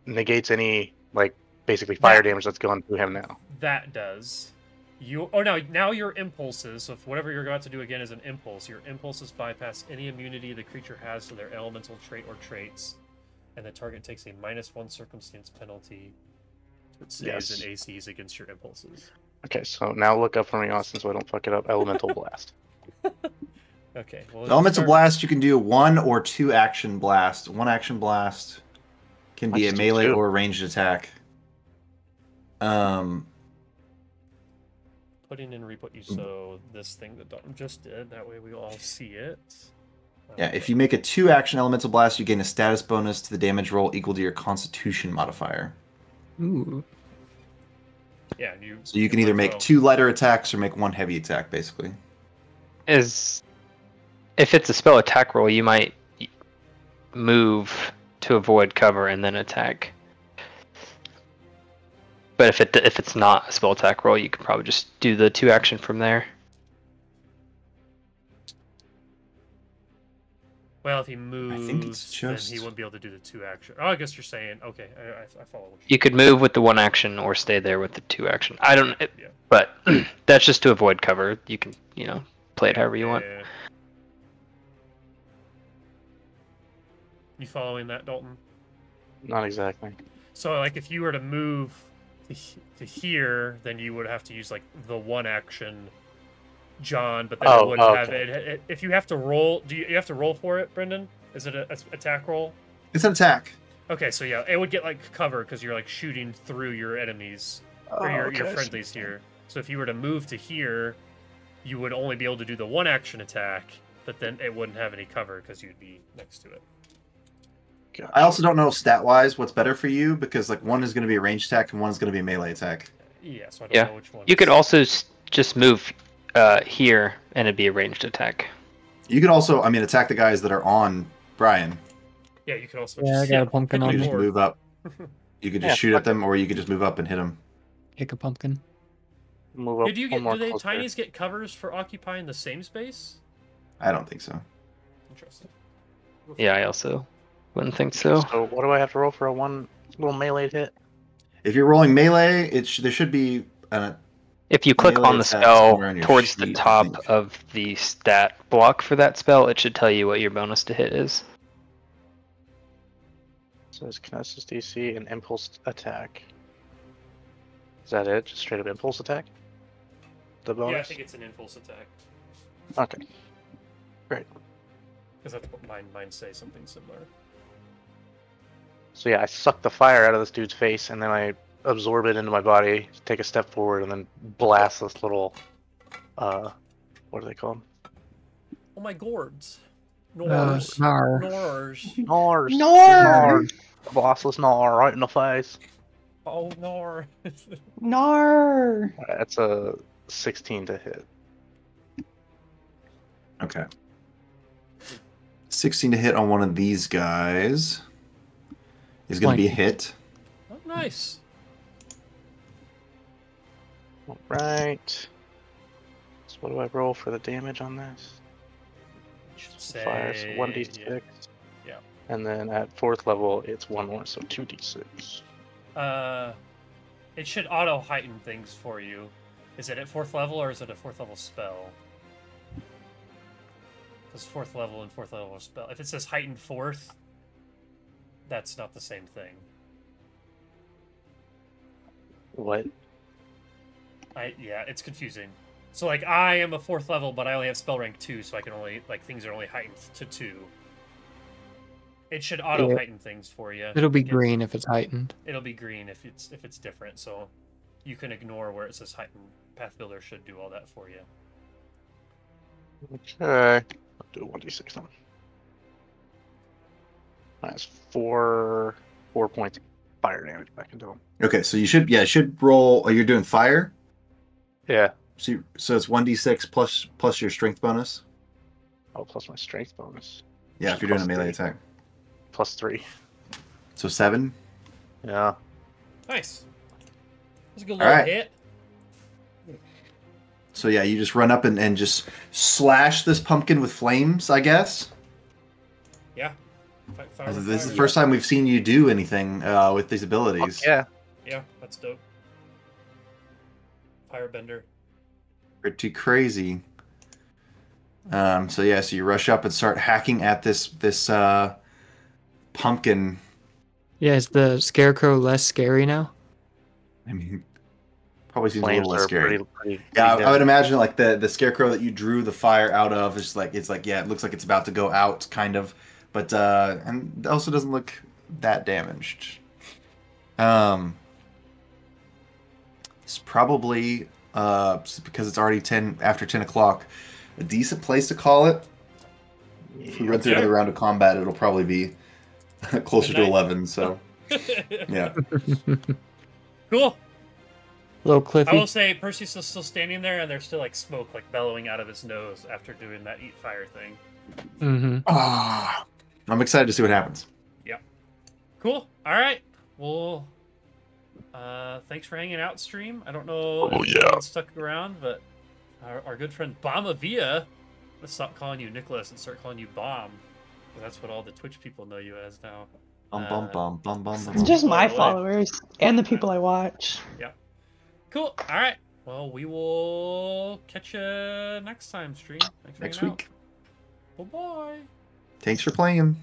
A: negates any like basically fire damage that's going through him now.
C: That does. Now your impulses, so if whatever you're about to do again is an impulse, your impulses bypass any immunity the creature has to their elemental trait or traits, and the target takes a -1 circumstance penalty to its saves and ACs against your impulses.
A: Okay, so now look up for me, Austin, so I don't fuck it up. Elemental Blast.
C: Okay. Well,
B: Elemental Blast, you can do a 1 or 2 action blast. 1 action blast can be
A: Let's
B: a
A: do
B: melee
A: 2.
B: or a ranged attack.
C: Putting in Reap What You Sow, this thing that Dalton just did. That way we all see it.
B: Yeah, if you make a 2 action elemental blast, you gain a status bonus to the damage roll equal to your Constitution modifier.
E: Ooh.
C: Yeah,
B: So you can either make 2 lighter attacks or make 1 heavy attack, basically.
G: If it's a spell attack roll, you might move to avoid cover and then attack. But if it's not a spell attack roll, you can probably just do the 2 action from there.
C: Well, if he moves,
B: think it's just-
C: then he wouldn't be able to do the 2 action. Oh, I guess you're saying okay. I follow. What
G: You could move with the 1 action or stay there with the 2 action. I don't.
C: Yeah.
G: But that's just to avoid cover. You can play it however you want.
C: Yeah. You following that, Dalton?
A: Not exactly.
C: So, like, if you were to move to here, then you would have to use like the 1 action, John. But then it wouldn't have it. If you have to roll, you have to roll for it, Brendan? Is it a attack roll?
B: It's an attack.
C: Okay, so yeah, it would get like cover because you're like shooting through your enemies or your friendlies here. So if you were to move to here, you would only be able to do the 1 action attack, but then it wouldn't have any cover because you'd be next to it.
B: I also don't know stat-wise what's better for you, because like 1 is going to be a ranged attack and 1 is going to be a melee attack.
C: Yeah, so I don't know which one.
G: You could also just move here, and it'd be a ranged attack.
B: You could also, attack the guys that are on Brian.
C: Yeah, you could also
E: Yeah, I got a pumpkin
B: You
E: on
B: could
E: me.
B: just move up. You could just shoot at them, or you could just move up and hit them.
E: Pick a pumpkin.
A: Move up.
C: Do
A: one more
C: they
A: closer.
C: tinies get covers for occupying the same space?
B: I don't think so.
C: Interesting.
G: Yeah, I also wouldn't think so.
A: So what do I have to roll for a 1 little melee hit?
B: If you're rolling melee, there should be
G: If you click
B: melee
G: on the
B: attack
G: spell
B: somewhere on your
G: towards the
B: sheet, I
G: top
B: think.
G: of the stat block for that spell, it should tell you what your bonus to hit is.
A: So it's Kinesis DC and Impulse Attack. Is that it? Just straight up Impulse Attack? The bonus?
C: Yeah, I think it's an impulse attack.
A: Okay. Great.
C: Because that's what mine say, something similar.
A: So yeah, I suck the fire out of this dude's face, and then I absorb it into my body, take a step forward, and then blast this little, what are they called?
C: Oh my gourds.
E: Nar.
C: Nors.
A: Nars.
F: Nar.
A: Bossless Nar right in the face.
C: Oh, Nor.
F: Nar.
A: Alright, that's a 16 to hit.
B: Okay. 16 to hit on one of these guys. is going to be a hit.
C: Oh, nice.
A: All right. So what do I roll for the damage on this?
C: Should
A: Fire, so
C: say
A: 1d6.
C: Yeah.
A: And then at 4th level, it's 1 more, so 2d6.
C: It should auto heighten things for you. Is it at 4th level or is it a 4th level spell? Because 4th level and 4th level spell. If it says heightened 4th, that's not the same thing.
A: What?
C: Yeah, it's confusing. So like I am a 4th level, but I only have spell rank 2, so I can only things are only heightened to 2. It should auto heighten things for you.
E: It'll be green if it's heightened.
C: It'll be green if it's different. So you can ignore where it says heightened. Path Builder should do all that for you.
A: Okay. I'll do a 1d6 then. That's 4 points of fire damage back into him.
B: Okay, so you should roll. You're doing fire.
A: Yeah.
B: So it's 1d6 plus your strength bonus.
A: Oh, plus my strength bonus.
B: Yeah, if you're doing a melee attack.
A: Plus 3.
B: So 7.
A: Yeah.
C: Nice. That's a good
B: All
C: little
B: right.
C: hit.
B: So yeah, you just run up and just slash this pumpkin with flames, I guess.
C: Yeah.
B: This is the first time we've seen you do anything with these abilities.
A: Yeah.
C: Yeah, that's dope. Firebender.
B: Pretty crazy. So you rush up and start hacking at this pumpkin.
E: Yeah, is the scarecrow less scary now?
B: I mean, probably seems
A: Flames
B: a little less
A: are
B: scary.
A: pretty
B: I would imagine like the scarecrow that you drew the fire out of is like it looks like it's about to go out, kind of, but and it also doesn't look that damaged. It's probably because it's already after 10 o'clock, a decent place to call it. If we run through another round of combat, it'll probably be closer to 11. So yeah.
C: Cool.
E: Little Cliffy.
C: I will say Percy's still standing there, and there's still like smoke like bellowing out of his nose after doing that eat fire thing.
E: Mm-hmm.
B: I'm excited to see what happens.
C: Yeah. Cool. All right. Well, thanks for hanging out, stream. I don't know if anyone's stuck around, but our good friend Bombavia, let's stop calling you Nicholas and start calling you Bomb. That's what all the Twitch people know you as now.
F: Just my followers and the people I watch.
C: Yeah. Cool. All right. Well, we will catch you next time, stream. Thanks for
B: Next
C: hanging
B: week.
C: out. Bye-bye.
B: Thanks for playing.